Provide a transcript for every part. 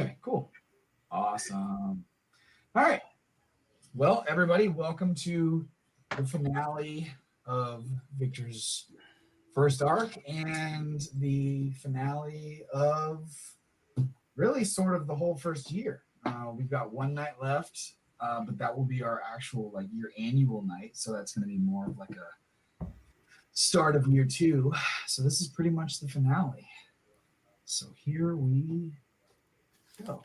Okay, cool. Awesome. All right. Well, everybody, welcome to the finale of Viktor's first arc and the finale of really sort of the whole first year. We've got one night left, but that will be our actual like year annual night. So that's going to be more of like a start of year two. So this is pretty much the finale. So here we go.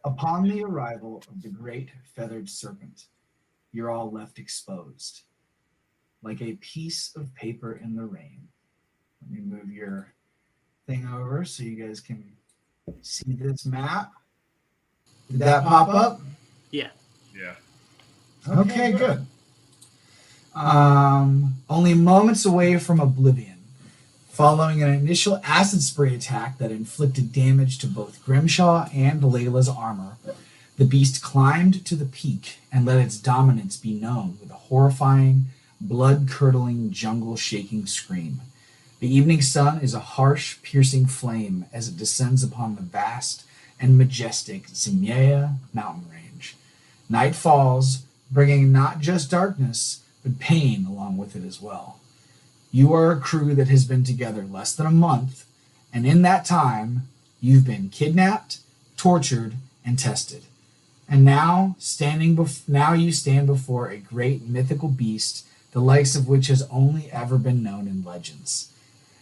Upon the arrival of the great feathered serpent, you're all left exposed, like a piece of paper in the rain. Let me move your thing over so you guys can see this map. Did that pop up? Yeah. Yeah. Okay, good. Only moments away from oblivion, following an initial acid spray attack that inflicted damage to both Grimshaw and Layla's armor, the beast climbed to the peak and let its dominance be known with a horrifying, blood-curdling, jungle-shaking scream. The evening sun is a harsh, piercing flame as it descends upon the vast and majestic Zimea mountain range. Night falls, bringing not just darkness, but pain along with it as well. You are a crew that has been together less than a month, and in that time, you've been kidnapped, tortured, and tested. And now, you stand before a great mythical beast, the likes of which has only ever been known in legends.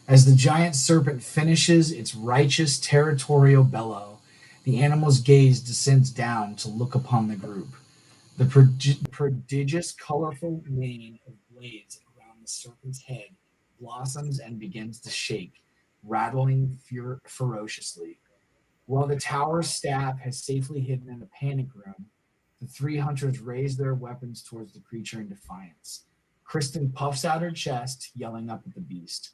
As the giant serpent finishes its righteous territorial bellow, the animal's gaze descends down to look upon the group. The prodigious, colorful mane of blades around the serpent's head blossoms and begins to shake, rattling ferociously. While the tower's staff has safely hidden in the panic room, the three hunters raise their weapons towards the creature in defiance. Kristen puffs out her chest, yelling up at the beast.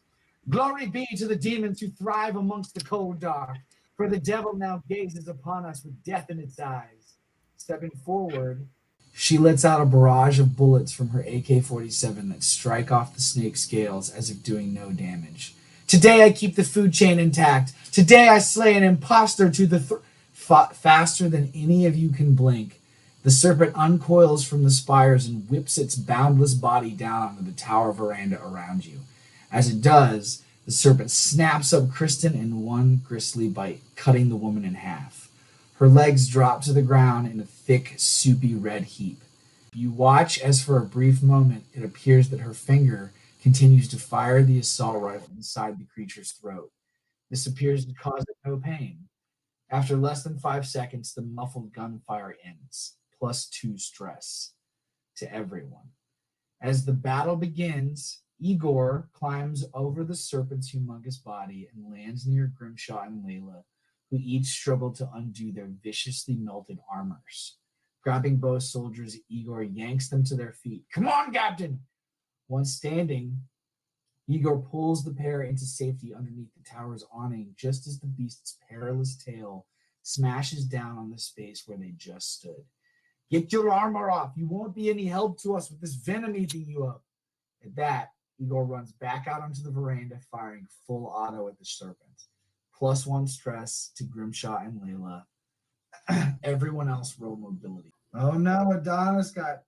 Glory be to the demons who thrive amongst the cold dark, for the devil now gazes upon us with death in its eyes. Stepping forward, she lets out a barrage of bullets from her AK-47 that strike off the snake's scales as if doing no damage. Today I keep the food chain intact. Today I slay an imposter to the faster than any of you can blink. The serpent uncoils from the spires and whips its boundless body down onto the tower veranda around you. As it does, the serpent snaps up Kristen in one grisly bite, cutting the woman in half. Her legs drop to the ground in a thick, soupy red heap. You watch as for a brief moment it appears that her finger continues to fire the assault rifle inside the creature's throat. This appears to cause it no pain. After less than 5 seconds, the muffled gunfire ends, +2 stress to everyone. As the battle begins, Igor climbs over the serpent's humongous body and lands near Grimshaw and Layla, who each struggle to undo their viciously melted armors. Grabbing both soldiers, Igor yanks them to their feet. Come on, Captain! Once standing, Igor pulls the pair into safety underneath the tower's awning just as the beast's perilous tail smashes down on the space where they just stood. Get your armor off. You won't be any help to us with this venom eating you up. At that, Igor runs back out onto the veranda, firing full auto at the serpent. +1 stress to Grimshaw and Layla. Everyone else roll mobility. Oh no, Adonis got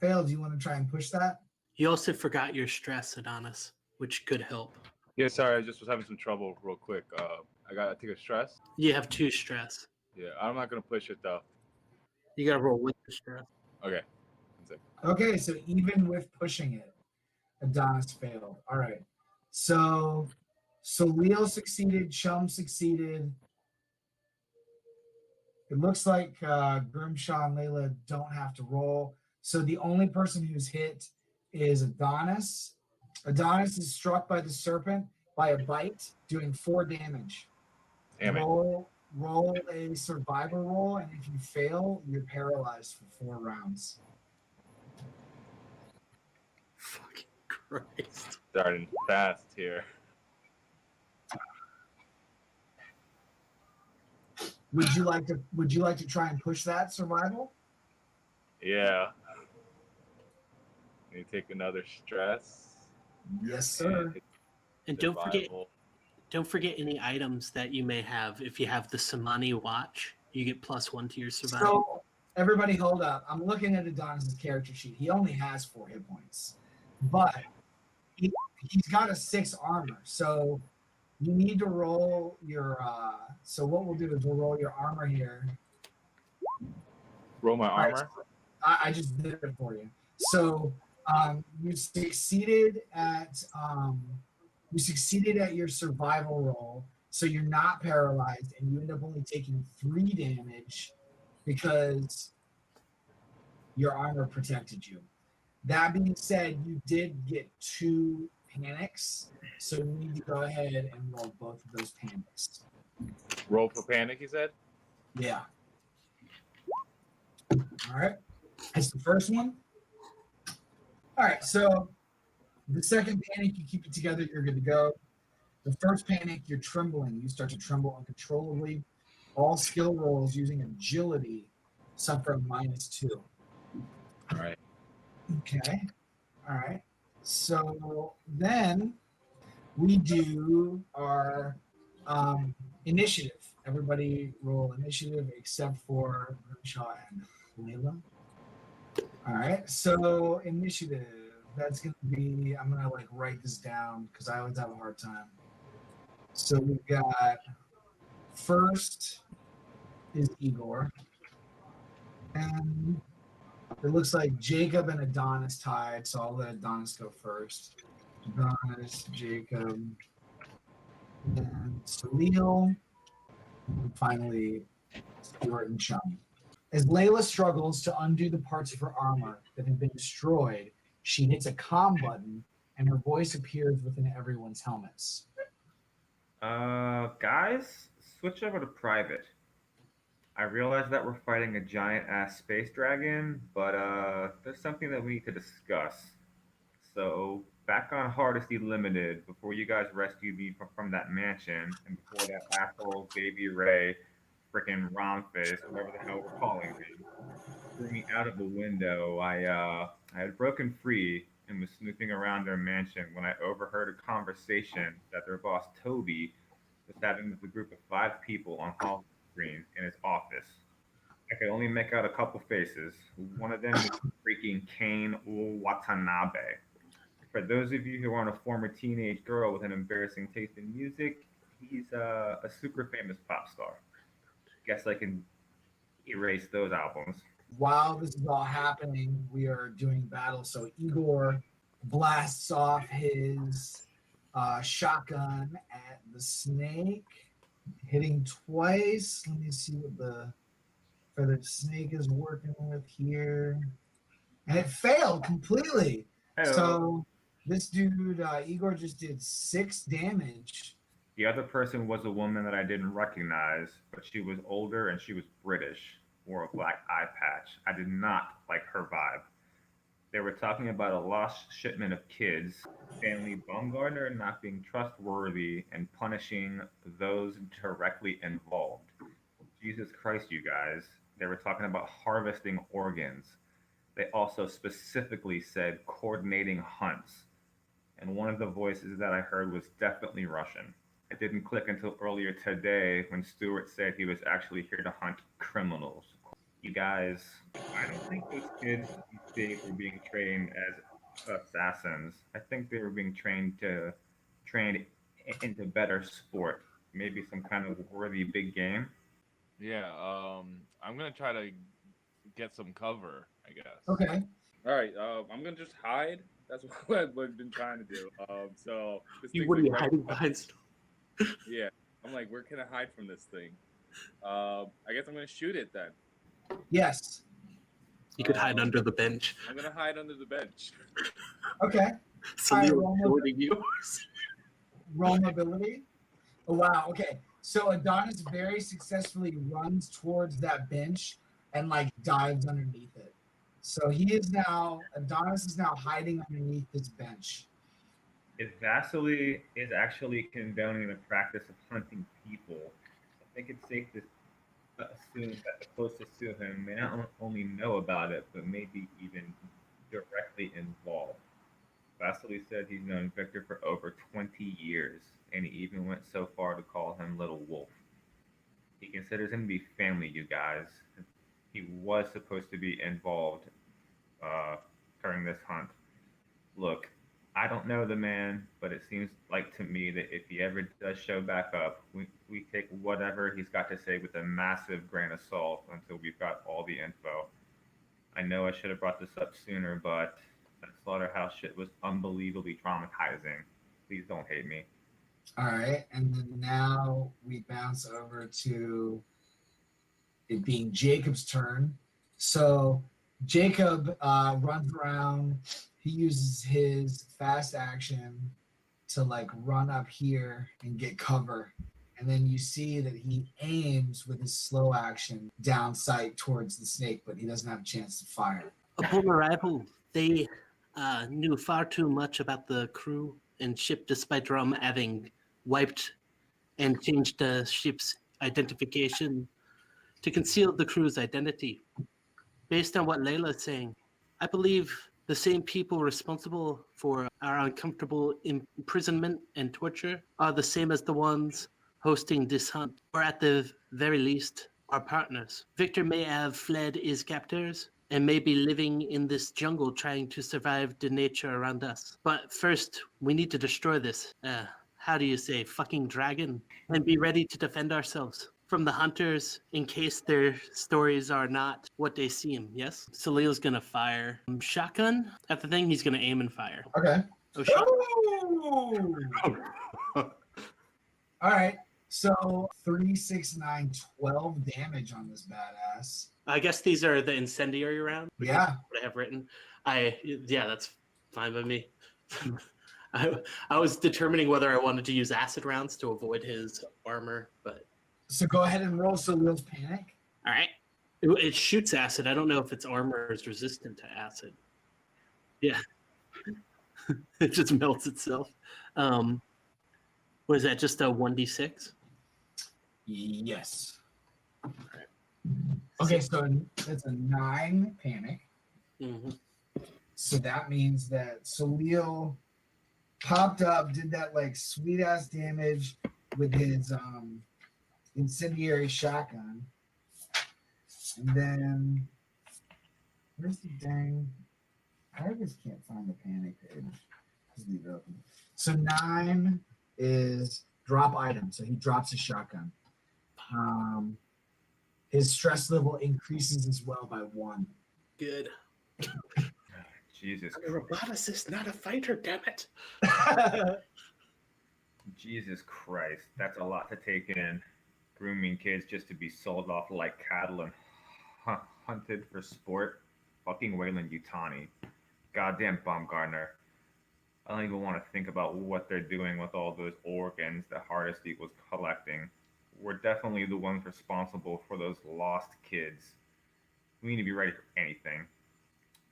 failed. Do you want to try and push that? You also forgot your stress, Adonis, which could help. Yeah, sorry, I just was having some trouble real quick. I gotta take a stress. You have 2 stress. Yeah, I'm not gonna push it though. You gotta roll with the stress. Okay. Okay, so even with pushing it, Adonis failed. All right. So Soliel succeeded, Chum succeeded. It looks like Grimshaw and Layla don't have to roll. So the only person who's hit is Adonis. Adonis is struck by the serpent by a bite, doing 4 damage. Damn it. Roll a survivor roll, and if you fail, you're paralyzed for 4 rounds. Fucking Christ. Starting fast here. Would you like to try and push that survival? Yeah. Can you take another stress? Yes, sir. And Don't forget any items that you may have. If you have the Samani watch, you get +1 to your survival. So, everybody hold up. I'm looking at Adonis' character sheet. He only has 4 hit points. But he's got a 6 armor. So, you need to roll your... so, what we'll do is we'll roll your armor here. Roll my armor. I just did it for you. So, you succeeded at your survival roll, so you're not paralyzed, and you end up only taking 3 damage because your armor protected you. That being said, you did get 2 panics, so you need to go ahead and roll both of those panics. Roll for panic, you said? Yeah. All right. That's the first one. All right, so the second panic, you keep it together, you're good to go. The first panic, you're trembling. You start to tremble uncontrollably. All skill rolls using agility suffer a -2. All right. Okay. All right. So then we do our initiative. Everybody roll initiative except for Grimshaw and Layla. All right. So initiative. That's gonna be. I'm gonna write this down because I always have a hard time. So we've got first is Igor, and it looks like Jacob and Adonis tied. So I'll let Adonis go first. Adonis, Jacob, and Soliel, and finally Stuart and Chum. As Layla struggles to undo the parts of her armor that have been destroyed, she hits a comm button, and her voice appears within everyone's helmets. Guys, switch over to private. I realize that we're fighting a giant-ass space dragon, but there's something that we need to discuss. So, back on Odyssey Limited, before you guys rescued me from that mansion, and before that asshole Baby Ray, frickin' Romfist, whatever the hell we're calling me, threw me out of the window, I had broken free and was snooping around their mansion when I overheard a conversation that their boss Toby was having with a group of 5 people on hall screen in his office. I could only make out a couple faces. One of them was freaking Kane Watanabe. For those of you who aren't a former teenage girl with an embarrassing taste in music, he's a super famous pop star. Guess I can erase those albums. While this is all happening, we are doing battle. So Igor blasts off his shotgun at the snake, hitting twice. Let me see what the feathered snake is working with here. And it failed completely. Hello. So this dude, Igor, just did 6 damage. The other person was a woman that I didn't recognize, but she was older and she was British, wore a black eye patch. I did not like her vibe. They were talking about a lost shipment of kids, Stanley Baumgartner not being trustworthy, and punishing those directly involved. Jesus Christ, you guys. They were talking about harvesting organs. They also specifically said coordinating hunts. And one of the voices that I heard was definitely Russian. It didn't click until earlier today when Stuart said he was actually here to hunt criminals. You guys, I don't think those kids these days were being trained as assassins. I think they were being trained into better sport, maybe some kind of worthy big game. Yeah. I'm gonna try to get some cover, I guess. Okay. All right. I'm gonna just hide. That's what I've been trying to do. So this You thing's would be like hiding behind stuff. Yeah. I'm like, where can I hide from this thing? I guess I'm gonna shoot it then. Yes. You could hide under the bench. I'm gonna hide under the bench. Okay. So All right, you're roll recording yours. Roll mobility. Oh, wow. Okay. So Adonis very successfully runs towards that bench and dives underneath it. So Adonis is now hiding underneath this bench. If Vasily is actually condoning the practice of hunting people, I think it's safe to assume that the closest to him may not only know about it, but maybe even directly involved. Vasily said he's known Viktor for over 20 years, and he even went so far to call him Little Wolf. He considers him to be family, you guys. He was supposed to be involved uh, during this hunt. Look, I don't know the man, but it seems like to me that if he ever does show back up, we take whatever he's got to say with a massive grain of salt until we've got all the info. I know I should have brought this up sooner, but that slaughterhouse shit was unbelievably traumatizing. Please don't hate me. All right, and then now we bounce over to it being Jacob's turn. So Jacob runs around. He uses his fast action to like run up here and get cover. And then you see that he aims with his slow action down sight towards the snake, but he doesn't have a chance to fire. Upon arrival, they knew far too much about the crew and ship, despite Rum having wiped and changed the ship's identification to conceal the crew's identity. Based on what Layla is saying, I believe the same people responsible for our uncomfortable imprisonment and torture are the same as the ones hosting this hunt, or at the very least, our partners. Viktor may have fled his captors and may be living in this jungle trying to survive the nature around us. But first, we need to destroy this, how do you say, fucking dragon, and be ready to defend ourselves from the hunters in case their stories are not what they seem, yes? Soliel's gonna fire shotgun at the thing. He's gonna aim and fire. Okay. Oh, shit. All right. So 3, 6, 9, 12 damage on this badass. I guess these are the incendiary round. Yeah. What I have written. Yeah, that's fine by me. I was determining whether I wanted to use acid rounds to avoid his armor, but So go ahead and roll Soliel's panic. all right. It shoots acid. I don't know if its armor is resistant to acid. Yeah. It just melts itself. What is that? Just a 1d6? Yes. Okay, so that's a 9 panic. Mm-hmm. So that means that Soliel popped up, did that like sweet ass damage with his incendiary shotgun. And then where's the dang? I just can't find the panic page. Just leave it open. So 9 is drop item. So he drops his shotgun. His stress level increases as well by 1. Good. Jesus I'm a roboticist, not a fighter, damn it. Jesus Christ, that's a lot to take in. Grooming kids just to be sold off like cattle and hunted for sport. Fucking Wayland Yutani. Goddamn Baumgartner. I don't even want to think about what they're doing with all those organs that Hardesty was collecting. We're definitely the ones responsible for those lost kids. We need to be ready for anything.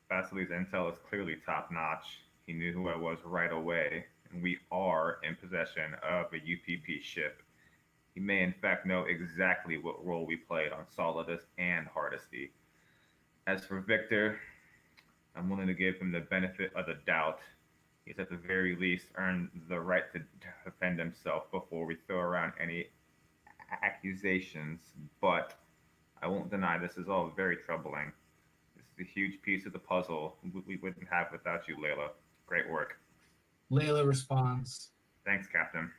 Vasily's intel is clearly top-notch. He knew who I was right away, and we are in possession of a UPP ship. He may in fact know exactly what role we played on Solidus and Hardesty. As for Viktor, I'm willing to give him the benefit of the doubt. He's at the very least earned the right to defend himself before we throw around any accusations, but I won't deny this is all very troubling. This is a huge piece of the puzzle we wouldn't have without you, Layla. Great work. Layla responds. Thanks, Captain.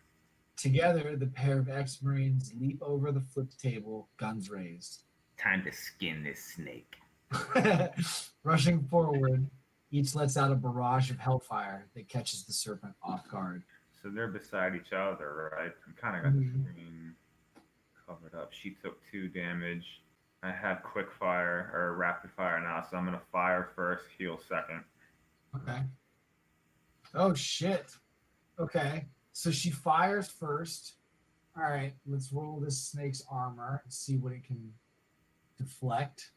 Together, the pair of ex-Marines leap over the flipped table, guns raised. Time to skin this snake. Rushing forward, each lets out a barrage of hellfire that catches the Serpent off guard. So they're beside each other, right? I kind of got the screen covered up. She took 2 damage. I have quick fire or rapid fire now, so I'm gonna fire first, heal second. Okay. Oh shit. Okay. So she fires first. All right. Let's roll this snake's armor and see what it can deflect.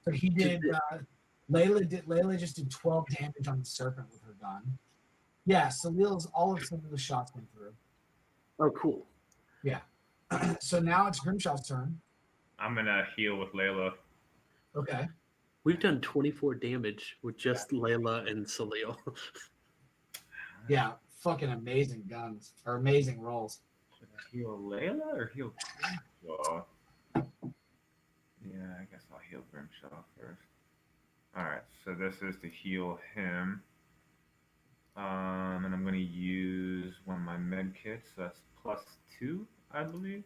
So he did. Layla just did 12 damage on the Serpent with her gun. Yeah. Soliel's all of the shots went through. Oh, cool. Yeah. So now it's Grimshaw's turn. I'm gonna heal with Layla. Okay. We've done 24 damage with just Layla and Soliel. Yeah, fucking amazing guns or amazing rolls. Should I heal Layla or heal Grimshaw? Yeah, I guess I'll heal Grimshaw first. Alright, so this is to heal him. And I'm going to use one of my med kits. So that's +2, I believe.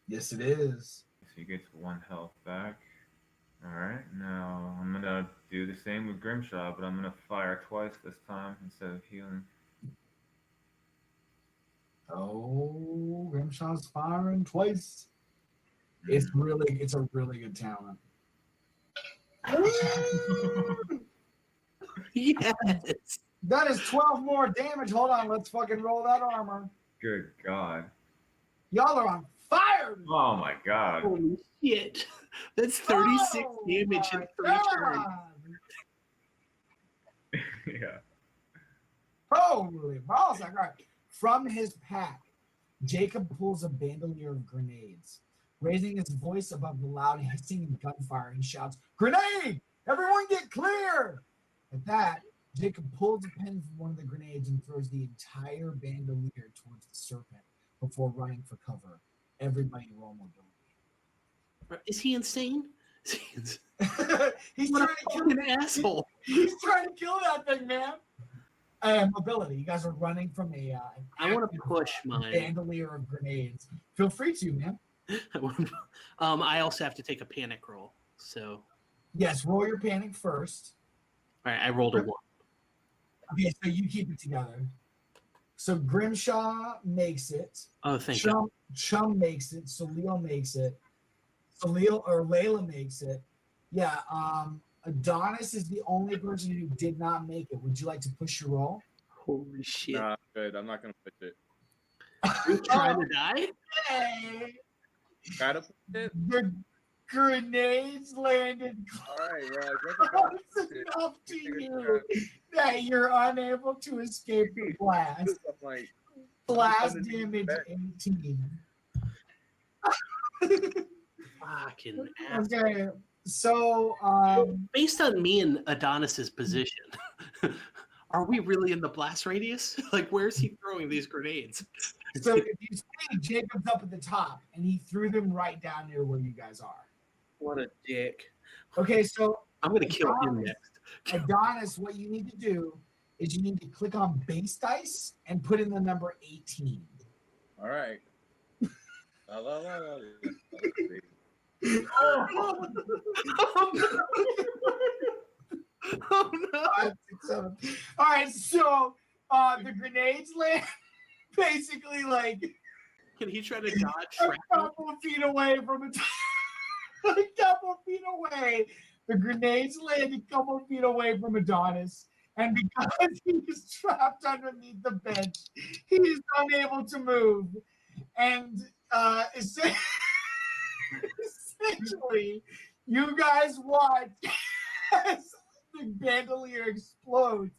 Yes, it is. So he gets 1 health back. Alright, now I'm going to do the same with Grimshaw, but I'm going to fire twice this time instead of healing. Oh, Grimshaw's firing twice. It's a really good talent. Yes. That is 12 more damage. Hold on, let's fucking roll that armor. Good God. Y'all are on fire. Oh my God. Holy shit. That's 36 damage in 3 turns. Yeah. Holy balls. All right. From his pack, Jacob pulls a bandolier of grenades. Raising his voice above the loud hissing and gunfire, he shouts, "Grenade! Everyone get clear!" At that, Jacob pulls a pin from one of the grenades and throws the entire bandolier towards the serpent before running for cover. Everybody roll mobility. Is he insane? He's What trying a to kill fucking asshole. He's trying to kill that thing, man. Mobility. You guys are running from an I want to push my bandolier of grenades. Feel free to, man. I also have to take a panic roll. So Yes, roll your panic first. all right, I rolled a 1. Okay, so you keep it together. So Grimshaw makes it. Oh, thank you. Chum makes it. Soliel makes it. Layla makes it. Yeah. Adonis is the only person who did not make it. Would you like to push your roll? Holy shit. Nah, good. I'm not gonna push it. Are you trying to die? Hey, Gotta push it. the grenades landed All right. Well, I guess I close gotta enough to you that you're unable to escape the blast. I'm like, Blast damage 18. Fucking ass. Okay, so Based on me and Adonis's position, are we really in the blast radius? Like, where's he throwing these grenades? so if you see Jacob's up at the top, and he threw them right down near where you guys are. What a dick. Okay, so I'm going to kill him next. Adonis, what you need to do is you need to click on base dice and put in the number 18. all right. Oh no. 5, 6, 7. All right, so the grenades land basically like Can he try to dodge? a couple of feet away from it. A couple of feet away. The grenades land a couple of feet away from Adonis. And because he is trapped underneath the bench, he is unable to move. And essentially, you guys watch as the bandolier explodes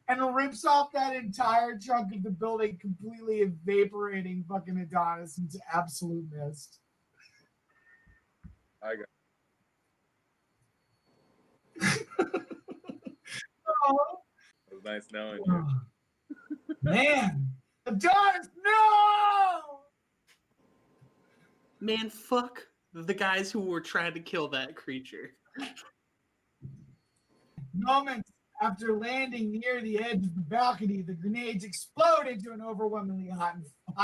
and rips off that entire chunk of the building, completely evaporating fucking Adonis into absolute mist. I got. Oh, It was nice knowing you. man, Adonis, no! Man, fuck the guys who were trying to kill that creature. Moments after landing near the edge of the balcony, the grenades explode into an overwhelmingly hot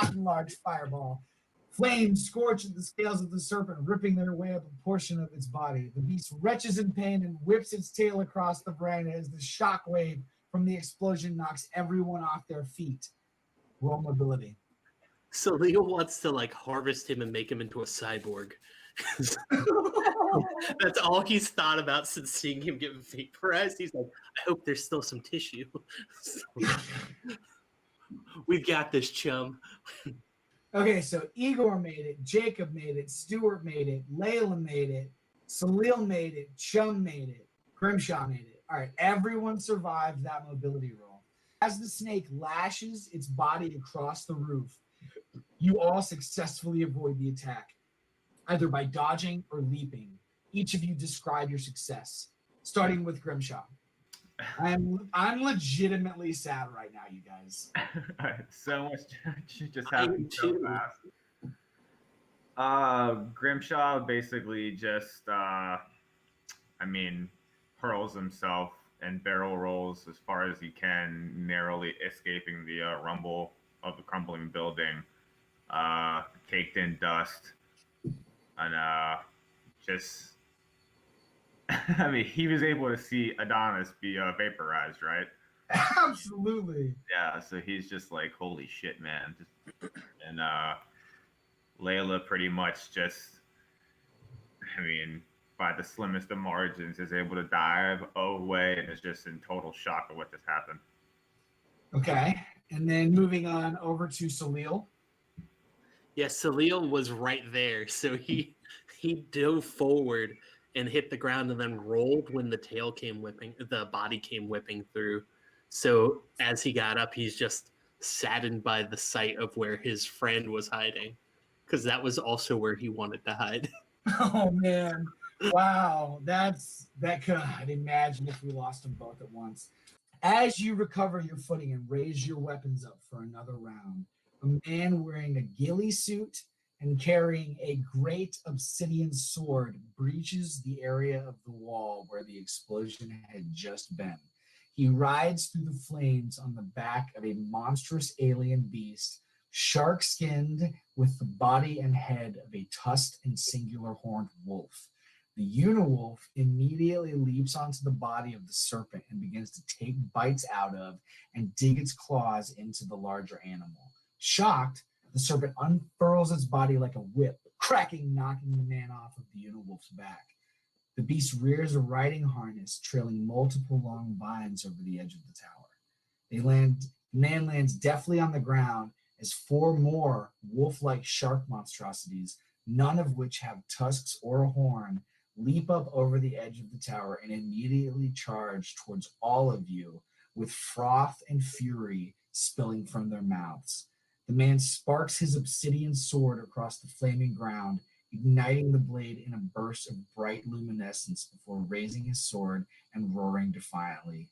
and large fireball. Flames scorch at the scales of the serpent, ripping their way up a portion of its body. The beast retches in pain and whips its tail across the veranda as the shockwave from the explosion knocks everyone off their feet. Roll mobility. So Leo wants to like harvest him and make him into a cyborg. That's all he's thought about since seeing him get vaporized. He's like, I hope there's still some tissue. We've got this, chum. Okay, so Igor made it, Jacob made it, Stuart made it, Layla made it, Soliel made it, Chum made it, Grimshaw made it. All right, everyone survived that mobility roll. As the snake lashes its body across the roof, you all successfully avoid the attack, either by dodging or leaping. Each of you describe your success, starting with Grimshaw. I'm legitimately sad right now, you guys. So much just I happened am so too. fast. Grimshaw basically just, hurls himself and barrel rolls as far as he can, narrowly escaping the rumble of the crumbling building, caked in dust, and just. He was able to see Adonis be vaporized, right? Absolutely. Yeah, so he's just like, holy shit, man. And Layla pretty much just, by the slimmest of margins, is able to dive away and is just in total shock of what just happened. Okay. And then moving on over to Soliel. Yes, Soliel was right there, so he dove forward and hit the ground and then rolled when the body came whipping through. So as he got up, he's just saddened by the sight of where his friend was hiding, because that was also where he wanted to hide. Oh man. Wow. I'd imagine if we lost them both at once. As you recover your footing and raise your weapons up for another round, a man wearing a ghillie suit and carrying a great obsidian sword breaches the area of the wall where the explosion had just been. He rides through the flames on the back of a monstrous alien beast, shark-skinned, with the body and head of a tusked and singular horned wolf. The Uniwolf immediately leaps onto the body of the serpent and begins to take bites out of and dig its claws into the larger animal. Shocked, the serpent unfurls its body like a whip, cracking, knocking the man off of the Uniwolf's back. The beast rears a riding harness, trailing multiple long vines over the edge of the tower. The man lands deftly on the ground as four more wolf-like shark monstrosities, none of which have tusks or a horn, leap up over the edge of the tower and immediately charge towards all of you with froth and fury spilling from their mouths. The man sparks his obsidian sword across the flaming ground, igniting the blade in a burst of bright luminescence before raising his sword and roaring defiantly,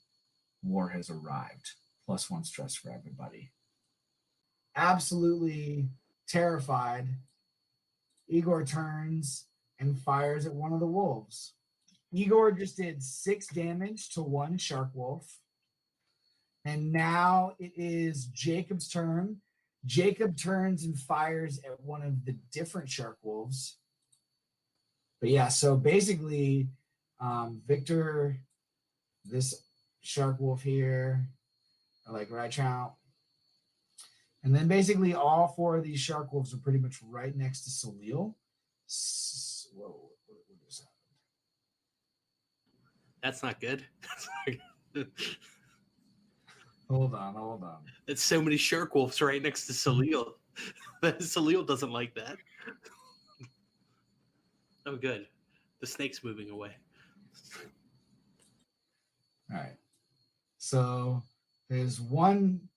"War has arrived." +1 stress for everybody. Absolutely terrified, Igor turns and fires at one of the wolves. Igor just did 6 damage to one shark wolf. And now it is Jacob's turn. Jacob turns and fires at one of the different shark wolves. But yeah, so basically, Viktor, this shark wolf here, like right out. And then basically all 4 of these shark wolves are pretty much right next to Soliel. Whoa, what just happened? That's not good. Hold on. It's so many shark wolves right next to Soliel. Soliel doesn't like that. Oh, good. The snake's moving away. All right. So there's one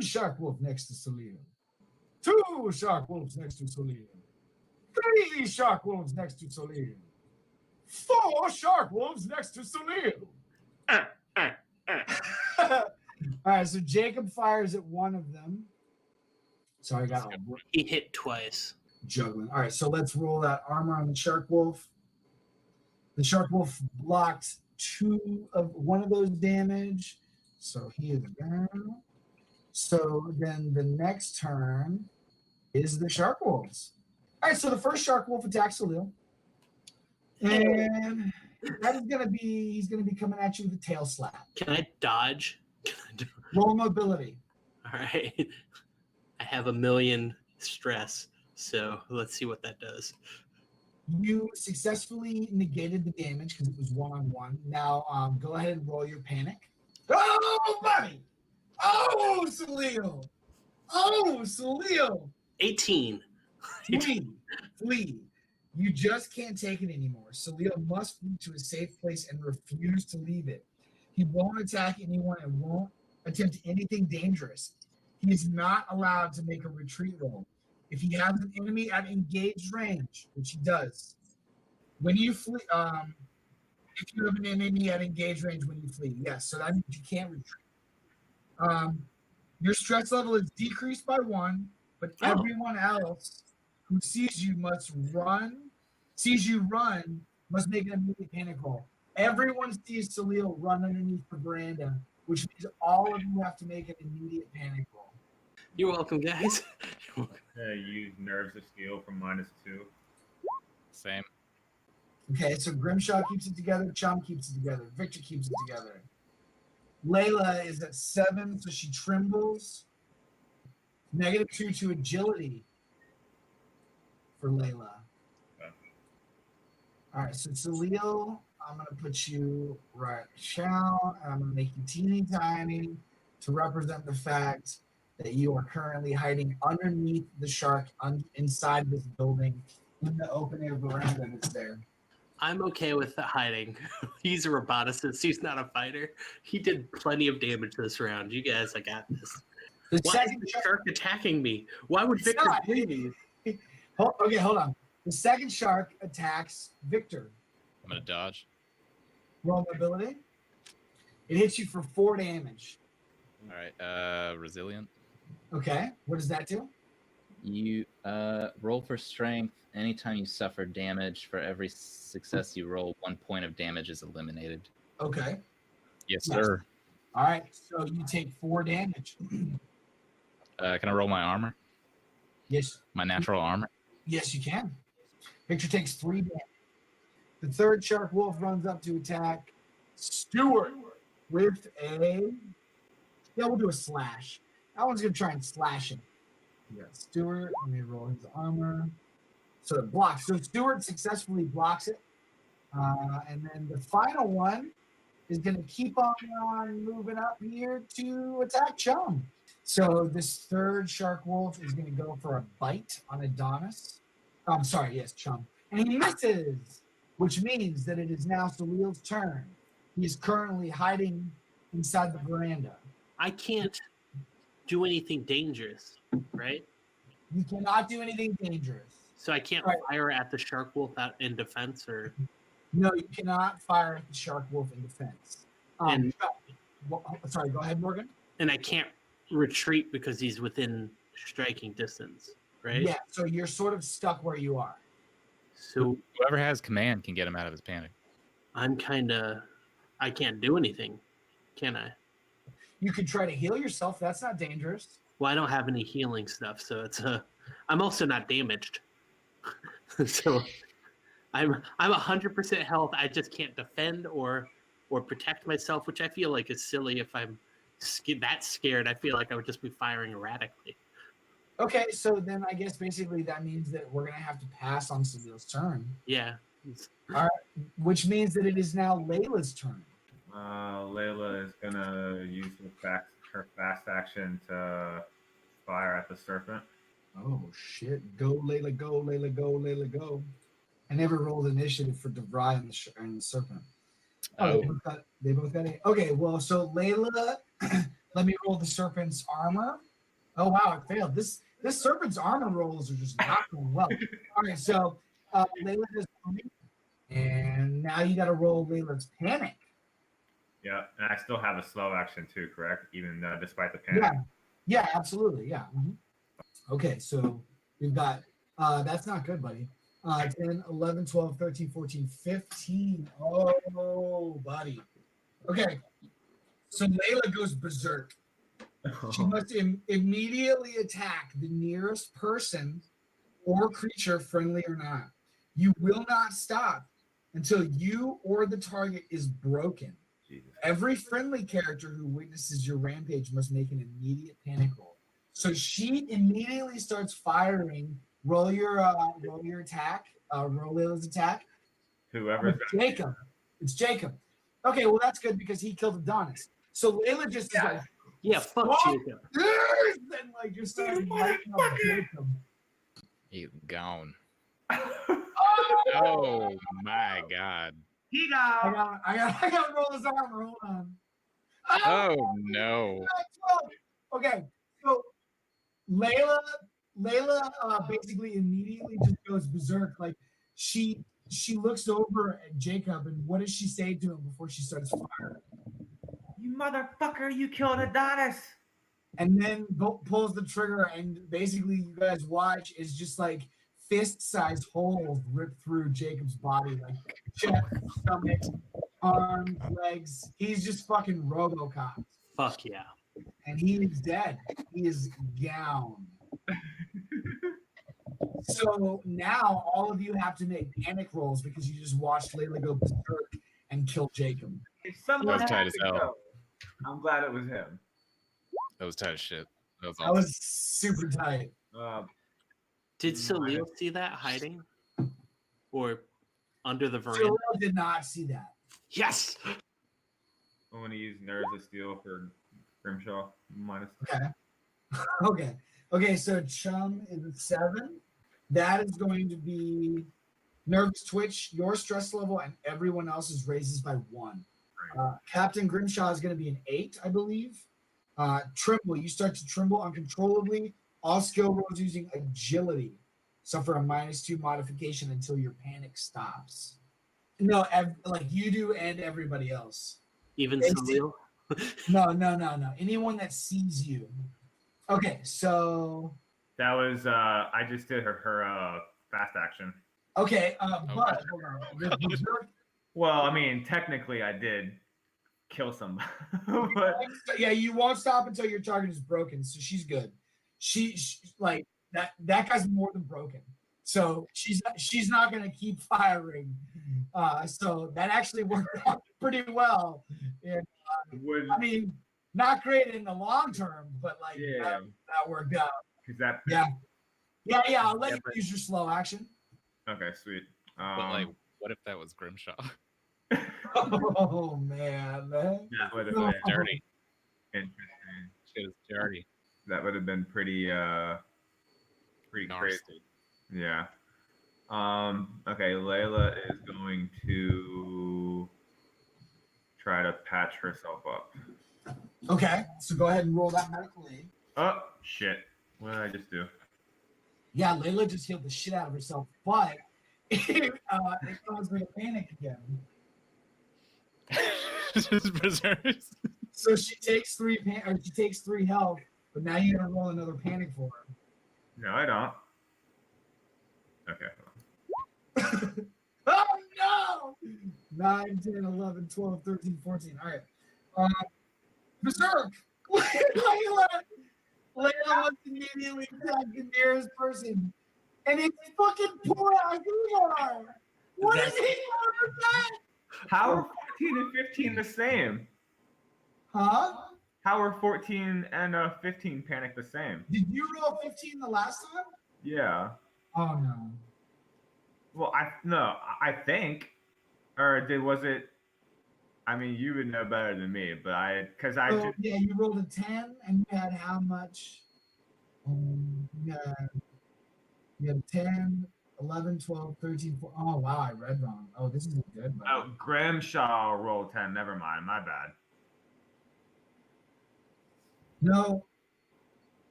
shark wolf next to Soliel. 2 shark wolves next to Soliel. 3 shark wolves next to Soliel. 4 shark wolves next to Soliel. All right, so Jacob fires at one of them. Sorry, I got He hit twice. juggling. All right, so let's roll that armor on the shark wolf. The shark wolf blocked 1 of those damage, so he is down. So then the next turn is the shark wolves. All right, so the first shark wolf attacks Soliel. And that is he's gonna be coming at you with a tail slap. Can I dodge? Roll mobility. All right. I have 1,000,000 stress, so let's see what that does. You successfully negated the damage because it was 1-on-1. Now go ahead and roll your panic. Oh, buddy! Oh, Soliel! 18. Flee. You just can't take it anymore. Soliel must flee to a safe place and refuse to leave it. He won't attack anyone and won't attempt anything dangerous. He is not allowed to make a retreat roll. If he has an enemy at engaged range, which he does, when you flee, If you have an enemy at engage range when you flee, yes. So that means you can't retreat. Your stress level is decreased by 1, but everyone else who sees you run, must make an immediate panic roll. Everyone sees Soliel run underneath the veranda, which means all of you have to make an immediate panic roll. You're welcome, guys. You're welcome. Use nerves of steel from -2. Same. Okay, so Grimshaw keeps it together, Chum keeps it together, Viktor keeps it together. Layla is at 7, so she trembles. -2 to agility for Layla. Okay. All right, so Soliel, I'm going to put you right now, and I'm going to make you teeny tiny to represent the fact that you are currently hiding underneath the shark inside this building in the open air veranda that's there. I'm okay with the hiding. He's a roboticist. He's not a fighter. He did plenty of damage this round. You guys, I got this. Why is the shark attacking me? Why would Viktor do me? Okay, hold on. The second shark attacks Viktor. I'm gonna dodge. Roll mobility. It hits you for 4 damage. All right. Resilient. Okay, what does that do? You roll for strength. Anytime you suffer damage, for every success you roll, 1 point of damage is eliminated. Okay. Yes, sir. All right, so you take 4 damage. Can I roll my armor? Yes. My natural armor? Yes, you can. Viktor takes 3 damage. The third shark wolf runs up to attack Stewart with a... Yeah, we'll do a slash. That one's going to try and slash him. Yeah, Stewart, let me roll his armor. So it blocks. So Stewart successfully blocks it. And then the final one is going to keep on moving up here to attack Chum. So this third shark wolf is going to go for a bite on Adonis. I'm sorry, yes, Chum. And he misses, which means that it is now Soliel's turn. He is currently hiding inside the veranda. I can't do anything dangerous, right? You cannot do anything dangerous. So I can't fire at the shark wolf out in defense, or No, you cannot fire at the shark wolf in defense. Sorry, go ahead, Morgan. and I can't retreat because he's within striking distance, right? Yeah, so you're sort of stuck where you are. So Whoever has command can get him out of his panic. I'm I can't do anything, can I? You can try to heal yourself. That's not dangerous. Well, I don't have any healing stuff, so I'm also not damaged. So I'm 100% health. I just can't defend or protect myself, which I feel like is silly. If I'm that scared, I feel like I would just be firing erratically. Okay, so then I guess basically that means that we're going to have to pass on Soliel's turn. Yeah. All right, which means that it is now Layla's turn. Layla is going to use her fast action to fire at the serpent. Oh, shit. Go, Layla, go, Layla, go, Layla, go. I never rolled initiative for DeVry and the serpent. Oh. They both got it. Okay, well, so Layla, let me roll the serpent's armor. Oh, wow, it failed. This serpent's armor rolls are just not going well. All right, so Layla does 3, and now you got to roll Layla's panic. Yeah, and I still have a slow action too, correct? Even despite the panic. Yeah, absolutely, yeah. Okay, so we've got, that's not good, buddy. 10, 11, 12, 13, 14, 15. Oh, buddy. Okay, so Layla goes berserk. She must immediately attack the nearest person or creature, friendly or not. You will not stop until you or the target is broken. Jesus. Every friendly character who witnesses your rampage must make an immediate panic roll. So she immediately starts firing. Roll your attack. Roll Layla's attack. Whoever's Jacob. It's Jacob. Okay, well that's good because he killed Adonis. So Layla just is like, Yeah, fuck "What?" Jacob. And like just starts lighting up Jacob. He's gone. Oh! Oh my god. I gotta roll his armor. Hold on. Oh no. Okay, so Layla basically immediately just goes berserk. Like she she looks over at Jacob, and what does she say to him before she starts firing? You motherfucker! You killed Adonis. And then pulls the trigger, and basically you guys watch is just like fist-sized holes rip through Jacob's body, like chest, stomach, arms, legs. He's just fucking RoboCop. Fuck yeah. And he is dead. He is gowned. So now all of you have to make panic rolls because you just watched Layla go berserk and kill Jacob. If someone That was tight had as to hell. go, I'm glad it was him. That was tight as shit. That was That awesome. was super tight. Did Soliel see that hiding? Or under the veranda? Soliel did not see that. Yes! I'm going to use Nerves of Steel for Grimshaw. Minus. Okay. Okay, so Chum is a 7. That is going to be nervous twitch, your stress level, and everyone else's raises by 1. Captain Grimshaw is going to be an 8, I believe. Tremble, you start to tremble uncontrollably. All skill rolls using agility suffer a -2 modification until your panic stops. No, like you do and everybody else. Even They Soliel? No. Anyone that sees you. Okay, so That was, I just did her fast action. okay, but hold on. The berserk- Well, I mean, technically I did kill somebody. But yeah, you won't stop until your target is broken, so she's good. She like that guy's more than broken, so she's not gonna keep firing. So that actually worked out pretty well. And, would, I mean, not great in the long term, but like yeah, that worked out. because that. Yeah. I'll let Yeah, you but- use your slow action. Okay, sweet. But like, what if that was Grimshaw? Oh man. that would have No. been Dirty. interesting. Shit is dirty. That would have been pretty crazy. Nasty. Yeah. Okay, Layla is going to try to patch herself up. Okay, so go ahead and roll that medical aid. Oh shit. What did I just do? Yeah, Layla just healed the shit out of herself, but it caused her to panic again. Just berserkers. So she takes 3 health, but now you gotta roll another panic for her. No, I don't. Okay. Oh no! 9, 10, 11, 12, 13, 14. All right. Berserk! Layla must immediately attack the nearest person. And it's fucking poor Igor! What is he doing? How are 14 and 15 the same? Huh? How are 14 and 15 panic the same? Did you roll 15 the last time? Yeah. Oh no. Well, I think, or was it? I mean, you would know better than me, but So, yeah, you rolled a 10 and you had how much? You had 10, 11, 12, 13, 14. Oh, wow, I read wrong. Oh, this isn't good. Buddy. Oh, Grimshaw rolled 10. Never mind. My bad. No.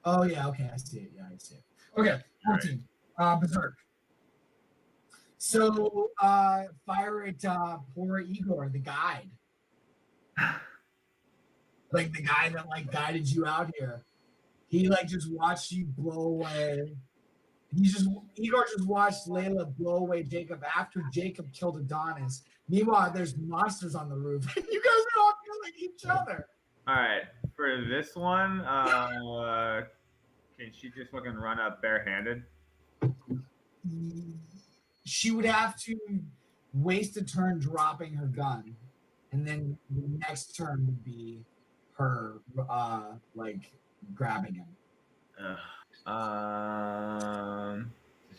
Oh, yeah, okay, I see it. Yeah, I see it. Okay, 14. Berserk. So, fire at poor Igor, the guide. Like the guy that like guided you out here. He like just watched you blow away. Igor just watched Layla blow away Jacob after Jacob killed Adonis. Meanwhile, there's monsters on the roof. You guys are all killing each other. All right, for this one, can she just fucking run up barehanded? She would have to waste a turn dropping her gun, and then the next turn would be her like grabbing him.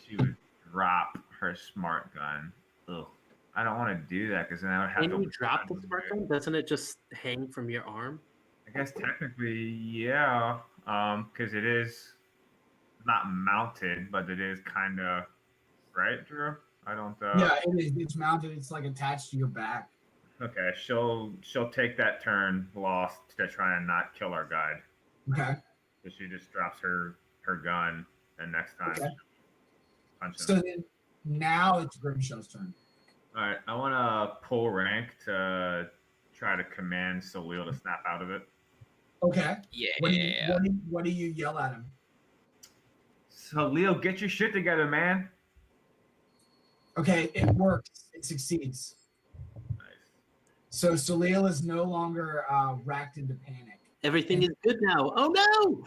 She would drop her smart gun. Ugh. I don't want to do that because then I would have When to you drop the smart gun, doesn't it just hang from your arm? I guess technically, yeah. Because it is not mounted, but it is kind of right, Drew. I don't. Yeah, it is. It's mounted. It's like attached to your back. Okay, she'll take that turn lost to try and not kill our guide. Okay. So she just drops her gun, and next time Okay. punch him. So then now it's Grimshaw's turn. All right, I want to pull rank to try to command Soliel to snap out of it. Okay. Yeah. What do you yell at him? Soliel, get your shit together, man. Okay, it works. It succeeds. Nice. So Soliel is no longer racked into panic. Everything is good now. Oh no!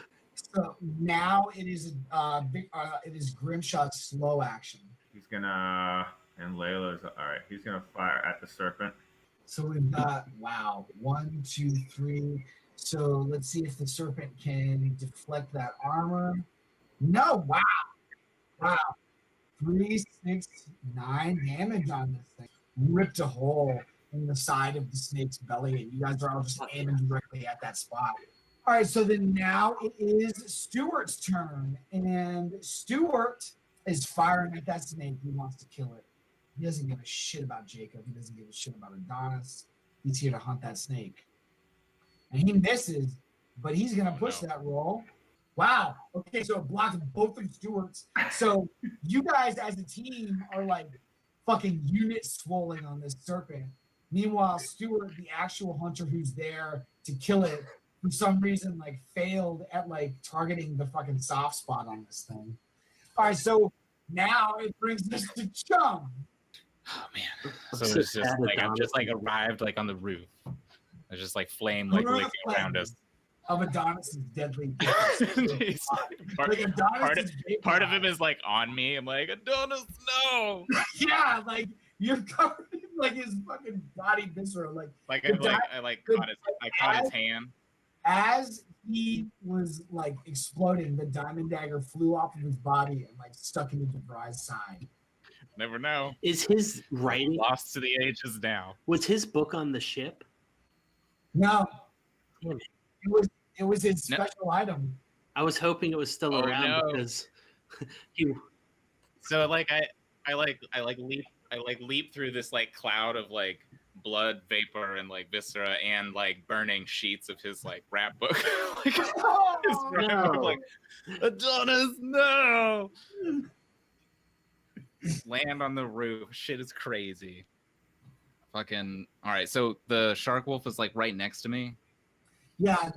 So now it is Grimshaw's slow action. He's gonna and Layla's all right. He's gonna fire at the serpent. So we've got 1, 2, 3. So let's see if the serpent can deflect that armor. No, wow. 3, 6, 9 damage on this thing. Ripped a hole in the side of the snake's belly, and you guys are all just aiming directly at that spot. All right, so then now it is Stuart's turn, and Stuart is firing at that snake. He wants to kill it. He doesn't give a shit about Jacob. He doesn't give a shit about Adonis. He's here to hunt that snake. And he misses, but he's going to push that roll. Wow. Okay, so it blocks both of Stuart's. So you guys as a team are like fucking unit swollen on this serpent. Meanwhile, Stuart, the actual hunter who's there to kill it, for some reason, like failed at like targeting the fucking soft spot on this thing. All right, so now it brings us to Chum. Oh man. So it's just like I've just like arrived like on the roof. There's just like flame like licking around us. Of Adonis' deadly. Part of him is like on me. I'm like, Adonis, no. Yeah, like you're covered in like his fucking body viscera. Like I caught his hand. As he was like exploding, the diamond dagger flew off of his body and like stuck into DeVry's side. Never know. Is his writing Lost to the ages now? Was his book on the ship? No. Damn it. It was his special item. I was hoping it was still around because he. So like I leap through this like cloud of like blood vapor and like viscera and like burning sheets of his like rap book. Like, his rap book, like Adonis, no. Land on the roof. Shit is crazy. Fucking all right. So the shark wolf is like right next to me. Yeah,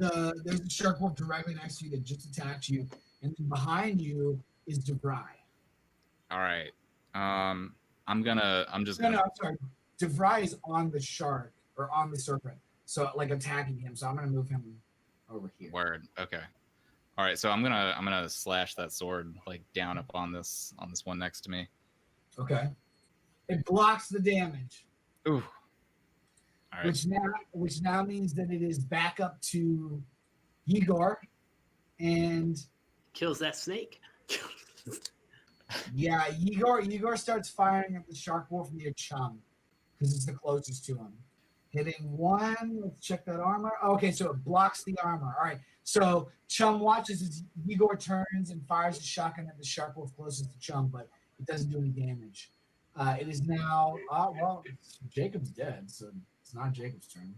there's a shark wolf directly next to you that just attacked you, and then behind you is DeVry. All right. I'm just No, I'm sorry. DeVry is on the shark or on the serpent, so like attacking him. So I'm gonna move him over here. Word. Okay. All right. So I'm gonna slash that sword like down up on this one next to me. Okay. It blocks the damage. Ooh. All right. Which now means that it is back up to Igor, and Kills that snake. yeah, Igor starts firing at the shark wolf near Chum because it's the closest to him. Hitting 1. Let's check that armor. Okay, so it blocks the armor. All right. So Chum watches as Igor turns and fires a shotgun at the shark wolf closest to Chum, but it doesn't do any damage. It is now. Jacob's dead, so it's not Jacob's turn.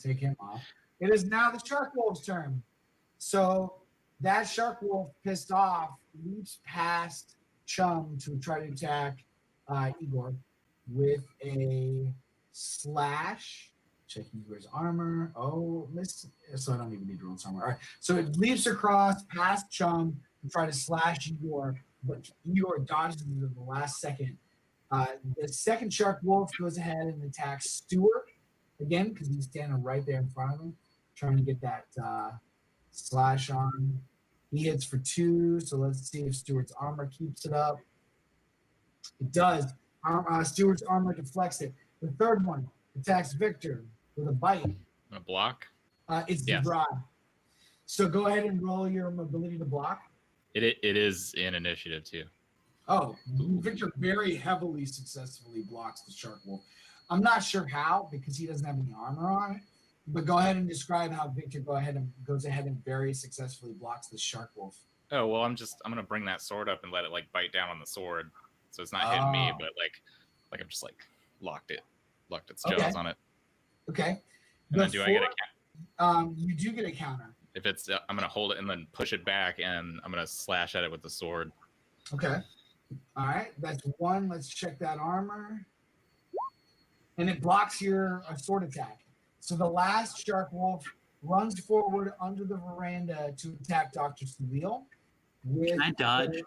Take him off. It is now the shark wolf's turn. So that shark wolf, pissed off, leaps past Chum to try to attack Igor with a slash. Checking Igor's armor. Oh, missed. So I don't even need to roll his armor. All right. So it leaps across past Chum to try to slash Igor, but Igor dodges it in the last second. The second shark wolf goes ahead and attacks Stuart again because he's standing right there in front of him, trying to get that slash on. He hits for 2, so let's see if Stuart's armor keeps it up. It does. Stuart's armor deflects it. The third one attacks Viktor with a bite. A block? It's Yes. DeVry. So go ahead and roll your ability to block. It is in initiative too. Oh, Viktor very heavily successfully blocks the shark wolf. I'm not sure how because he doesn't have any armor on it. But go ahead and describe how Viktor goes ahead and very successfully blocks the shark wolf. Oh well, I'm gonna bring that sword up and let it like bite down on the sword, so it's not hitting me, but like I'm just like locked its jaws on it. Okay. And then do I get a counter? You do get a counter. If it's, I'm gonna hold it and then push it back, and I'm gonna slash at it with the sword. Okay. All right, that's 1. Let's check that armor. And it blocks your sword attack. So the last shark wolf runs forward under the veranda to attack Dr. Soliel. Can I dodge?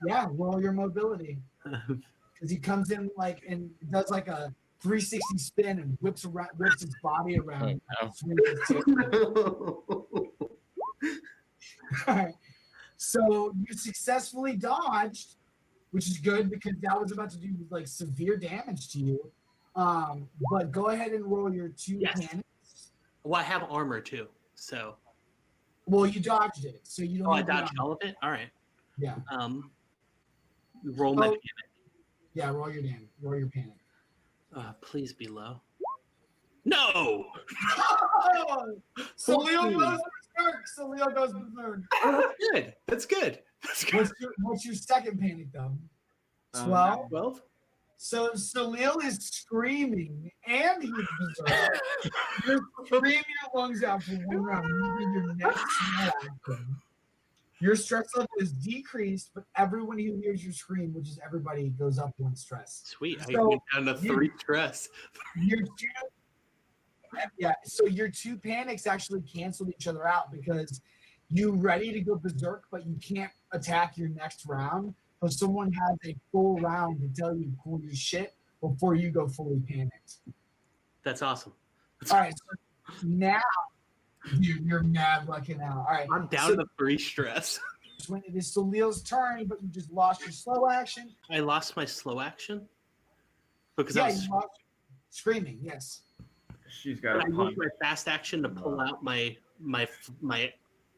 Yeah, roll your mobility. Because he comes in and does like a 360 spin and whips his body around. Oh, Swings his tail. All right. So you successfully dodged, which is good because that was about to do like severe damage to you. But go ahead and roll your 2 Yes. panics. Well, I have armor too, so. Well, you dodged it, so you don't. Oh, I need the dodged armor. all of it. All right. Yeah. Roll my panic. Yeah, roll your damage. Roll your panic. Please be low. No. Soliel goes berserk. Soliel goes berserk. Oh, that's good. That's good. That's good. What's your second panic though? 12. 12. So Soliel is screaming and he's berserk. You're screaming your lungs out for 1 round. Using your next small action. Your stress level is decreased, but everyone who hears your scream, which is everybody, goes up 1 stress. Sweet. I So went down to 3 stress. So your 2 panics actually canceled each other out because you're ready to go berserk, but you can't attack your next round. So someone has a full round to tell you to cool your shit before you go fully panicked. That's awesome. All right, so now you're mad lucky now. All right, I'm down to 3 stress. When it is Soliel's turn, but you just lost your slow action. I lost my slow action because Yeah, I was you lost screaming. Yes. She's got I a used punch. my fast action to pull out my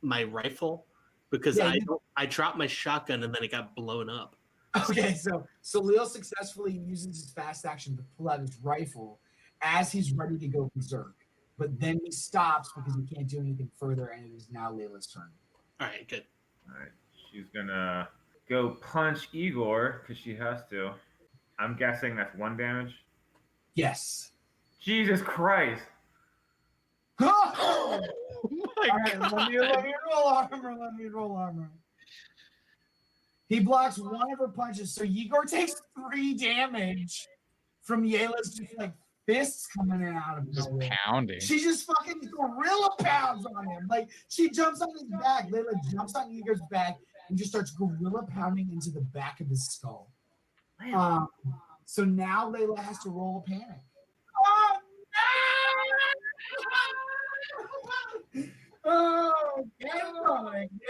rifle because Yeah, I dropped my shotgun and then it got blown up. Okay, so Soliel successfully uses his fast action to pull out his rifle as he's ready to go berserk. But then he stops because he can't do anything further, and it is now Layla's turn. All right, good. All right, she's gonna go punch Igor because she has to. I'm guessing that's 1 damage. Yes. Jesus Christ! All my right, let me roll armor. Let me roll armor. He blocks 1 of her punches, so Igor takes 3 damage from Yela's just like fists coming in out of just nowhere. pounding. She just fucking gorilla pounds on him. Like she jumps on his back. Layla jumps on Igor's back and just starts gorilla pounding into the back of his skull. So now Layla has to roll a panic. Oh no! Oh,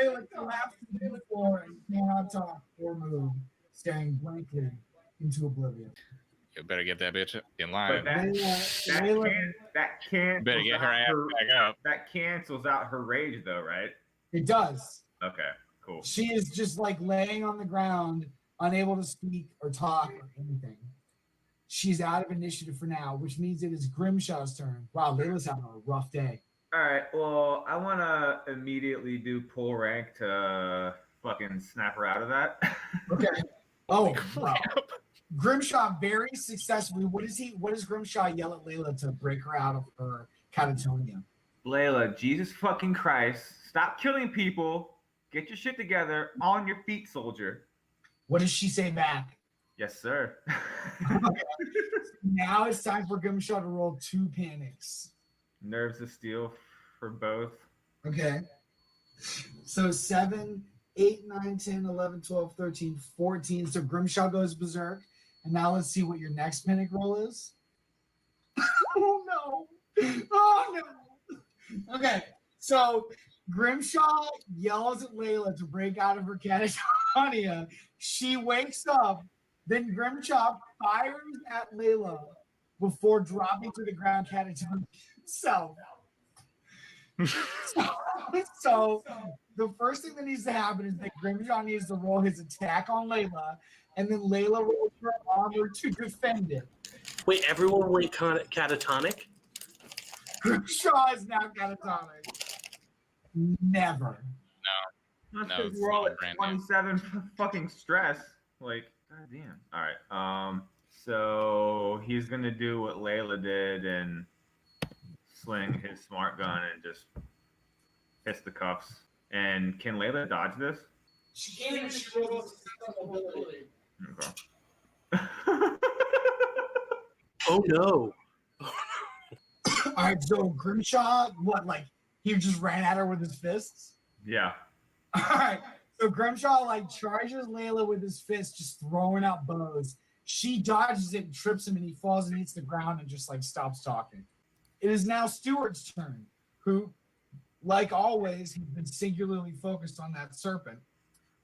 Layla collapses to the floor and cannot talk or move, staring blankly into oblivion. You better get that bitch in But line. that cancels Better get her out ass back up. That cancels out her rage, though, right? It does. Okay, cool. She is just like laying on the ground, unable to speak or talk or anything. She's out of initiative for now, which means it is Grimshaw's turn. Wow, Layla's having a rough day. All right, well, I want to immediately do pull rank to fucking snap her out of that. Okay. Oh, wow. Grimshaw very successfully. What does Grimshaw yell at Layla to break her out of her catatonia? Layla, Jesus fucking Christ, stop killing people. Get your shit together. On your feet, soldier. What does she say back? Yes, sir. Now it's time for Grimshaw to roll 2 panics. Nerves of steel for both. Okay. So 7, 8, 9, 10, 11, 12, 13, 14. So Grimshaw goes berserk. And now let's see what your next panic roll is. Oh no. Oh no. Okay. So Grimshaw yells at Layla to break out of her catatonia. She wakes up. Then Grimshaw fires at Layla before dropping to the ground catatonic himself. So the first thing that needs to happen is that Grimshaw needs to roll his attack on Layla, and then Layla rolls her armor to defend it. Wait, everyone went catatonic? Grimshaw is now catatonic. Never. That's No, 'cause it's we're all not at brand new. 27 fucking stress. Like, goddamn. All right. So he's gonna do what Layla did and sling his smart gun and just hits the cuffs. And can Layla dodge this? She can if she rolls Okay. Oh no! All right, so Grimshaw, what, like, he just ran at her with his fists? Yeah. All right, so Grimshaw, like, charges Layla with his fist, just throwing out bows. She dodges it and trips him, and he falls and hits the ground and just, like, stops talking. It is now Stuart's turn, who, like always, he's been singularly focused on that serpent.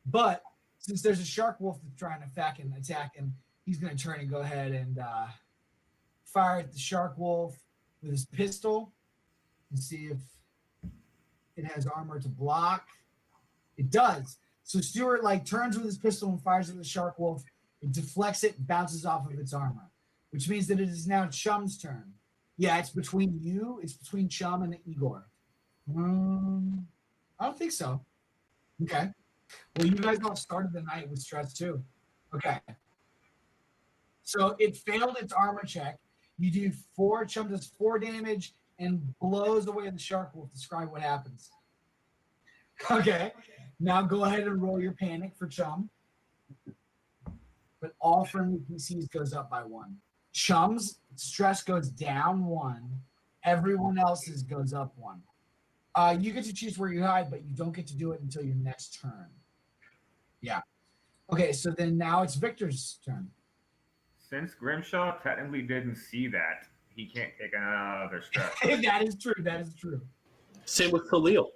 But since there's a shark wolf that's trying to attack him, he's going to turn and go ahead and fire at the shark wolf with his pistol and see if it has armor to block. It does. So Stuart like turns with his pistol and fires at the shark wolf. It deflects it, bounces off of its armor, which means that it is now Chum's turn. Yeah, it's between you. It's between Chum and Igor. I don't think so. Okay. Well, you guys all started the night with stress too. Okay. So it failed its armor check. You do 4, Chum does 4 damage and blows away the shark wolf. Describe what happens. Okay. Now go ahead and roll your panic for Chum. But all friendly PCs goes up by 1. Chum's stress goes down 1. Everyone else's goes up 1. You get to choose where you hide, but you don't get to do it until your next turn. Yeah. Okay, so then now it's Viktor's turn. Since Grimshaw technically didn't see that, he can't take another stress. That is true. That is true. Same with Soliel.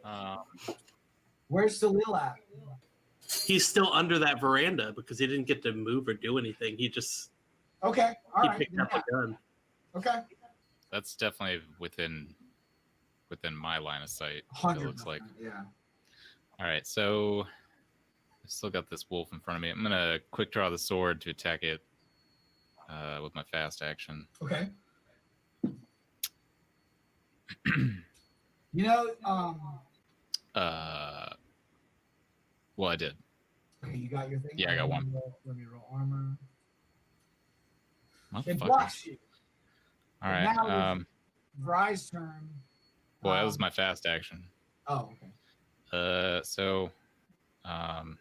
Where's Soliel at? He's still under that veranda because he didn't get to move or do anything. He just Okay. All right. picked up a gun. Okay. That's definitely within my line of sight. 100%. It looks like. Yeah. All right, so I still got this wolf in front of me. I'm gonna quick draw the sword to attack it with my fast action. Okay. Well, I did. Okay, you got your thing? Yeah, I got one. Let me roll armor. It Motherfucker. blocks you. All But right. now it's Vry's turn. Well, that was my fast action. Oh, okay. So, I'm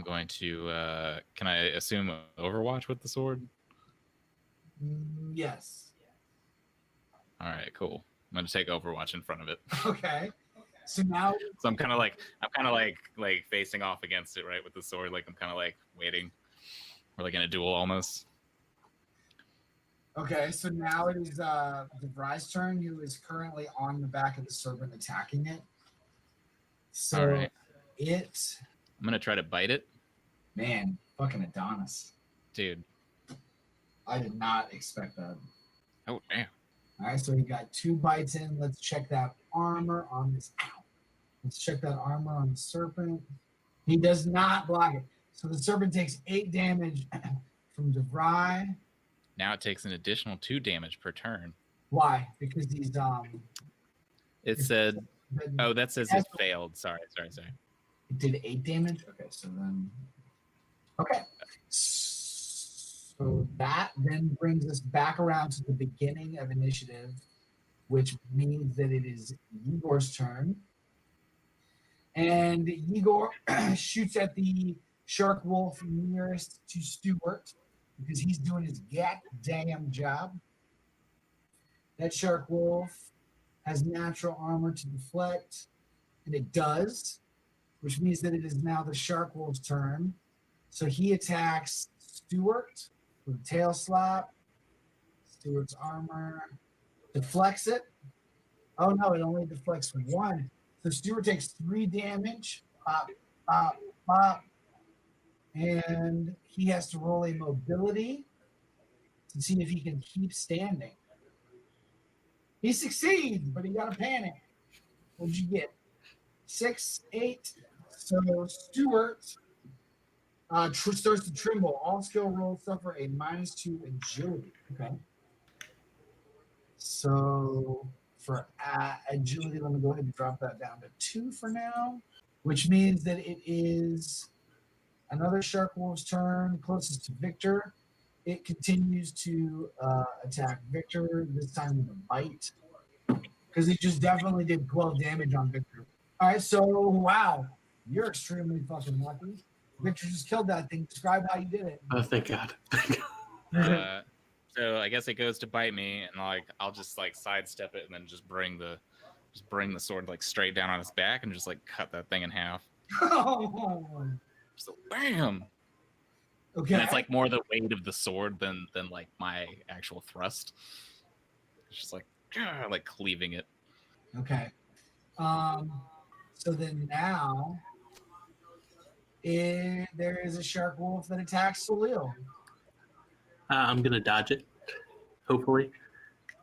going to. Can I assume Overwatch with the sword? Yes. All right, cool. I'm going to take Overwatch in front of it. Okay. So now. So I'm kind of like facing off against it, right, with the sword. Like I'm kind of like waiting. We're like in a duel almost. Okay, so now it is Vry's turn, who is currently on the back of the serpent attacking it. So All right. I'm gonna try to bite it. Man, fucking Adonis. Dude. I did not expect that. Oh damn. All right, so we got 2 bites in. Let's check that armor on this. Ow. Let's check that armor on the serpent. He does not block it. So the serpent takes 8 damage from DeVry. Now it takes an additional 2 damage per turn. Why? Because he's It said. Oh, that says it failed. Sorry. It did 8 damage. Okay, so then. Okay. So that then brings us back around to the beginning of initiative, which means that it is Igor's turn. And Igor shoots at the shark wolf nearest to Stuart because he's doing his goddamn job. That shark wolf has natural armor to deflect, and it does, which means that it is now the shark wolf's turn. So he attacks Stuart with a tail slap. Stuart's armor deflects it. Oh no, it only deflects 1. So Stuart takes 3 damage. Pop, pop, pop. And he has to roll a mobility to see if he can keep standing. He succeeds, but he got a panic. What'd you get? 6, 8. So Stuart starts to tremble. All skill rolls suffer a -2 agility. Okay. So for agility, let me go ahead and drop that down to 2 for now, which means that it is another shark wolf's turn, closest to Viktor. It continues to attack Viktor, this time with a bite, because it just definitely did 12 damage on Viktor. All right, so wow. You're extremely fucking lucky. Victor just killed that thing. Describe how you did it. Oh, thank God. So I guess it goes to bite me, and like I'll just like sidestep it, and then just bring the sword like straight down on its back, and just like cut that thing in half. Just like, bam. Okay. And it's like more the weight of the sword than like my actual thrust. It's just like cleaving it. Okay. So then now, there is a shark wolf that attacks Soliel. I'm gonna dodge it. Hopefully.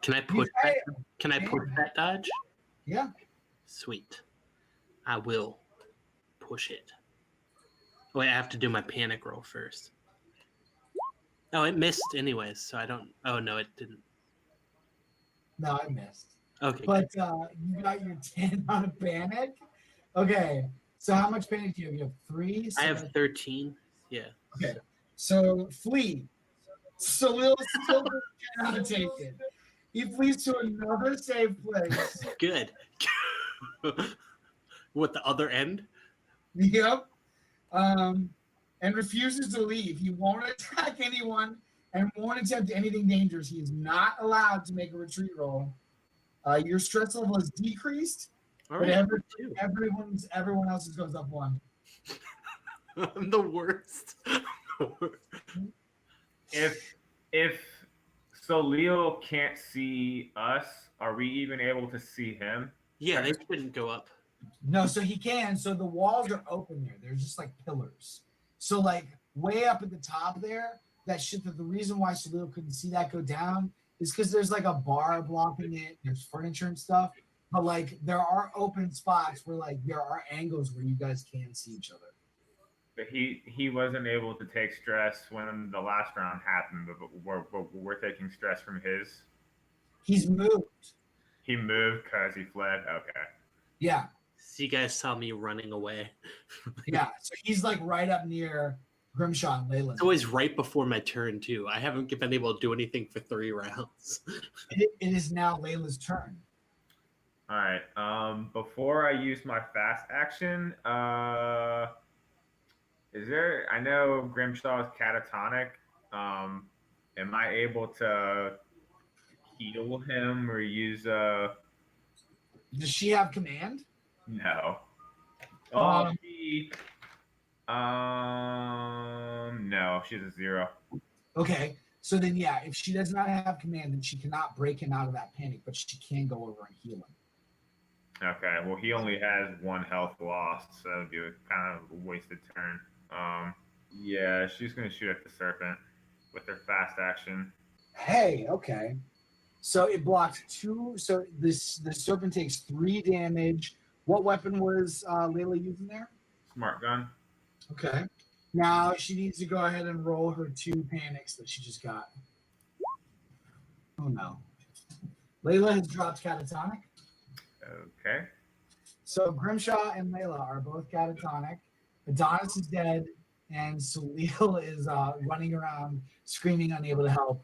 Can I push that? Can I push that dodge? Yeah. Sweet. I will push it. Wait, I have to do my panic roll first. Oh, it missed anyways, so I don't. Oh no, it didn't. No, I missed. Okay. But you got your 10 on a panic. Okay. So how much panic do you have? You have 3? So I have 13. Yeah. Okay. So flee. Soliel still cannot take it. He flees to another safe place. Good. What, the other end? Yep. And refuses to leave. He won't attack anyone and won't attempt anything dangerous. He is not allowed to make a retreat roll. Your stress level is decreased, All but right. everyone else's goes up 1. I'm the worst. If Soliel can't see us, are we even able to see him? Yeah, they shouldn't go up. No, so he can. So the walls are open there. They're just like pillars. So like way up at the top there, that the reason why Soliel couldn't see that go down is because there's like a bar blocking it. There's furniture and stuff. But like there are open spots where like there are angles where you guys can see each other. But he wasn't able to take stress when the last round happened, but we're taking stress from his. He's moved. He moved because he fled? Okay. Yeah. So you guys saw me running away. Yeah. So he's like right up near Grimshaw and Layla. It's always right before my turn, too. I haven't been able to do anything for 3 rounds. It is now Layla's turn. All right. Before I use my fast action, is there? I know Grimshaw is catatonic. Am I able to heal him or use a? Does she have command? No. No, she's a 0. Okay. So then, yeah, if she does not have command, then she cannot break him out of that panic, but she can go over and heal him. Okay. Well, he only has 1 health lost, so that would be kind of a wasted turn. Yeah, she's gonna shoot at the serpent with her fast action. Hey, okay. So it blocked 2. So the serpent takes 3 damage. What weapon was Layla using there? Smart gun. Okay. Now she needs to go ahead and roll her 2 panics that she just got. Oh no. Layla has dropped catatonic. Okay. So Grimshaw and Layla are both catatonic. Adonis is dead, and Soliel is running around screaming, unable to help.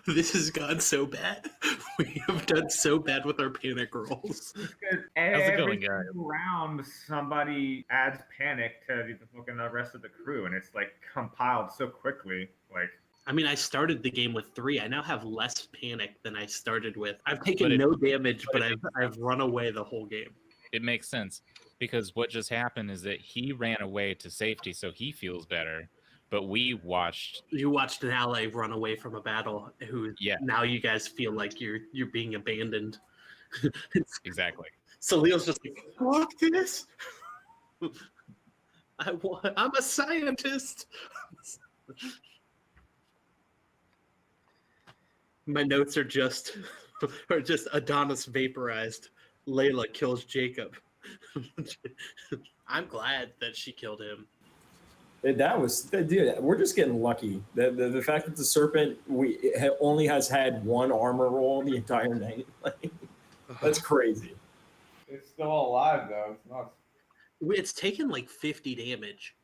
This has gone so bad. We have done so bad with our panic rolls. Because How's it going, every guys? single round, somebody adds panic to the rest of the crew, and it's like compiled so quickly. Like, I mean, I started the game with 3. I now have less panic than I started with. I've taken But no damage, but I've run away the whole game. It makes sense because what just happened is that he ran away to safety, so he feels better. But we watched. You watched an ally run away from a battle. Now you guys feel like you're being abandoned. Exactly. So Leo's just like, fuck this. I'm a scientist. My notes are just Adonis vaporized. Layla kills Jacob. I'm glad that she killed him. Dude, we're just getting lucky. The fact that the serpent only has had 1 armor roll the entire night, that's crazy. It's still alive though. It's not. It's taken like 50 damage.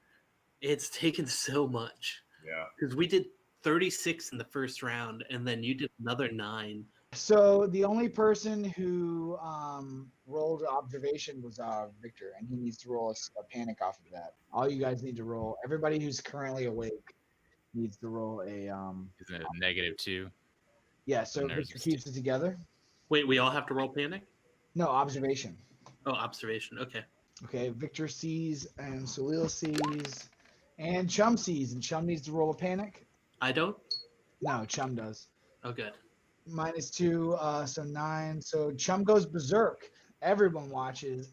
It's taken so much. yeah. Because we did 36 in the first round, and then you did another 9. So the only person who rolled observation was Viktor, and he needs to roll a panic off of that. All you guys need to roll. Everybody who's currently awake needs to roll a Is it a -2? Yeah, so There's Viktor keeps it together. Wait, we all have to roll panic? No, observation. Oh, observation. Okay. Okay, Viktor sees, and Soliel sees, and Chum sees, and Chum needs to roll a panic. I don't? No, Chum does. Oh, good. -2, so 9. So Chum goes berserk. Everyone watches.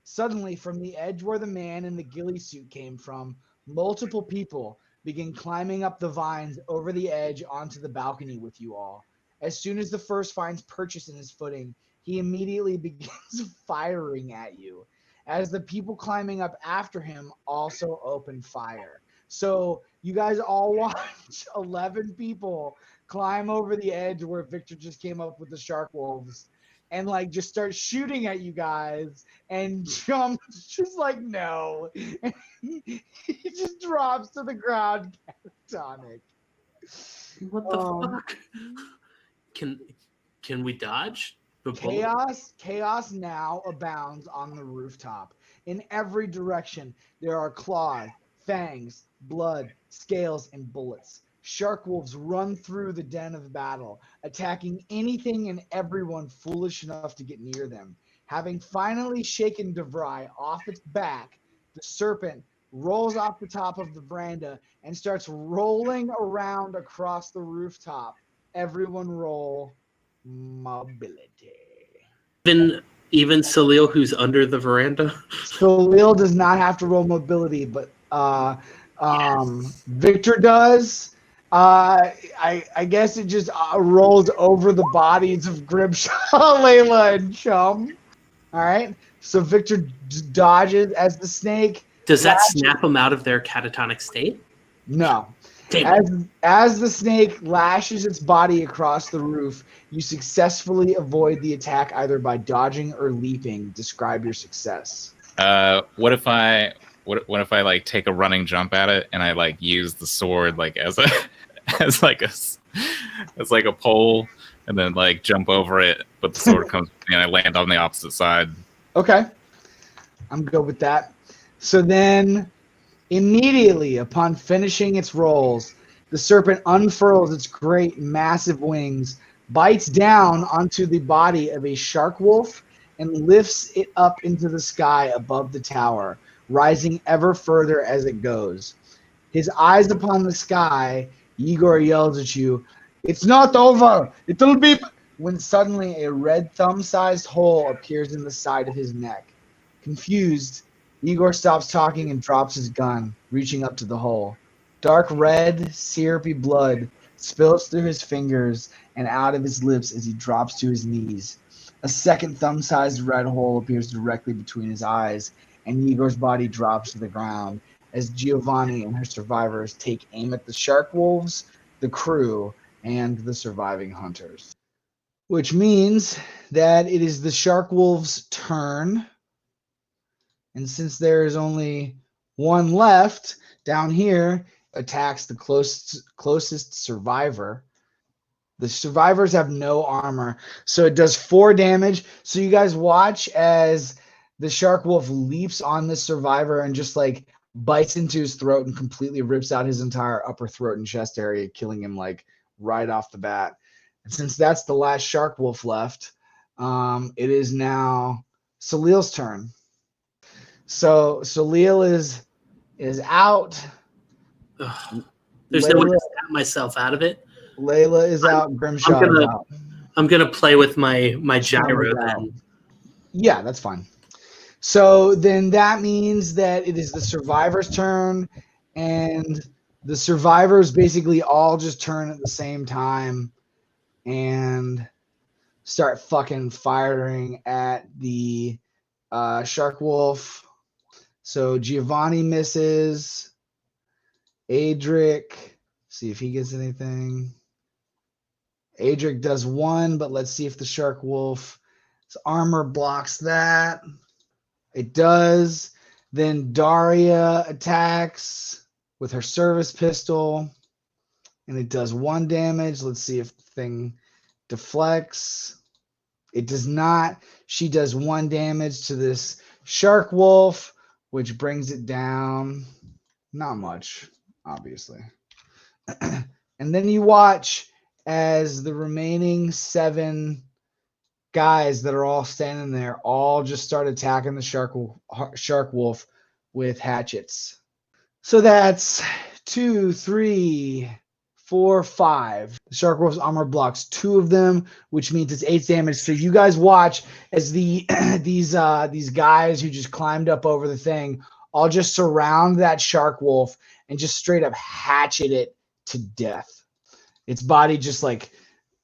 Suddenly, from the edge where the man in the ghillie suit came from, multiple people begin climbing up the vines over the edge onto the balcony with you all. As soon as the first finds purchase in his footing, he immediately begins firing at you. As the people climbing up after him also open fire. So you guys all watch 11 people climb over the edge where Viktor just came up with the shark wolves and like just start shooting at you guys, and Chum's just like, no. And he just drops to the ground catatonic. What the fuck? Can we dodge? The bullet? Chaos now abounds on the rooftop. In every direction, there are claws, fangs, blood, scales, and bullets. Shark wolves run through the den of battle, attacking anything and everyone foolish enough to get near them. Having finally shaken DeVry off its back, the serpent rolls off the top of the veranda and starts rolling around across the rooftop. Everyone roll mobility. Even Soliel, who's under the veranda. Soliel does not have to roll mobility, but Viktor does. I guess it just rolls over the bodies of Grimshaw, Layla, and Chum. All right. So Viktor dodges as the snake. Does that snap them out of their catatonic state? No. As the snake lashes its body across the roof, you successfully avoid the attack either by dodging or leaping. Describe your success. What if I like take a running jump at it and I like use the sword like as like a pole and then like jump over it, but the sword comes and I land on the opposite side. Okay. I'm good with that. So then immediately upon finishing its rolls, the serpent unfurls its great massive wings, bites down onto the body of a shark wolf, and lifts it up into the sky above the tower, rising ever further as it goes. His eyes upon the sky, Igor yells at you, "It's not over! It'll be..." When suddenly a red thumb-sized hole appears in the side of his neck. Confused, Igor stops talking and drops his gun, reaching up to the hole. Dark red, syrupy blood spills through his fingers and out of his lips as he drops to his knees. A second thumb-sized red hole appears directly between his eyes, and Igor's body drops to the ground as Giovanni and her survivors take aim at the shark wolves, the crew, and the surviving hunters. Which means that it is the shark wolves' turn. And since there is only one left, down here attacks the closest survivor. The survivors have no armor, so it does 4 damage. So you guys watch as the shark wolf leaps on the survivor and just like bites into his throat and completely rips out his entire upper throat and chest area, killing him like right off the bat. And since that's the last shark wolf left, it is now Soliel's turn. So Soliel is out. Ugh. There's no way to snap myself out of it. Layla is out. Grimshaw is out. I'm gonna play with my gyro then. Yeah, that's fine. So then that means that it is the survivor's turn, and the survivors basically all just turn at the same time and start fucking firing at the shark wolf. So Giovanni misses. Adric, see if he gets anything. Adric does 1, but let's see if the shark wolf's armor blocks that. It does. Then Daria attacks with her service pistol, and it does 1 damage. Let's see if the thing deflects. It does not. She does 1 damage to this shark wolf, which brings it down. Not much, obviously. And then you watch as the remaining 7 guys that are all standing there all just start attacking the shark wolf with hatchets. So that's 2, 3, 4, 5. The shark wolf's armor blocks 2 of them, which means it's 8 damage. So you guys watch as these guys who just climbed up over the thing all just surround that shark wolf and just straight up hatchet it to death. Its body just like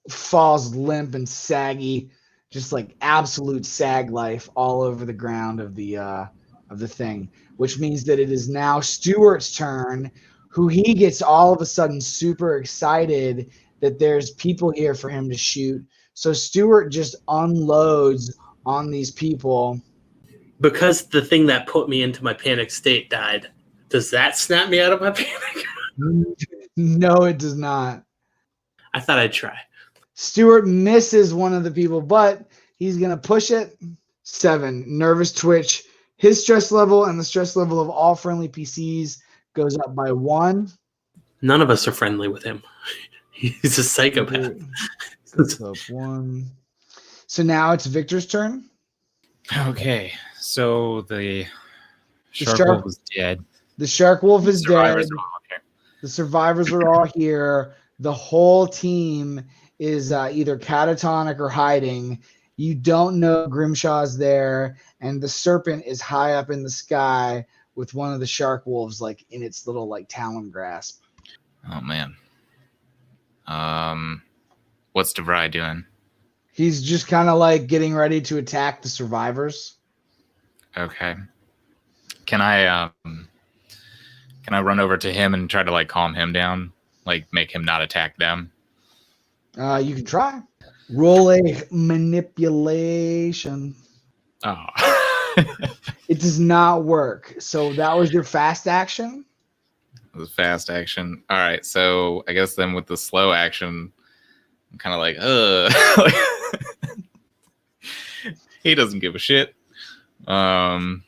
falls limp and saggy, just like absolute sag life all over the ground of the thing, which means that it is now Stuart's turn, who he gets all of a sudden super excited that there's people here for him to shoot. So Stuart just unloads on these people. Because the thing that put me into my panic state died, does that snap me out of my panic? No, it does not. I thought I'd try. Stuart misses one of the people, but he's going to push it. 7, nervous twitch. His stress level and the stress level of all friendly PCs goes up by 1. None of us are friendly with him. He's a psychopath. Up 1. So now it's Victor's turn. Okay, so the shark shark- wolf was dead. The shark wolf is dead. Survivors are all here. The survivors are all here. The whole team is either catatonic or hiding. You don't know Grimshaw's there, and the serpent is high up in the sky with one of the shark wolves like in its little like talon grasp. Oh man. What's DeVry doing? He's just kind of like getting ready to attack the survivors. Okay. Can I run over to him and try to like calm him down? Like make him not attack them? You can try. Roll a manipulation. Oh. It does not work. So that was your fast action? It was fast action. All right, so I guess then with the slow action, I'm kind of like, he doesn't give a shit. So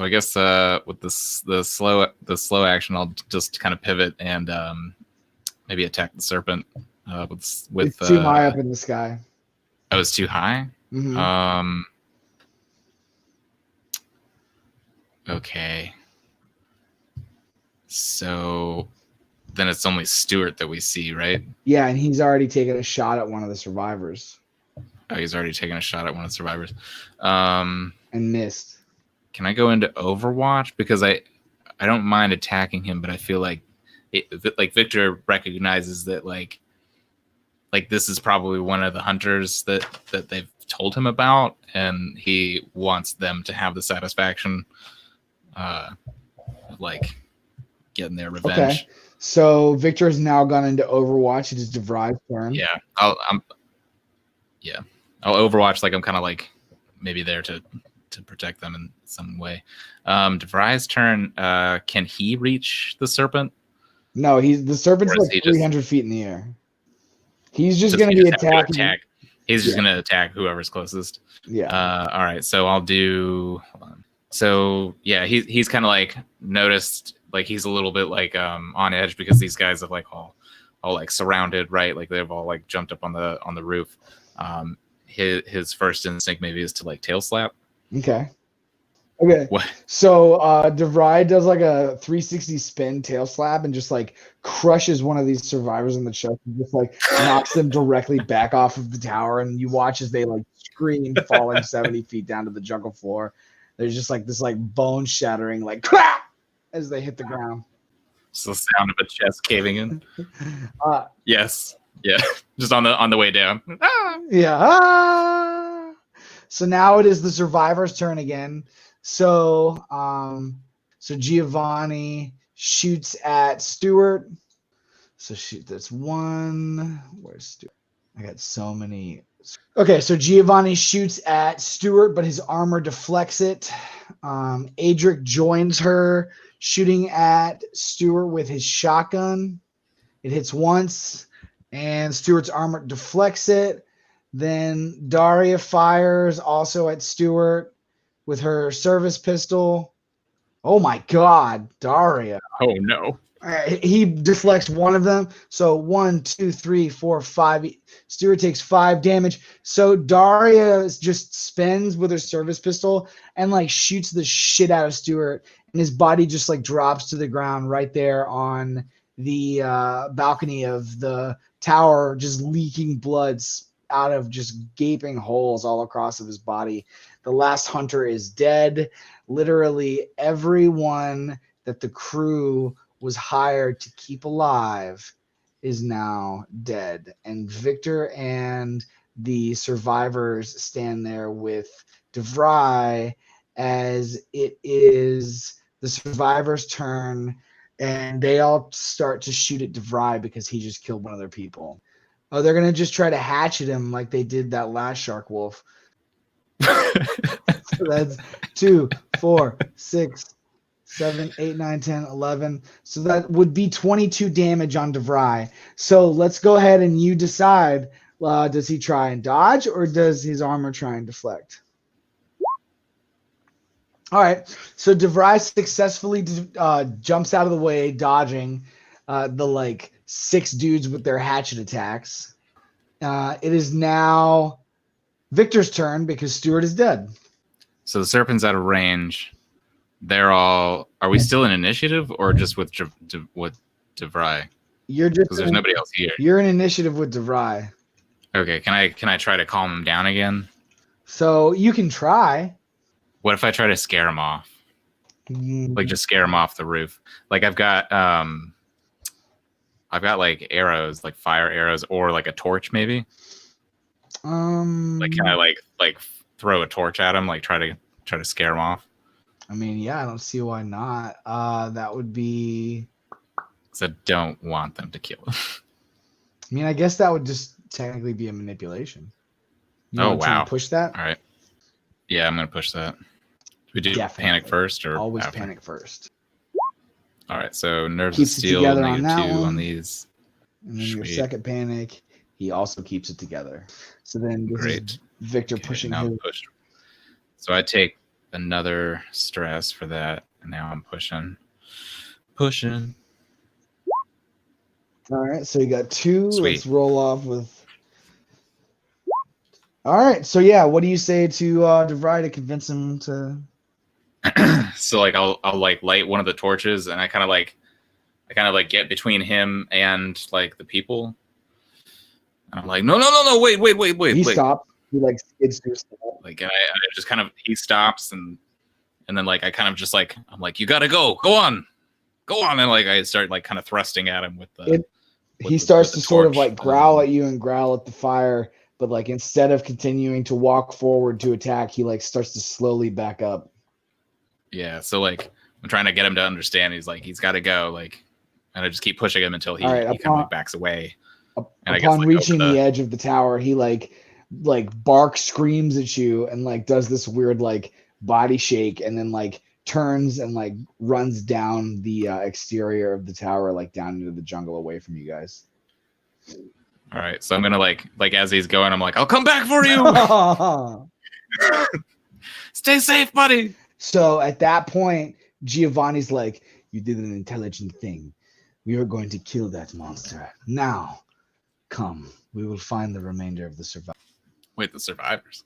I guess with the slow action, I'll just kind of pivot and maybe attack the serpent. With It's too high up in the sky. Oh, it's too high. Mm-hmm. Okay. So then it's only Stuart that we see, right? Yeah, and he's already taken a shot at one of the survivors. Oh, he's already taken a shot at one of the survivors. And missed. Can I go into Overwatch? Because I don't mind attacking him, but I feel like Victor recognizes that like this is probably one of the hunters that they've told him about, and he wants them to have the satisfaction of like getting their revenge. Okay. So Victor has now gone into Overwatch. It is DeVry's turn. Yeah. I'll Overwatch like I'm kind of like maybe there to protect them in some way. DeVry's turn. Can he reach the serpent? No, the serpent's Or is like he 300 feet in the air. He's just So going he to be just have to attacking. attack. He's just going to attack whoever's closest. Yeah. All right. So I'll do. Hold on. So yeah, he's kind of like noticed like he's a little bit like on edge because these guys have like all like surrounded, right? Like they've all like jumped up on the roof. His first instinct maybe is to like tail slap. Okay. What? So DeVry does like a 360 spin tail slap and just like crushes one of these survivors in the chest and just like knocks them directly back off of the tower. And you watch as they like scream, falling 70 feet down to the jungle floor. There's just like this like bone shattering like crack as they hit the ground. It's the sound of a chest caving in. Uh, Yes. Yeah. Just on the way down. Yeah. Ah! So now it is the survivor's turn again. So Giovanni shoots at Stuart. So shoot, that's 1. Where's Stuart? I got so many. Okay, so Giovanni shoots at Stuart, but his armor deflects it. Adric joins her, shooting at Stuart with his shotgun. It hits once, And Stuart's armor deflects it. Then Daria fires also at Stuart with her service pistol. Oh my God, Daria. Oh no. All right, he deflects one of them. So 1, 2, 3, 4, 5. Stuart takes 5 damage. So Daria just spins with her service pistol and like shoots the shit out of Stuart, and his body just like drops to the ground right there on the balcony of the tower, just leaking blood out of just gaping holes all across of his body. The last hunter is dead. Literally everyone that the crew was hired to keep alive is now dead. And Viktor and the survivors stand there with DeVry as it is the survivors' turn, and they all start to shoot at DeVry because he just killed one of their people. Oh, they're going to just try to hatchet him like they did that last Shark Wolf. So that's 2, 4, 6, 7, 8, 9, 10, 11. So that would be 22 damage on DeVry. So let's go ahead and you decide, does he try and dodge or does his armor try and deflect? All right. So DeVry successfully jumps out of the way, dodging the like 6 dudes with their hatchet attacks. It is now Viktor's turn because Stuart is dead. So the Serpent's out of range. They're all. Are we still in initiative or just with DeVry? You're just Because there's nobody else here. You're in initiative with DeVry. Okay. Can I try to calm him down again? So you can try. What if I try to scare him off? Like just scare him off the roof. Like I've got like arrows, like fire arrows, or like a torch maybe. Like can I like throw a torch at him, like try to scare him off? I mean, yeah, I don't see why not. That would be. Because I don't want them to kill him. I mean, I guess that would just technically be a manipulation. You Oh wanna try and wow! push that. All right. Yeah, I'm gonna push that. Do we do Definitely. panic first or Always after? panic first. All right. So nerves Keeps of it steel, together on -2 that one. on these. And then your Sweet. second panic, he also keeps it together. So then this is Great. Viktor Okay, pushing now his. I'm pushed. So I take another stress for that, and now I'm pushing. All right, so you got 2. Sweet. Let's roll off with. All right, so yeah, what do you say to DeVry to convince him to? So like I'll like light one of the torches, and I kind of like get between him and like the people. And I'm like, no, wait. He stops. He like skids to his stop. Like I just kind of he stops and then like I kind of just like I'm like, you gotta go on, and like I start like kind of thrusting at him with the. He starts to sort of torch. like growl at you and growl at the fire, but like instead of continuing to walk forward to attack, he like starts to slowly back up. Yeah, so like I'm trying to get him to understand. He's like, he's got to go, like, and I just keep pushing him until he All right, kind of like backs away. And I guess, Upon like, reaching over the edge of the tower, he like barks, screams at you, and like does this weird like body shake, and then like turns and like runs down the exterior of the tower, like down into the jungle away from you guys. All right, so I'm gonna like as he's going, I'm like, I'll come back for you. Stay safe, buddy. So at that point, Giovanni's like, you did an intelligent thing. We are going to kill that monster. Now, come. We will find the remainder of the survivors. Wait, the survivors?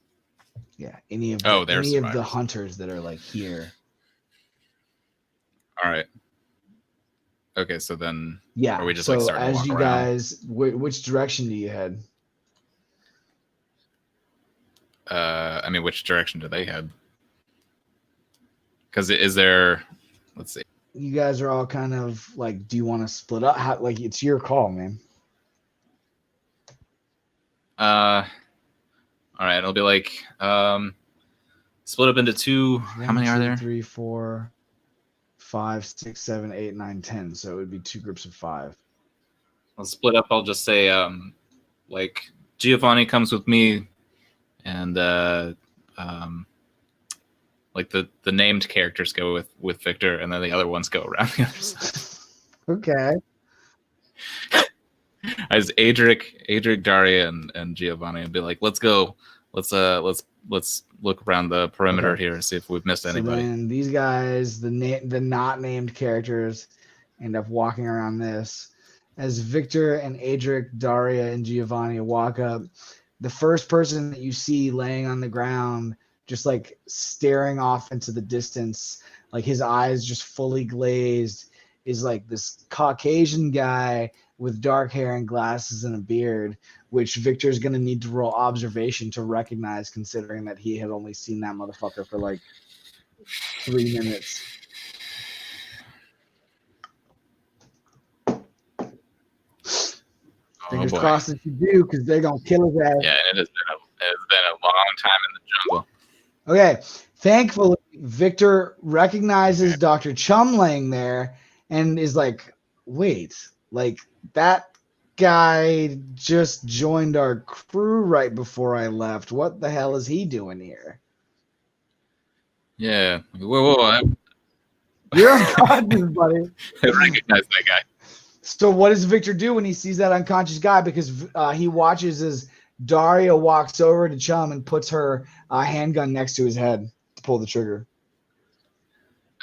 Yeah, any of they're any of the survivors. hunters that are like here. All right. Okay, so then Yeah. are we just so like starting to as walk you around? guys, which direction do you head? I mean, which direction do they head? Because is there? Let's see. You guys are all kind of like, do you want to split up? How, like, it's your call, man. All right, it'll be like split up into 2. How many are there? 3, 4, 5, 6, 7, 8, 9, 10. So it would be 2 groups of 5. I'll split up. I'll just say like Giovanni comes with me, and like the named characters go with Viktor, and then the other ones go around the other side. Okay. As Adric, Daria, and Giovanni, and be like, let's go. Let's look around the perimeter Okay. here and see if we've missed So anybody. then these guys, the not named characters, end up walking around this. As Viktor and Adric, Daria, and Giovanni walk up, the first person that you see laying on the ground, just like staring off into the distance, like his eyes just fully glazed, is like this Caucasian guy with dark hair and glasses and a beard, which Victor's going to need to roll observation to recognize, considering that he had only seen that motherfucker for like 3 minutes. Fingers boy. crossed that you do, because they're going to kill his ass. Yeah, it has been a long time in the jungle. Okay. Thankfully, Viktor recognizes Dr. Chum laying there and is like, wait, like that guy just joined our crew right before I left. What the hell is he doing here? Yeah. Whoa. You're unconscious, buddy. I recognize that guy. So what does Viktor do when he sees that unconscious guy? Because he watches as Daria walks over to Chum and puts her handgun next to his head to pull the trigger.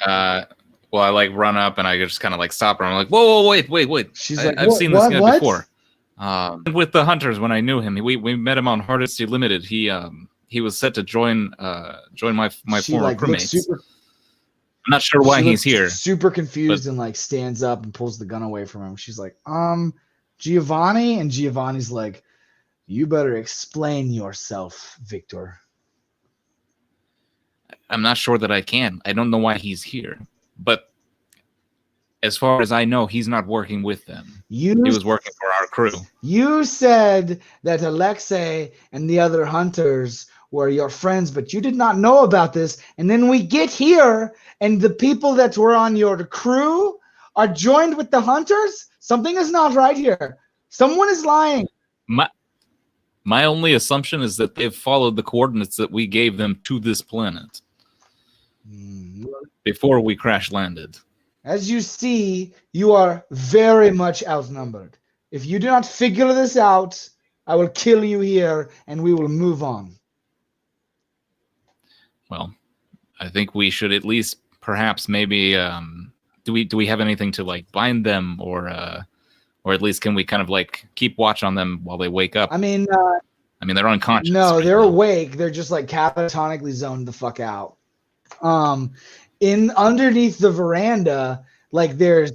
Well, I like run up and I just kind of like stop her. I'm like, whoa, wait. She's like, I've seen this guy what? before. With the hunters when I knew him, we met him on Odyssey Limited. He was set to join my She, former like, looks crewmates. super, I'm not sure why she he's looks here. super confused and like stands up and pulls the gun away from him. She's like, Giovanni? And Giovanni's like, you better explain yourself, Viktor. I'm not sure that I can. I don't know why he's here. But as far as I know, he's not working with them. He was working for our crew. You said that Alexei and the other hunters were your friends, but you did not know about this. And then we get here, and the people that were on your crew are joined with the hunters? Something is not right here. Someone is lying. My only assumption is that they've followed the coordinates that we gave them to this planet before we crash landed. As you see, you are very much outnumbered. If you do not figure this out, I will kill you here, and we will move on. Well, I think we should at least, perhaps, maybe, do we have anything to like bind them, or at least can we kind of like keep watch on them while they wake up? I mean, they're unconscious. no, right they're now. awake. They're just like catatonically zoned the fuck out. In underneath the veranda, like there's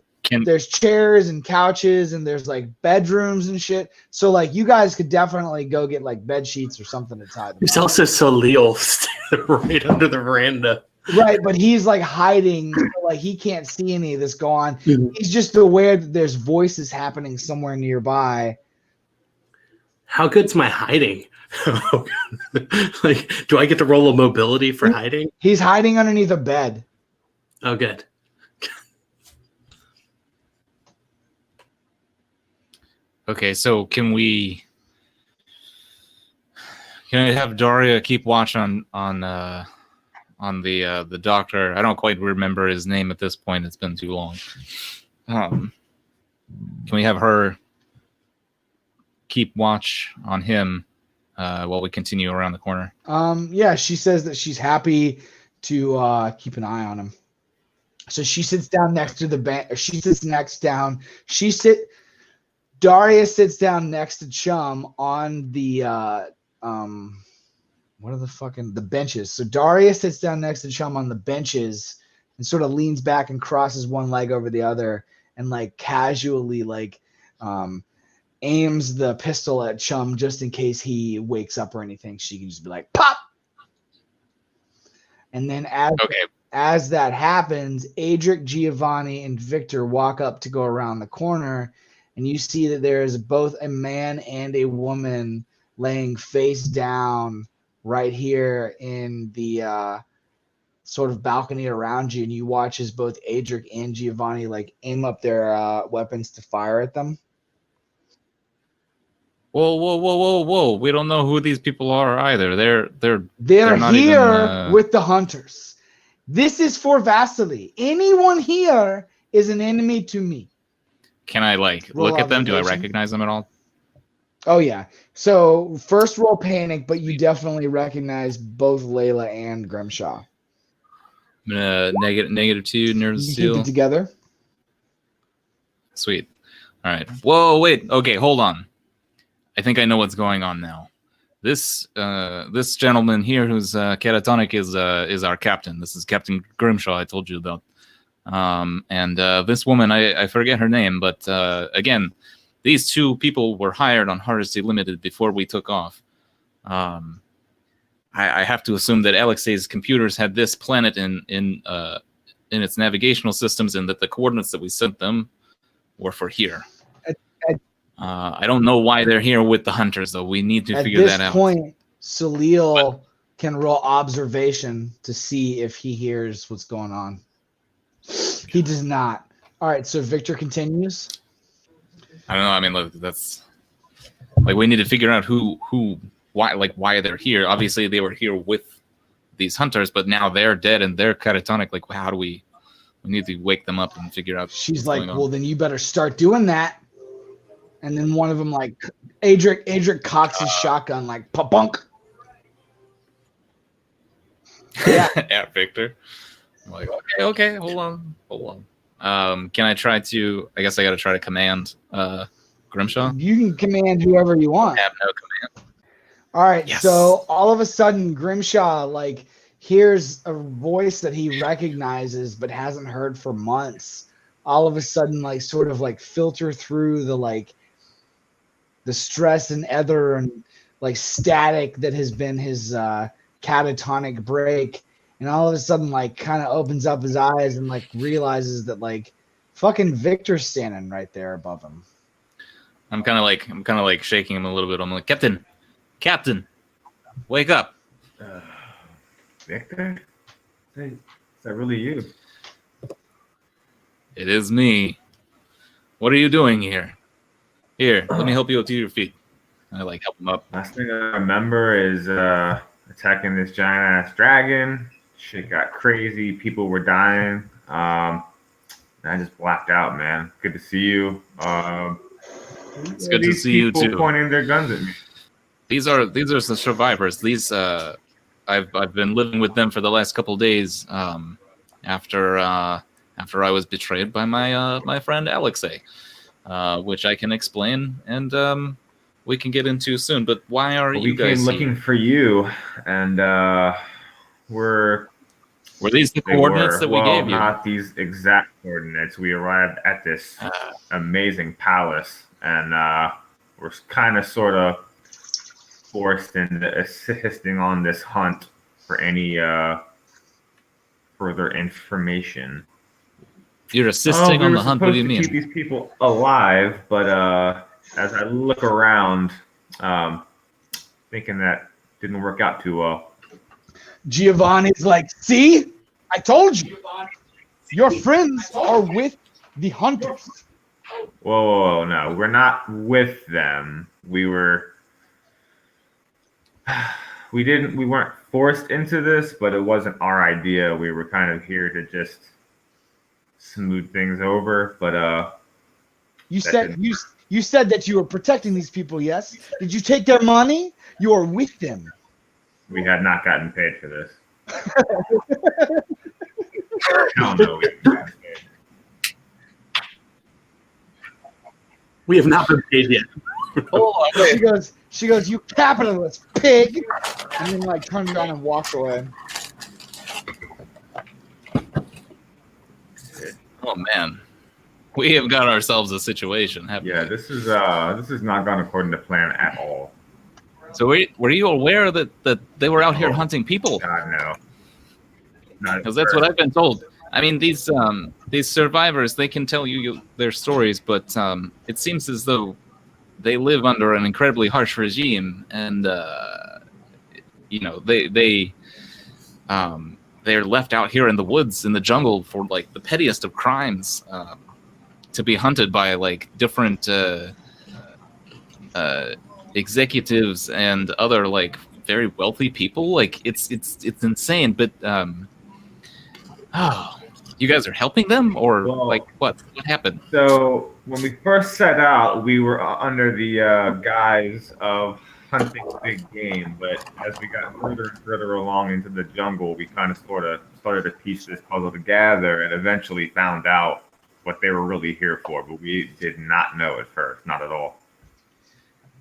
chairs and couches and there's like bedrooms and shit. So like you guys could definitely go get like bed sheets or something to tie them There's up. also Soliel right under the veranda. Right, but he's like hiding, so like he can't see any of this go on. Mhm. He's just aware that there's voices happening somewhere nearby. How good's my hiding? Like, do I get to roll a mobility for hiding? He's hiding underneath a bed. Oh, good. Okay, so can I have Daria keep watch on the doctor? I don't quite remember his name at this point. It's been too long. Can we have her keep watch on him while we continue around the corner? Yeah, she says that she's happy to keep an eye on him. So she sits down next to the bench. She sits next down. Daria sits down next to Chum on the the benches. So Daria sits down next to Chum on the benches and sort of leans back and crosses one leg over the other and like casually like aims the pistol at Chum just in case he wakes up or anything. She can just be like, pop! And then as that happens, Adric, Giovanni, and Viktor walk up to go around the corner, and you see that there is both a man and a woman laying face down right here in the sort of balcony around you, and you watch as both Adric and Giovanni like aim up their weapons to fire at them. Whoa! We don't know who these people are either. They're not here even, with the hunters. This is for Vasily. Anyone here is an enemy to me. Can I like Roll look at them? Do I observation. recognize them at all? Oh yeah. So first roll panic, but you definitely recognize both Layla and Grimshaw. I'm gonna -2 nerve You keep seal. it together. Sweet. All right. Whoa, wait. Okay, hold on. I think I know what's going on now. This gentleman here who's catatonic is our captain. This is Captain Grimshaw I told you about. And this woman, I forget her name, but again, these two people were hired on Hardesty Limited before we took off. I have to assume that Alexei's computers had this planet in its navigational systems, and that the coordinates that we sent them were for here. I don't know why they're here with the hunters, though. We need to figure that out. At this point, Soliel can roll observation to see if he hears what's going on. He does not. All right, so Viktor continues. I don't know. I mean, look, that's like we need to figure out why they're here. Obviously, they were here with these hunters, but now they're dead and they're catatonic. Like, how do we need to wake them up and figure out? She's what's like, going on. well, then you better start doing that. And then one of them, like, Adric cocks his shotgun, like, pa-bunk. Yeah. Yeah, Viktor. I'm like, okay, hold on. Can I try to? I guess I got to try to command Grimshaw. You can command whoever you want. I have no command. All right, Yes. so all of a sudden, Grimshaw, like, hears a voice that he recognizes but hasn't heard for months. All of a sudden, like, sort of, like, filter through the, like, the stress and ether and, like, static that has been his catatonic break. And all of a sudden, like, kind of opens up his eyes and, like, realizes that, like, fucking Viktor's standing right there above him. I'm kind of like shaking him a little bit. I'm like, Captain, wake up. Viktor? Hey, is that really you? It is me. What are you doing here? Here, let me help you up to your feet. I like help him up. Last thing I remember is attacking this giant ass dragon. Shit got crazy. People were dying. I just blacked out, man. Good to see you. It's good to see you people too. Pointing their guns at me. These are the survivors. These I've been living with them for the last couple days. After I was betrayed by my friend Alexei, which I can explain and we can get into soon. But why are you guys We came looking here? for you, and were these the coordinates that we gave you? Not these exact coordinates. We arrived at this amazing palace, and we're kind of sort of forced into assisting on this hunt for any further information. You're assisting on the hunt. What do you mean? Keep these people alive, but as I look around, thinking that didn't work out too well. Giovanni's like, see? I told you. Your friends are with the hunters. Whoa, no, we're not with them. We weren't forced into this, but it wasn't our idea. We were kind of here to just smooth things over, but you said that you were protecting these people, yes? Did you take their money? You are with them. we had not gotten paid for this. Hell no, we haven't gotten paid. We have not been paid yet. She goes, you capitalist pig, and then like turns around and walks away. Oh man, we have got ourselves a situation, haven't Yeah, we? this is not gone according to plan at all. So were you aware that they were out here hunting people? God no. Because that's what I've been told. I mean, these survivors, they can tell you their stories, but it seems as though they live under an incredibly harsh regime, and they're left out here in the woods, in the jungle, for like the pettiest of crimes, to be hunted by like different executives and other like very wealthy people. Like it's insane, but You guys are helping them, or Well- like what? What happened? So when we first set out, we were under the guise of hunting big game, but as we got further and further along into the jungle, we kind of sort of started to piece this puzzle together and eventually found out what they were really here for, but we did not know at first, not at all.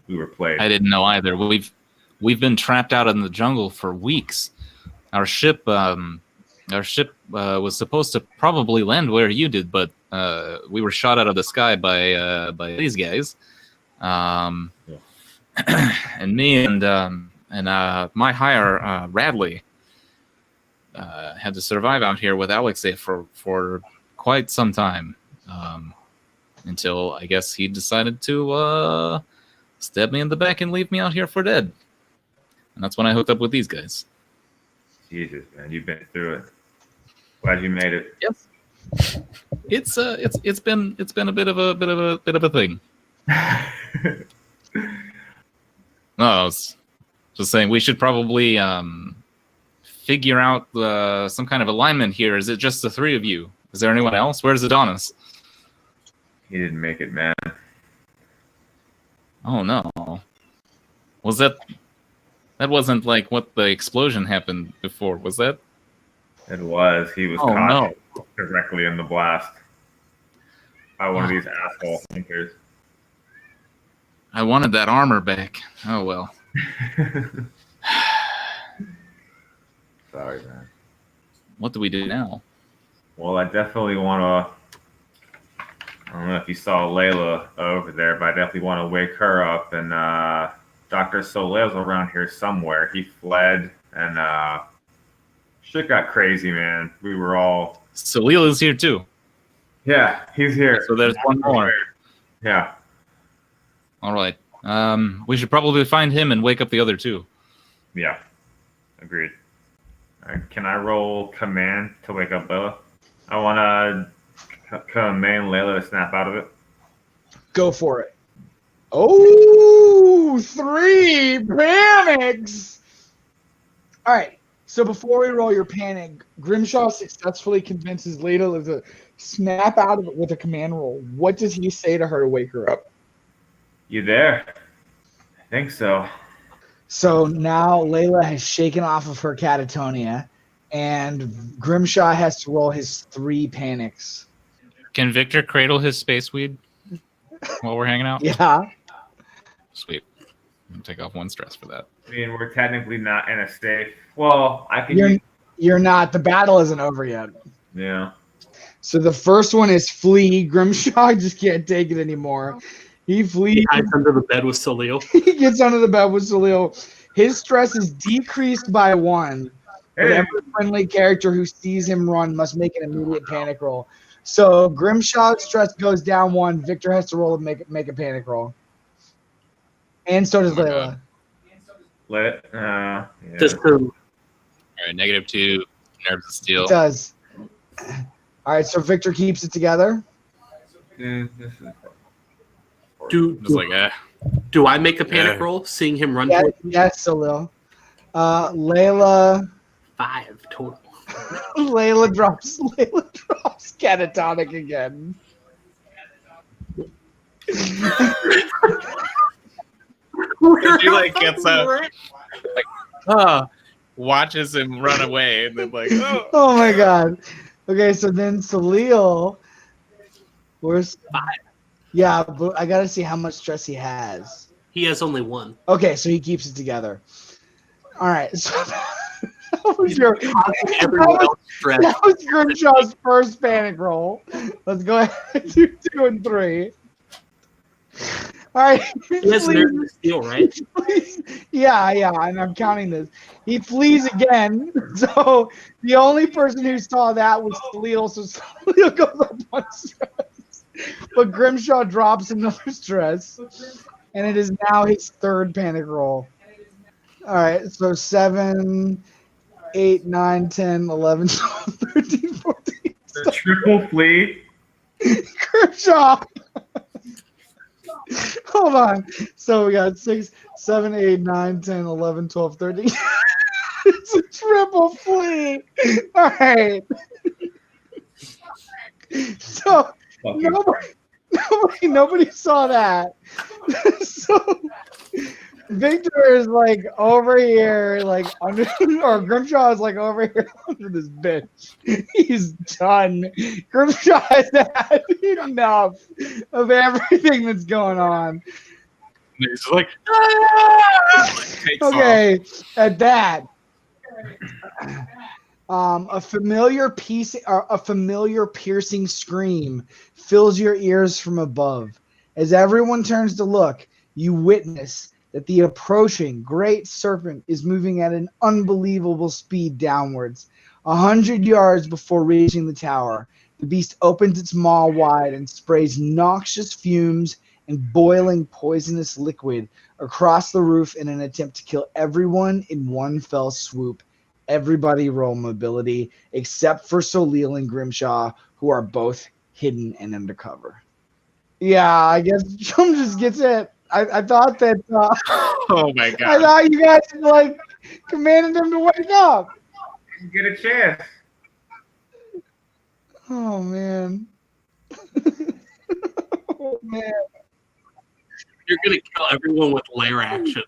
We were played. I didn't know either. We've been trapped out in the jungle for weeks. Our ship was supposed to probably land where you did, but we were shot out of the sky by these guys. And me and my hire Radley had to survive out here with Alexei for quite some time, until I guess he decided to stab me in the back and leave me out here for dead. And that's when I hooked up with these guys. Jesus, man, you've been through it. Glad you made it. Yes, it's been a bit of a thing. No, I was just saying we should probably figure out some kind of alignment here. Is it just the three of you? Is there anyone else? Where's Adonis? He didn't make it, man. Oh no. Was that wasn't like what the explosion happened before, was that? It was. He was Oh, caught no. directly in the blast by one of these asshole thinkers. I wanted that armor back. Oh well. Sorry, man. What do we do now? Well, I definitely want to. I don't know if you saw Layla over there, but I definitely want to wake her up. And Dr. Soliel's around here somewhere. He fled, and shit got crazy, man. We were all. Soliel is here too. Yeah, he's here. So there's one more. Yeah. All right. We should probably find him and wake up the other two. Yeah. Agreed. All right, can I roll command to wake up Layla? I want to command Layla to snap out of it. Go for it. Oh, 3 panics. All right. So before we roll your panic, Grimshaw successfully convinces Layla to snap out of it with a command roll. What does he say to her to wake her up? You there? I think so. So now Layla has shaken off of her catatonia, and Grimshaw has to roll his 3 panics. Can Viktor cradle his space weed while we're hanging out? Yeah. Sweet. I'm gonna take off 1 stress for that. I mean, we're technically not in a safe. Well, I can. You're not. The battle isn't over yet. Yeah. So the first one is flee. Grimshaw just can't take it anymore. He flees. He hides under the bed with Soliel. He gets under the bed with Soliel. His stress is decreased by 1. But Hey. every friendly character who sees him run must make an immediate panic roll. So Grimshaw's stress goes down 1. Viktor has to roll and make a panic roll. And so does Oh my Layla. God. Let. Yeah. Just to All right, -2, nerves of steel. It does. All right, so Viktor keeps it together. This is- Just like, do I make a panic Yeah. roll seeing him run? Yeah, towards me? yes, Soliel. Layla 5 total. Layla drops catatonic again. She like gets up, like, watches him run away, and then like, oh. Oh my god. Okay, so then Soliel, where's 5. Yeah, but I gotta see how much stress he has. He has only 1. Okay, so he keeps it together. All right, so that was your Everyone else stressed. that was Grimshaw's first panic roll. Let's go ahead and do 2 and 3. All right. He has nerves of steel, right? Yeah, and I'm counting this. He flees again. So the only person who saw that was Soliel. So Soliel goes up 1 stress. But Grimshaw drops another stress. And it is now his 3rd panic roll. All right, so 7, 8, 9, 10, 11, 12, 13, 14. The triple flee. Grimshaw. Hold on. So we got 6, 7, 8, 9, 10, 11, 12, 13. It's a triple flee. All right. So Fucking nobody saw that. So Viktor is like over here, like under, or Grimshaw is like over here under this bitch. He's done. Grimshaw has had enough of everything that's going on. And he's like, "Ah!" Like, takes off. Okay, at that, a familiar piercing scream fills your ears from above. As everyone turns to look, you witness that the approaching great serpent is moving at an unbelievable speed downwards. 100 yards before reaching the tower, the beast opens its maw wide and sprays noxious fumes and boiling poisonous liquid across the roof in an attempt to kill everyone in one fell swoop. Everybody roll mobility, except for Soliel and Grimshaw, who are both hidden and undercover. Yeah, I guess Chum just gets it. I thought that. Oh my I god. thought you guys like commanded him to wake up. get a chance. Oh man. Oh man. You're gonna kill everyone with lair action.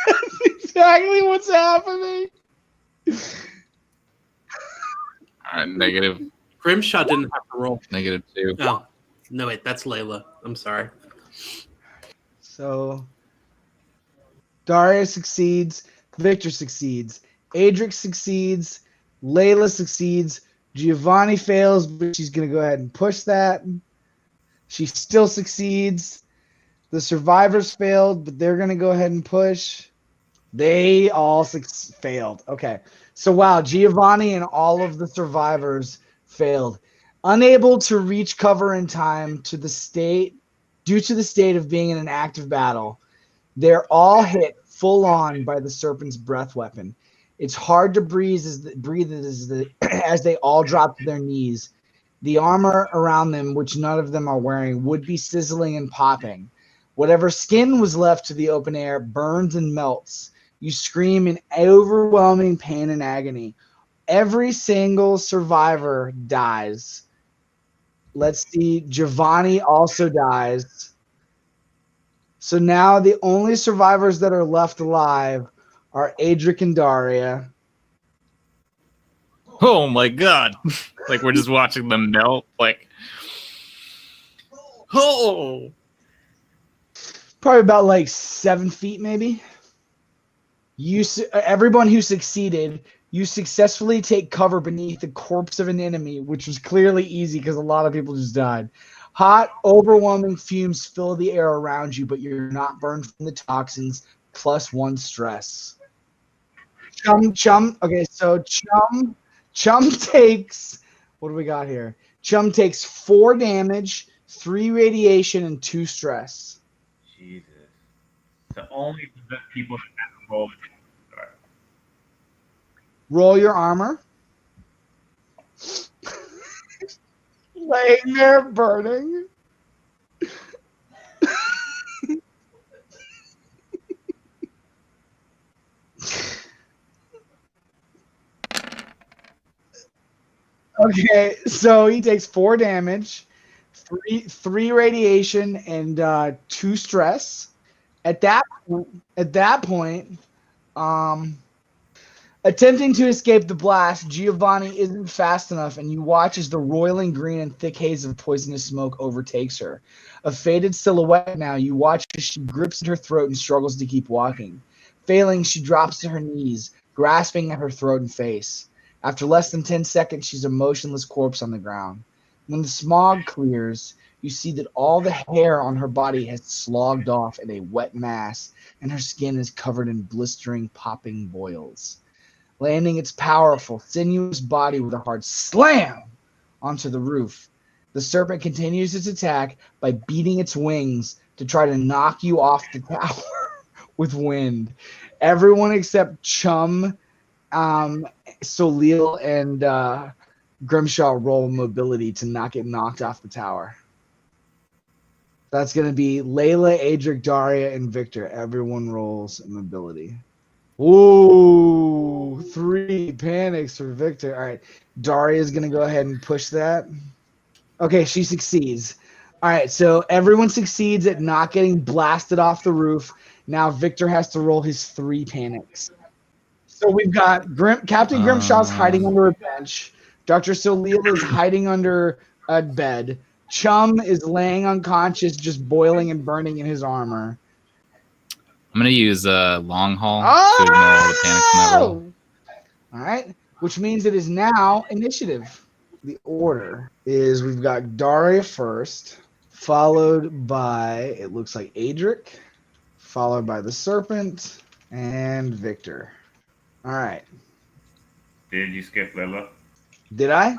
That's exactly what's happening. Negative Grimshaw didn't have to roll. -2. Oh, no, wait, that's Layla. I'm sorry. So Daria succeeds, Viktor succeeds, Adric succeeds, Layla succeeds, Giovanni fails, but she's gonna go ahead and push that. She still succeeds. The survivors failed, but they're gonna go ahead and push. They all failed. Okay. So wow, Giovanni and all of the survivors failed. Unable to reach cover in time to the state due to the state of being in an active battle. They're all hit full on by the serpent's breath weapon. It's hard to breathe as they all drop to their knees. The armor around them, which none of them are wearing, would be sizzling and popping. Whatever skin was left to the open air burns and melts. You scream in overwhelming pain and agony. Every single survivor dies. Let's see. Giovanni also dies. So now the only survivors that are left alive are Adric and Daria. Oh my god. Like we're just watching them melt. Like, oh. Probably about like 7 feet, maybe. Everyone who succeeded, you successfully take cover beneath the corpse of an enemy, which was clearly easy because a lot of people just died. Hot, overwhelming fumes fill the air around you, but you're not burned from the toxins, +1 stress. Chum. Okay, so Chum takes, what do we got here? Chum takes 4 damage, 3 radiation, and 2 stress. Jesus. So only the people that have to roll. Roll your armor. Laying there burning. Okay, so he takes 4 damage, 3 radiation, and 2 stress. At that point, attempting to escape the blast, Giovanni isn't fast enough, and you watch as the roiling green and thick haze of poisonous smoke overtakes her. A faded silhouette now, you watch as she grips at her throat and struggles to keep walking. Failing, she drops to her knees, grasping at her throat and face. After less than 10 seconds, she's a motionless corpse on the ground. When the smog clears, you see that all the hair on her body has slogged off in a wet mass, and her skin is covered in blistering, popping boils. Landing its powerful, sinuous body with a hard slam onto the roof. The serpent continues its attack by beating its wings to try to knock you off the tower with wind. Everyone except Chum, Soliel, and Grimshaw roll mobility to not get knocked off the tower. That's going to be Layla, Adric, Daria, and Viktor. Everyone rolls mobility. Ooh, 3 panics for Viktor. All right, Daria's gonna go ahead and push that. Okay, she succeeds. All right, so everyone succeeds at not getting blasted off the roof. Now Viktor has to roll his 3 panics. So we've got Captain Grimshaw's hiding under a bench. Dr. Soliel is hiding under a bed. Chum is laying unconscious, just boiling and burning in his armor. I'm gonna use long haul to ignore all the panics in that roll. All right, which means it is now initiative. The order is we've got Daria first, followed by, it looks like Adric, followed by the Serpent, and Viktor. All right. Did you skip Layla? Did I? I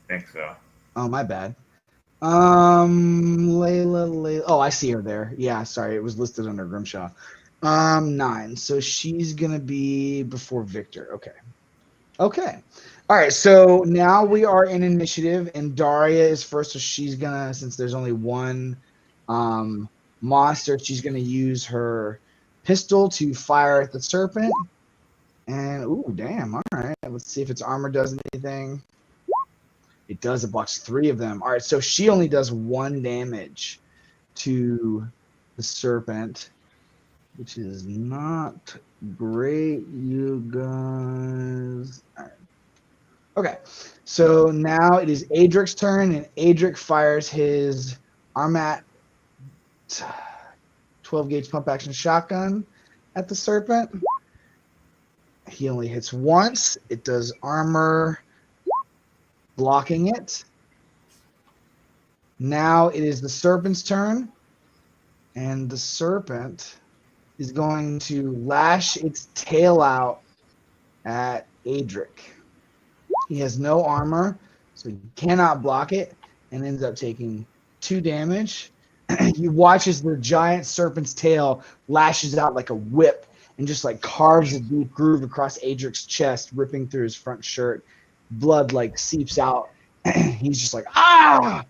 think so. Oh, my bad. Layla. Oh, I see her there. Yeah, sorry, it was listed under Grimshaw. 9. So she's gonna be before Viktor. Okay. Okay. All right. So now we are in initiative, and Daria is first. So she's gonna, since there's only one monster, she's gonna use her pistol to fire at the Serpent. And ooh, damn! All right. Let's see if its armor does anything. It does. It blocks 3 of them. All right, so she only does 1 damage to the Serpent, which is not great, you guys. All right. Okay, so now it is Adric's turn, and Adric fires his Armat 12 gauge pump action shotgun at the Serpent. He only hits once. It does armor, blocking it. Now it is the Serpent's turn, and the Serpent is going to lash its tail out at Adric. He has no armor, so he cannot block it, and ends up taking 2 damage. You watch as the giant Serpent's tail lashes out like a whip and just like carves a deep groove across Adric's chest, ripping through his front shirt. Blood like seeps out. He's just like, ah!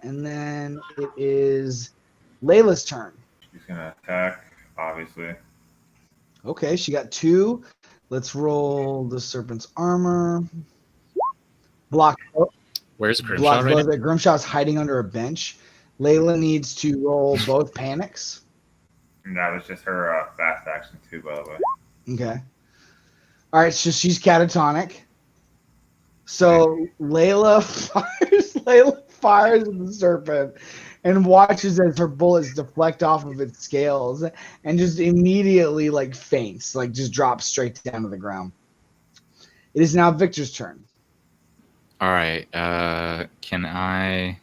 And then it is Layla's turn. She's gonna attack, obviously. Okay, she got 2. Let's roll the Serpent's armor. Block. Where's Grimshaw Block right both. now? Grimshaw's hiding under a bench. Layla needs to roll both panics. And that was just her fast action too, by the way. Okay. All right, so she's catatonic. So Layla fires at the Serpent and watches as her bullets deflect off of its scales and just immediately like faints, like just drops straight down to the ground. It is now Viktor's turn. All right. Can I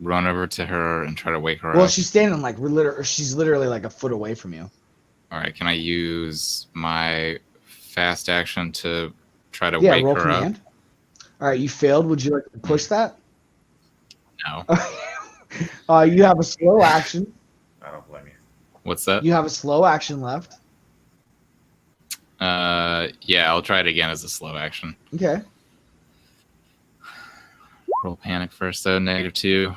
run over to her and try to wake her up? Well, she's standing like she's literally like a foot away from you. All right. Can I use my fast action to try to wake roll her command. up? All right, you failed. Would you like to push that? No. You have a slow action. I don't blame you. What's that? You have a slow action left. Yeah, I'll try it again as a slow action. Okay. Roll panic first, though. -2.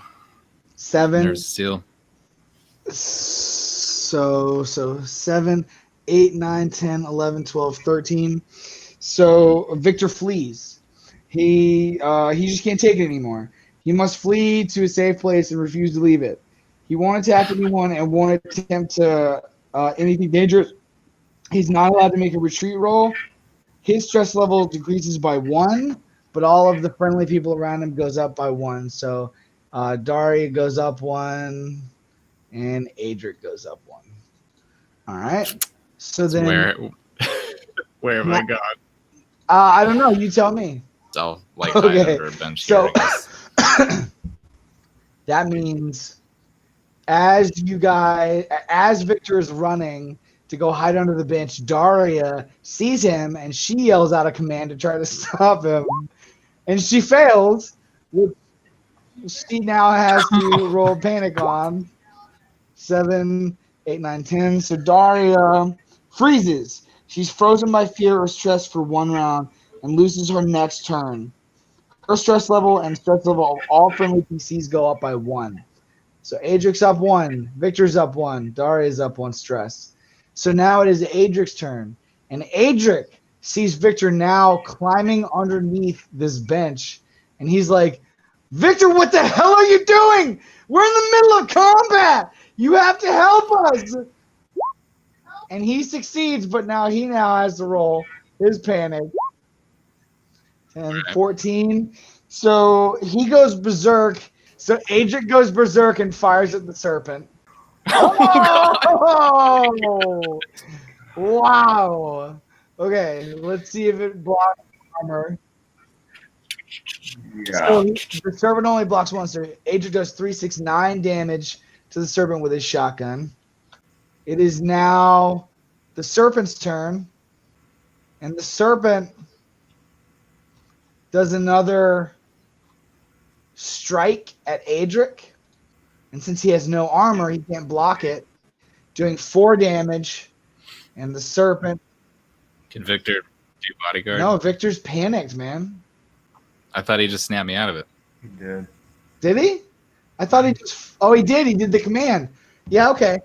7. There's steel. So 7, 8, 9, 10, 11, 12, 13. So Viktor flees. He just can't take it anymore. He must flee to a safe place and refuse to leave it. He won't attack anyone and won't attempt to anything dangerous. He's not allowed to make a retreat roll. His stress level decreases by 1, but all of the friendly people around him goes up by 1. So Daria goes up 1, and Adric goes up 1. All right. So then Where have I gone? I don't know. You tell me. I'll hide Okay. under a bench So here, I guess. that means as Viktor is running to go hide under the bench, Daria sees him and she yells out a command to try to stop him, and she fails. She now has to roll panic on 7, 8, 9, 10. So Daria freezes. She's frozen by fear or stress for 1 round and loses her next turn. Her stress level and stress level of all friendly PCs go up by 1. So Adric's up 1, Viktor's up 1, Daria's up 1 stress. So now it is Adric's turn. And Adric sees Viktor now climbing underneath this bench. And he's like, Viktor, what the hell are you doing? We're in the middle of combat. You have to help us. And he succeeds, but now he has to roll his panic. 10, 14. So he goes berserk. So Adric goes berserk and fires at the serpent. Oh! Wow. Okay, let's see if it blocks armor. Yeah. So the serpent only blocks once. So Adric does 369 damage to the serpent with his shotgun. It is now the serpent's turn. And the serpent does another strike at Adric. And since he has no armor, he can't block it, doing 4 damage. And the serpent. Can Viktor do bodyguard? No, Victor's panicked, man. I thought he just snapped me out of it. He did. Did he? I thought he just. Oh, he did. He did the command. Yeah, okay.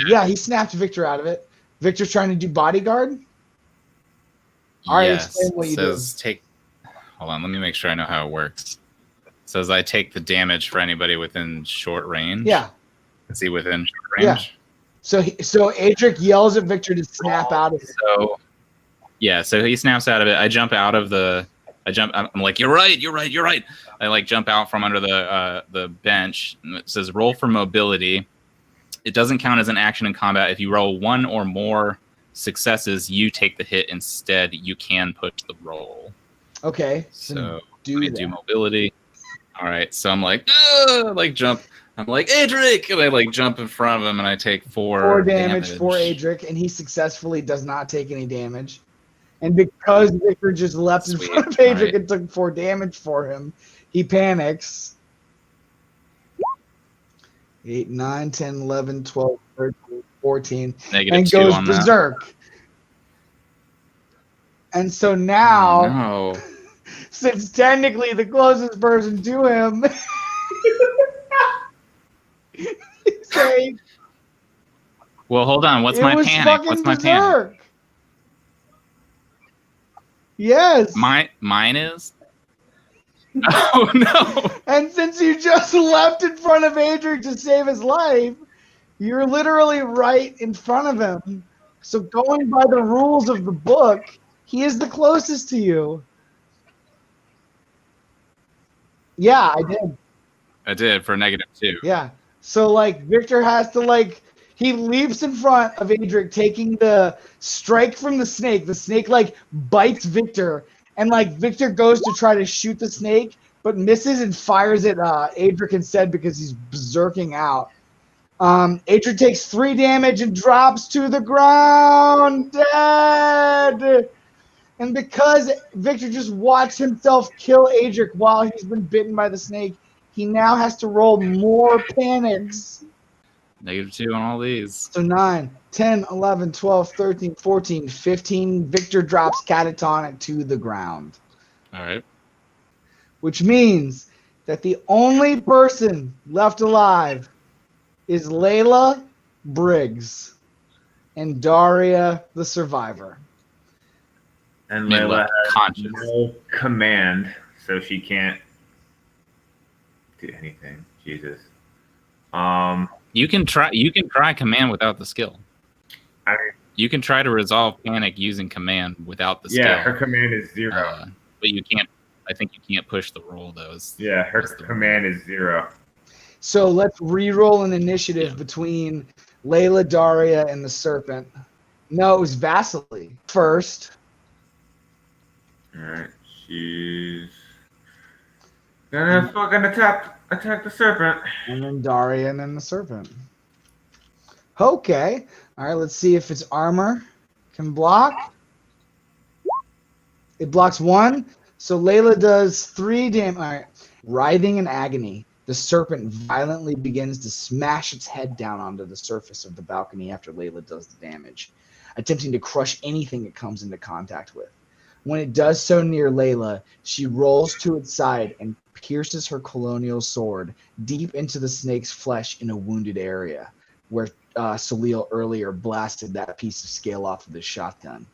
Yeah, he snapped Viktor out of it. Victor's trying to do bodyguard. All right, explain what you says take. Hold on, let me make sure I know how it works. It says I take the damage for anybody within short range. Yeah. Is he within short Yeah. range? So Adric yells at Viktor to snap out of it. So he snaps out of it. I jump out of the. I'm like, you're right. I like jump out from under the bench. And it says roll for mobility. It doesn't count as an action in combat. If you roll 1 or more successes, you take the hit instead. You can push the roll. Okay. So do mobility. All right. So I'm like, jump. I'm like, Adric! And I like jump in front of him and I take 4 damage for Adric, and he successfully does not take any damage. And because Viktor just leapt in front of Adric and took 4 damage for him, he panics. 8, 9, 10, 11, 12, 13, 14. And goes berserk. And so now, since technically the closest person to him well, hold on. What's my panic? What's my panic? Yes. Mine is? Oh, no. And since you just leapt in front of Adric to save his life, you're literally right in front of him. So going by the rules of the book, he is the closest to you. Yeah, I did. I did for -2. Yeah. So, like, Viktor has to, he leaps in front of Adric, taking the strike from the snake. The snake, bites Viktor. And, Viktor goes to try to shoot the snake, but misses and fires at Adric instead because he's berserking out. Adric takes 3 damage and drops to the ground, dead. And because Viktor just watched himself kill Adric while he's been bitten by the snake, he now has to roll more panics. -2 on all these. So 9, 10, 11, 12, 13, 14, 15. Viktor drops catatonic to the ground. All right. Which means that the only person left alive is Layla, Briggs, and Daria, the survivor. And Layla has no command, so she can't do anything. Jesus. You can try command without the skill. You can try to resolve panic using command without the skill. Yeah, her command is 0. But you can't. I think you can't push the roll though. Her command is 0. So let's re-roll an initiative between Layla, Daria, and the Serpent. No, it was Vasily first. All right, she's gonna fucking attack the Serpent. And then Daria, and then the Serpent. Okay. All right, let's see if its armor can block. It blocks 1. So Layla does 3 damage. All right. Writhing in agony, the serpent violently begins to smash its head down onto the surface of the balcony after Layla does the damage, attempting to crush anything it comes into contact with. When it does so near Layla, she rolls to its side and pierces her colonial sword deep into the snake's flesh in a wounded area. where Soliel earlier blasted that piece of scale off of his shotgun.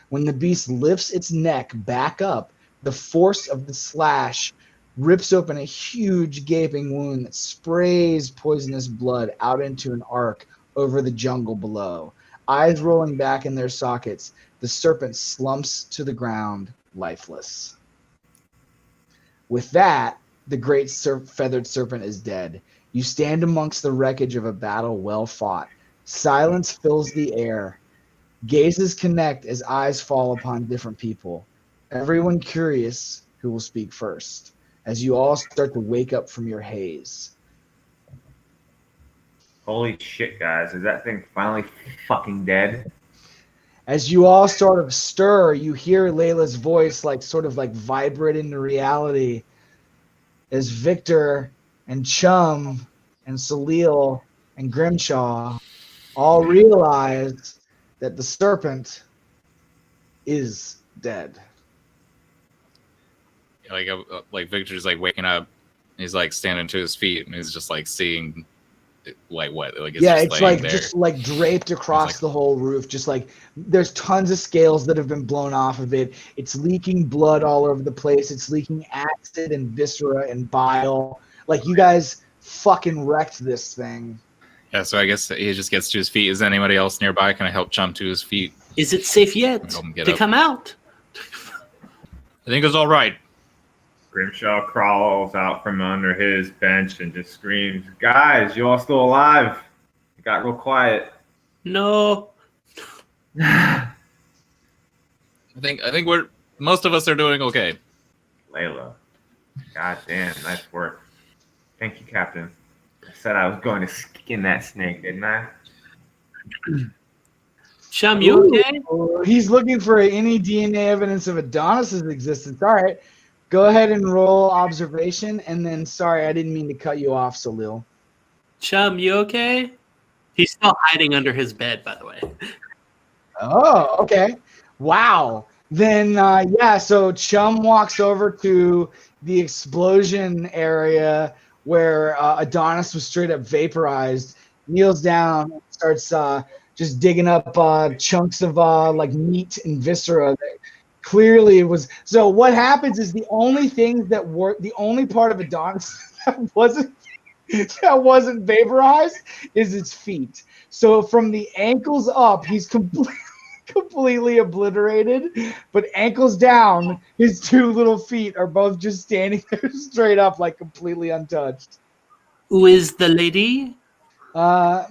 When the beast lifts its neck back up, the force of the slash rips open a huge gaping wound that sprays poisonous blood out into an arc over the jungle below. Eyes rolling back in their sockets, the serpent slumps to the ground, lifeless. With that, the great feathered serpent is dead. You stand amongst the wreckage of a battle well fought. Silence fills the air. Gazes connect as eyes fall upon different people. Everyone curious who will speak first, as you all start to wake up from your haze. Holy shit, guys. Is that thing finally fucking dead? As you all sort of stir, you hear Layla's voice sort of vibrate into reality as Viktor and Chum and Soliel and Grimshaw all realize that the serpent is dead. Like Victor's waking up, he's standing to his feet, and he's just seeing what? It's just draped across the whole roof. Just there's tons of scales that have been blown off of it. It's leaking blood all over the place. It's leaking acid and viscera and bile. You guys fucking wrecked this thing. Yeah, so I guess he just gets to his feet. Is anybody else nearby? Can I help Chum to his feet? Is it safe yet to come out? I think it's all right. Grimshaw crawls out from under his bench and just screams, "Guys, you all still alive?" It got real quiet. No. I think most of us are doing okay. Layla. God damn, nice work. Thank you, Captain. I said I was going to skin that snake, didn't I? Chum, you okay? He's looking for any DNA evidence of Adonis' existence. All right. Go ahead and roll observation, and then, sorry, I didn't mean to cut you off, Soliel. Chum, you okay? He's still hiding under his bed, by the way. Oh, okay. Wow. Then, so Chum walks over to the explosion area where Adonis was straight up vaporized, kneels down, and starts just digging up chunks of meat and viscera that clearly it was. So what happens is the only part of Adonis that wasn't vaporized is its feet. So from the ankles up, he's completely obliterated, but ankles down, his two little feet are both just standing there straight up, completely untouched. Who is the lady? My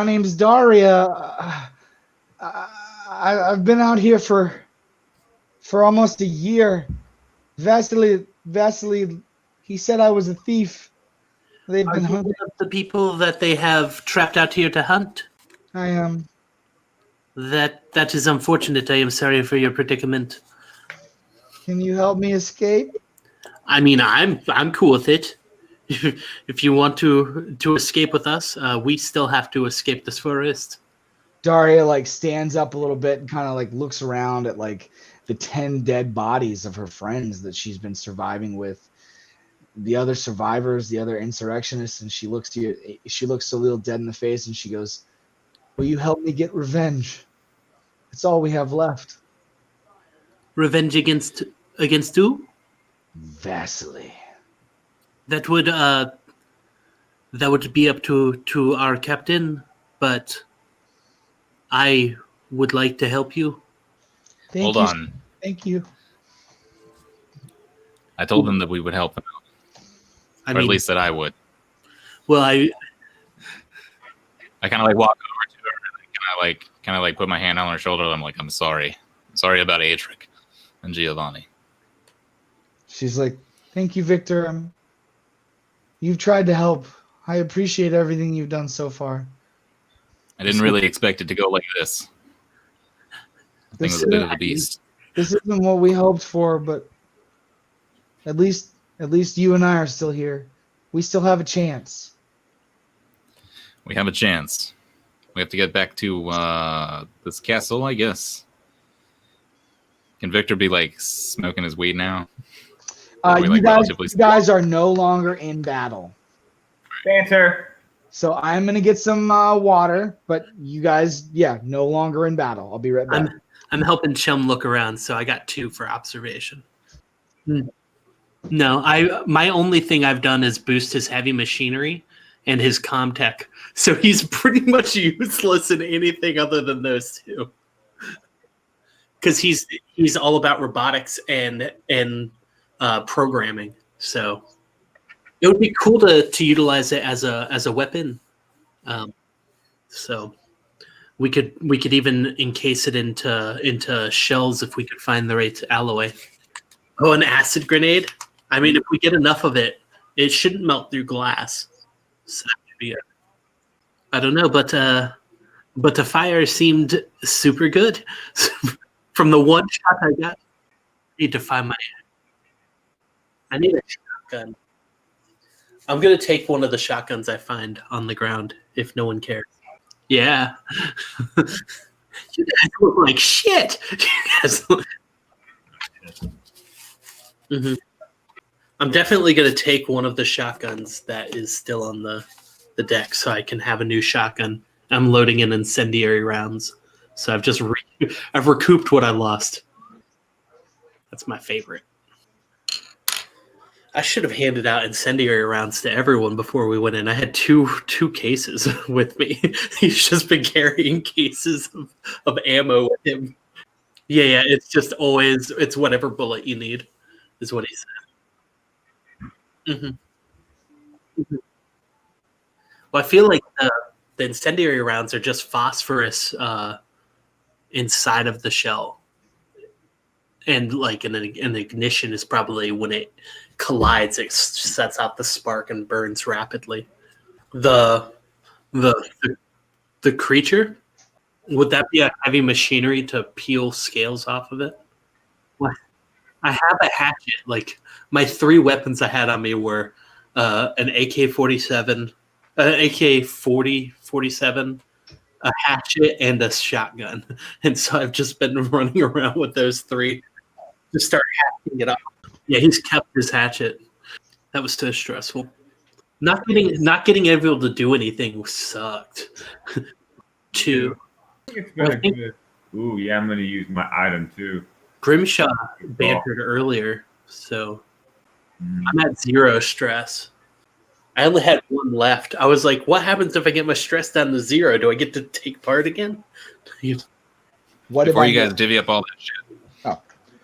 name's Daria. I've been out here for almost a year. Vasily, he said I was a thief. They've been hunting the people that they have trapped out here to hunt. I am. That is unfortunate. I am sorry for your predicament. Can you help me escape? I mean, I'm cool with it. If you want to escape with us, we still have to escape this forest. Daria stands up a little bit and kind of looks around at the 10 dead bodies of her friends that she's been surviving with, the other survivors, the other insurrectionists, and she looks Soliel dead in the face and she goes, "Will you help me get revenge? It's all we have left." Revenge against who? Vasily. That would be up to our captain, but I would like to help you. Hold on. Thank you. I told them that we would help him out. Or at least that I would. Well, I kind of walk over to her and kind of put my hand on her shoulder. I'm like, I'm sorry. Sorry about Adric and Giovanni. She's like, "Thank you, Viktor. You've tried to help. I appreciate everything you've done so far." I didn't really expect it to go like this. I think it was a bit of a beast. This isn't what we hoped for, but at least you and I are still here. We still have a chance. We have a chance. We have to get back to this castle, I guess. Can Viktor be smoking his weed now? You guys are no longer in battle. Banter. So I'm gonna get some water, but you guys, no longer in battle. I'll be right back. I'm helping Chum look around, so I got 2 for observation. No, my only thing I've done is boost his heavy machinery and his comtech, so he's pretty much useless in anything other than those 2. Because he's all about robotics and programming, so it would be cool to utilize it as a weapon. So we could even encase it into shells if we could find the right alloy. Oh, an acid grenade. I mean, if we get enough of it, it shouldn't melt through glass. So that should be I don't know, but the fire seemed super good. From the one shot I got, I need to find I need a shotgun. I'm gonna take one of the shotguns I find on the ground if no one cares. Yeah. You guys look like shit. Mm-hmm. I'm definitely going to take one of the shotguns that is still on the deck so I can have a new shotgun. I'm loading in incendiary rounds. So I've just I've recouped what I lost. That's my favorite. I should have handed out incendiary rounds to everyone before we went in. I had two cases with me. He's just been carrying cases of ammo with him. Yeah, it's just always, it's whatever bullet you need, is what he said. Mm-hmm. Well, I feel like the incendiary rounds are just phosphorus inside of the shell. And like an ignition is probably when it collides, it sets out the spark and burns rapidly. The creature, would that be a heavy machinery to peel scales off of it? Well, I have a hatchet. Like my 3 weapons I had on me were an AK-47, AK-47, a hatchet, and a shotgun. And so I've just been running around with those 3 to start hacking it up. Yeah, he's kept his hatchet. That was so stressful. Not getting able to do anything sucked. It's been good. Ooh, yeah, I'm gonna use my item too. Grimshaw bantered earlier, so I'm at 0 stress. I only had 1 left. I was like, what happens if I get my stress down to 0? Do I get to take part again? Before you guys divvy up all that shit,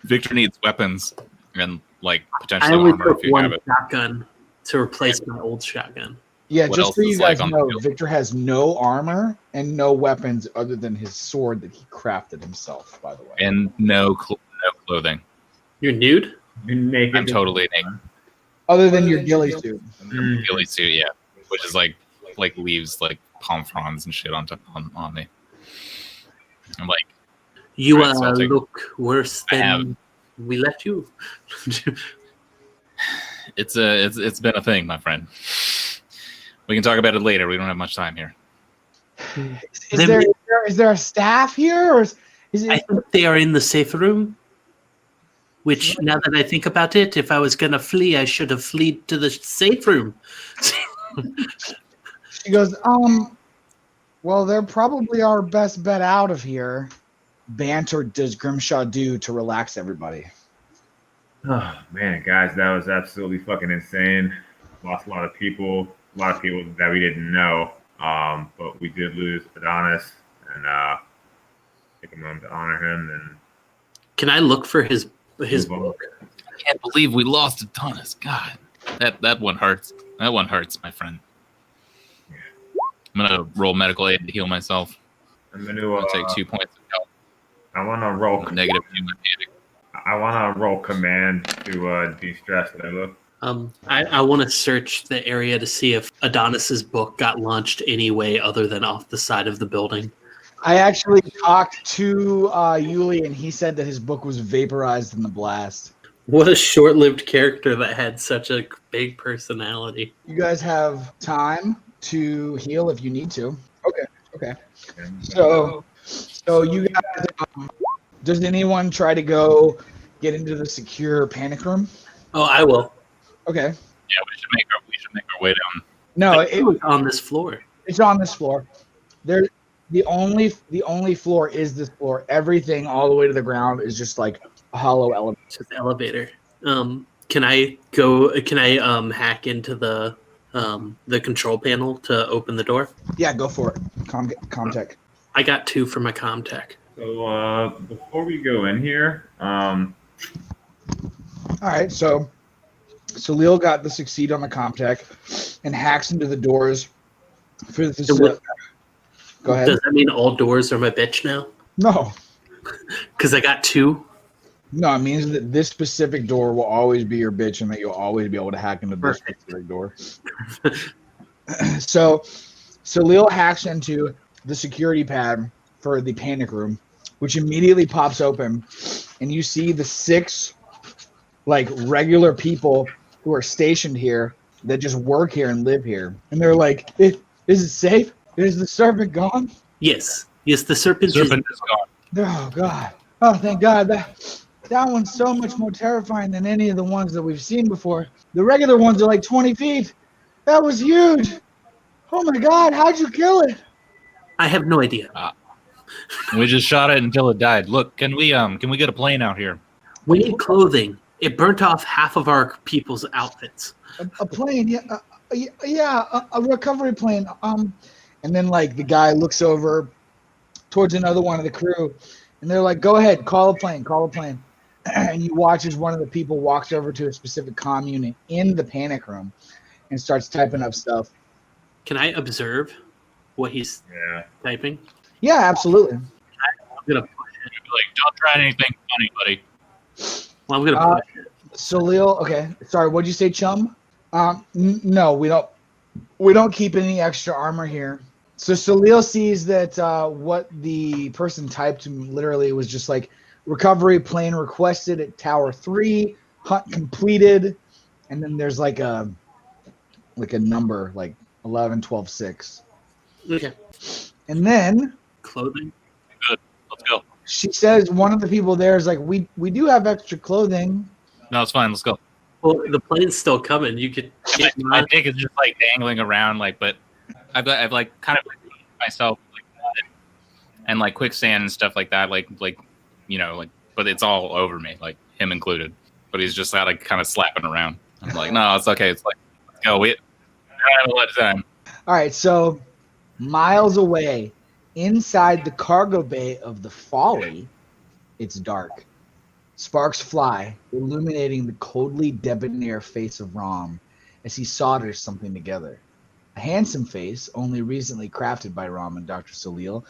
Viktor needs weapons and like potentially armor if you have it. Shotgun to replace my old shotgun. Yeah, what just so you guys know, Viktor has no armor and no weapons other than his sword that he crafted himself, by the way. And no clothing. You're nude? You're naked. I'm totally naked. Other than your ghillie suit. Ghillie suit, yeah. Which is like leaves like palm fronds and shit on me. I'm like, you look worse than we left you. It's been a thing, my friend. We can talk about it later. We don't have much time here. Is there a staff here, or is it? I think they are in the safe room. Which, now that I think about it, if I was gonna flee, I should have fled to the safe room. She goes, well, they're probably our best bet out of here. Banter does Grimshaw do to relax everybody? Oh man, guys, that was absolutely fucking insane. Lost a lot of people that we didn't know. But we did lose Adonis, and take a moment to honor him. And can I look for his book? I can't believe we lost Adonis. God, that one hurts. That one hurts, my friend. Yeah. I'm gonna roll medical aid to heal myself. I'm gonna take 2 points of health. I want to roll negative. I want to roll command to de-stress Layla. I want to search the area to see if Adonis's book got launched any way other than off the side of the building. I actually talked to Yuli, and he said that his book was vaporized in the blast. What a short-lived character that had such a big personality. You guys have time to heal if you need to. Okay. So you guys, does anyone try to go get into the secure panic room? Oh, I will. Okay. Yeah, we should make our way down. No, It was on this floor. it's on this floor. There, the only floor is this floor. Everything all the way to the ground is just like a hollow element. It's just elevator. Can I go? Can I hack into the control panel to open the door? Yeah, go for it. Comtech. I got 2 for my Comtech. So before we go in here, All right, so Soliel got the succeed on the Comtech and hacks into the doors for the facility. Go ahead. Does that mean all doors are my bitch now? No, Because I got 2. no, it means that this specific door will always be your bitch and that you'll always be able to hack into this specific door. So Soliel hacks into the security pad for the panic room, which immediately pops open, and you see the 6 like regular people who are stationed here that just work here and live here, and they're like, "Is it safe? Is the serpent gone?" Yes, the serpent. Serpent is gone. Oh God! Oh, thank God! That one's so much more terrifying than any of the ones that we've seen before. The regular ones are like 20 feet. That was huge. Oh my God! How'd you kill it? I have no idea. We just shot it until it died. Look, can we get a plane out here? We need clothing. It burnt off half of our people's outfits. A plane, yeah, a recovery plane. And then like the guy looks over towards another one of the crew, and they're like, "Go ahead, call a plane." And you watch as one of the people walks over to a specific comm unit in the panic room and starts typing up stuff. Can I observe what he's typing? Yeah, absolutely. I'm gonna push it. Like, don't try anything funny, buddy. Well, I'm gonna push it. Soliel, okay. Sorry, what'd you say, Chum? No, we don't keep any extra armor here. So Soliel sees that what the person typed literally was just like recovery plane requested at Tower 3, hunt completed, and then there's like a number like 11, 12, 6. Okay. And then Clothing. Good. Let's go. she says one of the people there is like, we do have extra clothing. No, it's fine. Let's go. Well, the plane's still coming. You could. My dick is just like dangling around, like, but I've like kind of myself, like, and like quicksand and stuff like that, like you know, like, but it's all over me, like him included. But he's just like kind of slapping around. I'm like, no, it's okay. It's like, let's go. We don't have a lot of time. All right, so miles away, inside the cargo bay of the Folly, it's dark. Sparks fly, illuminating the coldly debonair face of Rom as he solders something together. A handsome face, only recently crafted by Rom and Dr. Soliel,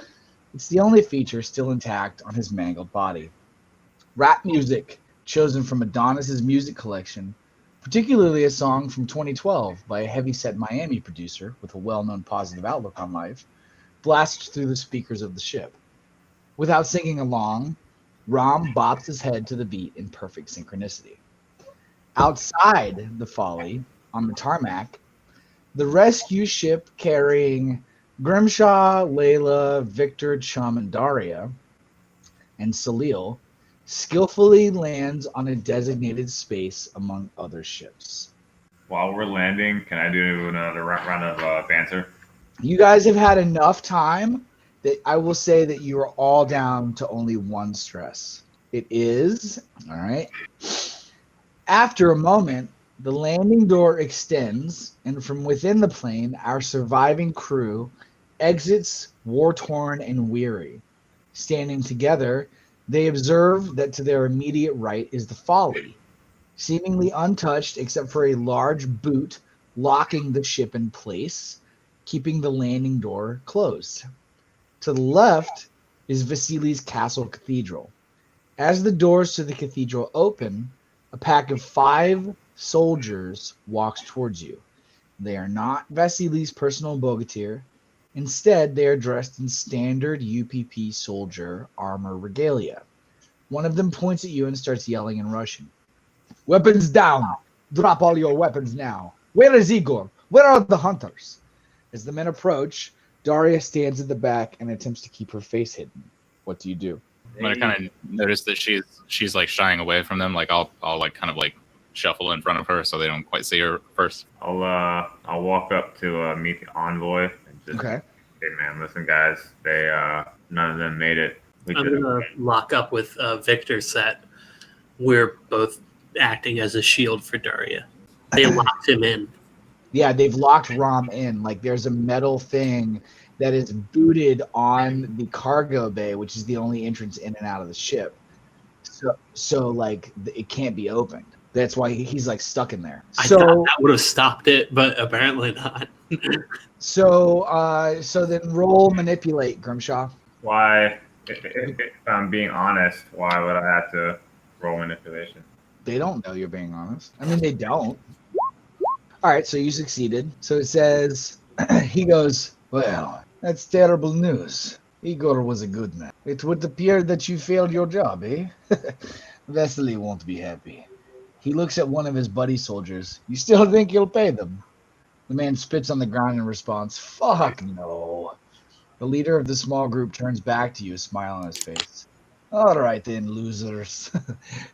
it's the only feature still intact on his mangled body. Rap music, chosen from Adonis' music collection, particularly a song from 2012 by a heavyset Miami producer with a well-known positive outlook on life, blasts through the speakers of the ship. Without singing along, Rom bops his head to the beat in perfect synchronicity. Outside the Folly, on the tarmac, the rescue ship carrying Grimshaw, Layla, Viktor, Chum, and Daria, and Soliel skillfully lands on a designated space among other ships. while we're landing, can I do another round of banter? You guys have had enough time that I will say that you are all down to only 1 stress. It is, all right. After a moment, the landing door extends, and from within the plane, our surviving crew exits war-torn and weary. Standing together, they observe that to their immediate right is the Folly, seemingly untouched except for a large boot locking the ship in place, keeping the landing door closed. To the left is Vasily's Castle Cathedral. As the doors to the cathedral open, a pack of 5 soldiers walks towards you. They are not Vasily's personal bogatyr. Instead, they are dressed in standard UPP soldier armor regalia. One of them points at you and starts yelling in Russian. "Weapons down! Drop all your weapons now! Where is Igor? Where are the hunters?" As the men approach, Daria stands at the back and attempts to keep her face hidden. What do? I'm gonna kind of notice that she's like shying away from them. Like I'll like kind of like shuffle in front of her so they don't quite see her first. I'll walk up to meet the envoy and just Okay. hey man, listen guys, they none of them made it. We I'm should gonna lock up with Viktor that we're both acting as a shield for Daria. They locked him in. Yeah, they've locked Rom in. Like there's a metal thing that is booted on the cargo bay, which is the only entrance in and out of the ship. So like it can't be opened. That's why he's like stuck in there. I thought that would have stopped it, but apparently not. So then roll manipulate, Grimshaw. Why if I'm being honest, why would I have to roll manipulation? They don't know you're being honest. I mean, they don't. All right, so you succeeded. So it says, he goes, well, that's terrible news. Igor was a good man. It would appear that you failed your job, eh? Vesely won't be happy. He looks at one of his buddy soldiers. You still think you'll pay them? The man spits on the ground in response. Fuck no. The leader of the small group turns back to you, a smile on his face. All right then, losers.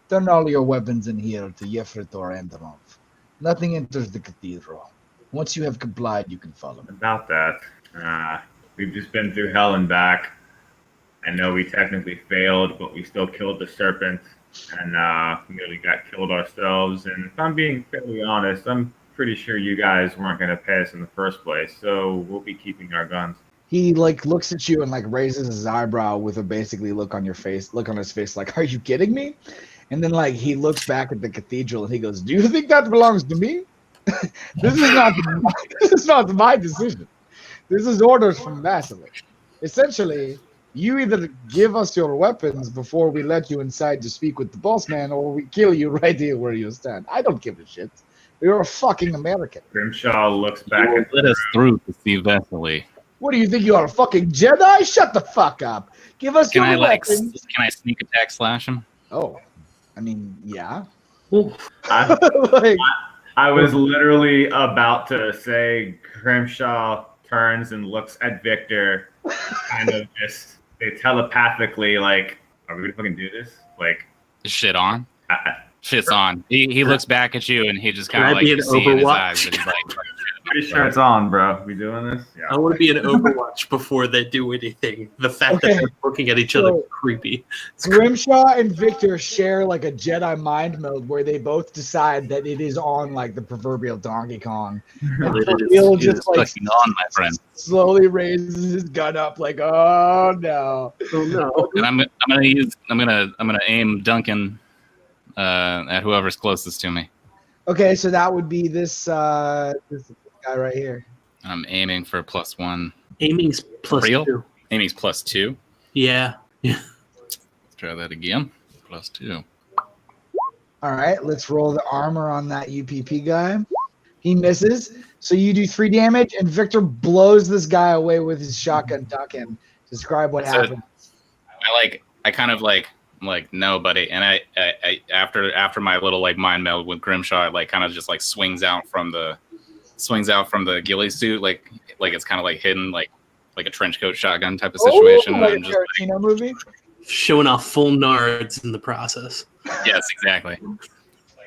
Turn all your weapons in here to Yefritor and Romf. Nothing enters the cathedral. Once you have complied, you can follow me. About that, we've just been through hell and back. I know we technically failed, but we still killed the Serpent, and nearly got killed ourselves. And if I'm being fairly honest, I'm pretty sure you guys weren't going to pay us in the first place, so we'll be keeping our guns. He like looks at you and like raises his eyebrow with a basically look on his face, like, are you kidding me? And then like he looks back at the cathedral and he goes, do you think that belongs to me? This is not my decision. This is orders from Vasily. Essentially, you either give us your weapons before we let you inside to speak with the boss man, or we kill you right here where you stand. I don't give a shit. You're a fucking American. Grimshaw looks back at let us through to see Vesely. What do you think you are, a fucking Jedi? Shut the fuck up. Give us Can your I weapons. can I sneak attack slash him? Oh, I mean, yeah. I, Like, I was literally about to say Grimshaw turns and looks at Viktor, kind of just telepathically like, are we gonna fucking do this? Like, Is shit on? I, Shit's on. He looks back at you and he just Can kind of I like be you an see in his Overwatch? eyes that he's like, pretty sure it's on, bro. We doing this? I Yeah. want to be an Overwatch before they do anything. The fact Okay. that they're looking at each other So- is creepy. Grimshaw and Viktor share like a Jedi mind mode where they both decide that it is on like the proverbial Donkey Kong. And It is- Soliel it is just like fucking on, my friend. slowly raises his gun up like, oh no. Oh no. And I'm gonna aim Duncan at whoever's closest to me. Okay, so that would be this guy right here. I'm aiming for +1. Aiming's +2. Aiming's +2. Yeah. Let's try that again. +2. All right, let's roll the armor on that UPP guy. He misses, so you do 3 damage, and Viktor blows this guy away with his shotgun ducking. Describe what So- happened. I kind of like no, buddy. And I after my little like mind meld with Grimshaw, it like kind of just like swings out from the ghillie suit, like it's kind of like hidden like a trench coat shotgun type of situation. Oh, like a and I'm just Tarantino movie? Showing off full nards in the process. yes, exactly.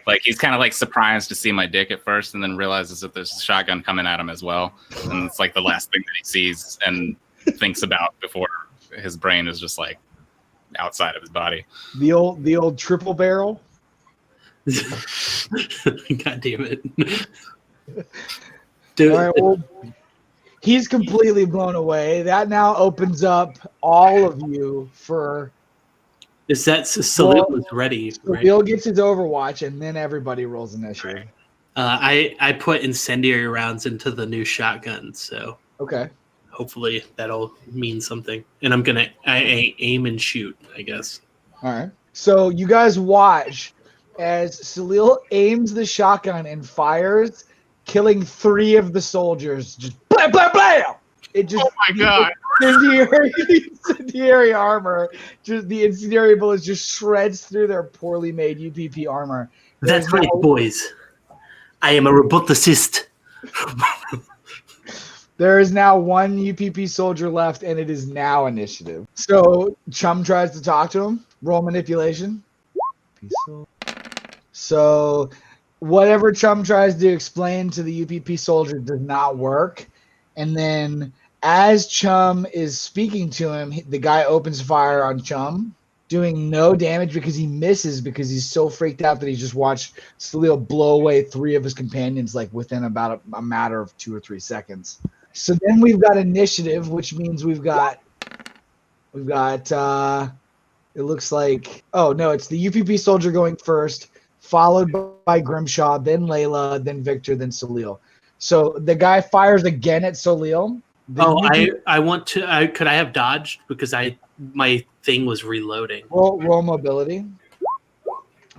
Like he's kind of like surprised to see my dick at first, and then realizes that there's a shotgun coming at him as well, and it's like the last thing that he sees and thinks about before his brain is just like outside of his body. The old triple barrel. God damn it. All Dude, right, well, he's completely blown away. That now opens up all of you for is that Soliel was ready, right? Bill gets his Overwatch, and then everybody rolls initiative. I put incendiary rounds into the new shotgun, so Okay. hopefully that'll mean something. And I aim and shoot, I guess. All right. So you guys watch as Soliel aims the shotgun and fires, killing 3 of the soldiers. Just blam, blam, blam! It just, Oh my god! incendiary armor, just the incendiary bullets just shreds through their poorly made UPP armor. That's There's right, no- boys. I am a roboticist. There is now 1 UPP soldier left, and it is now initiative. So Chum tries to talk to him. Roll manipulation. So whatever Chum tries to explain to the UPP soldier does not work. And then as Chum is speaking to him, the guy opens fire on Chum, doing no damage because he misses because he's so freaked out that he just watched Soliel blow away 3 of his companions like within about a matter of 2 or 3 seconds. So then we've got initiative, which means we've got it looks like, oh no, it's the UPP soldier going first, followed by Grimshaw, then Layla, then Viktor, then Soliel. So the guy fires again at Soliel. I want to. Could I have dodged because my thing was reloading? Roll mobility.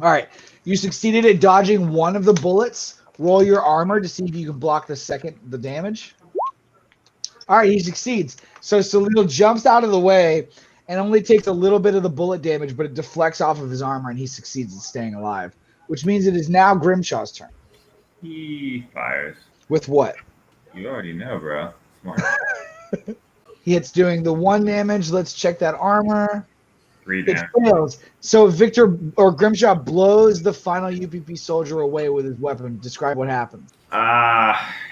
All right, you succeeded at dodging one of the bullets. Roll your armor to see if you can block the damage. All right, he succeeds. So Soliel jumps out of the way and only takes a little bit of the bullet damage, but it deflects off of his armor, and he succeeds at staying alive, which means it is now Grimshaw's turn. He fires. With what? You already know, bro. Smart. It's doing the 1 damage. Let's check that armor. 3 It damage. fails. So Viktor or Grimshaw blows the final UPP soldier away with his weapon. Describe what happens.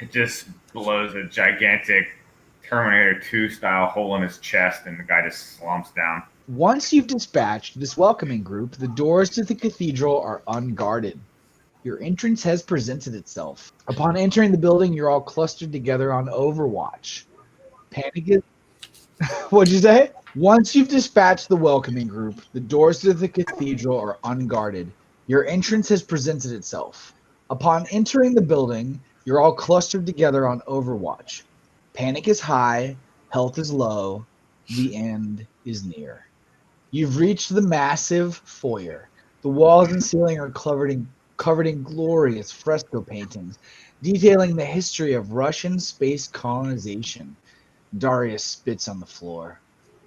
It just blows a gigantic Terminator 2 style hole in his chest, and the guy just slumps down. Once you've dispatched this welcoming group, the doors to the cathedral are unguarded. Your entrance has presented itself. Upon entering the building, you're all clustered together on Overwatch. Panic is... What'd you say? Once you've dispatched the welcoming group, the doors to the cathedral are unguarded. Your entrance has presented itself. Upon entering the building, you're all clustered together on Overwatch. Panic is high, health is low, the end is near. You've reached the massive foyer. The walls and ceiling are covered in glorious fresco paintings, detailing the history of Russian space colonization. Darius spits on the floor.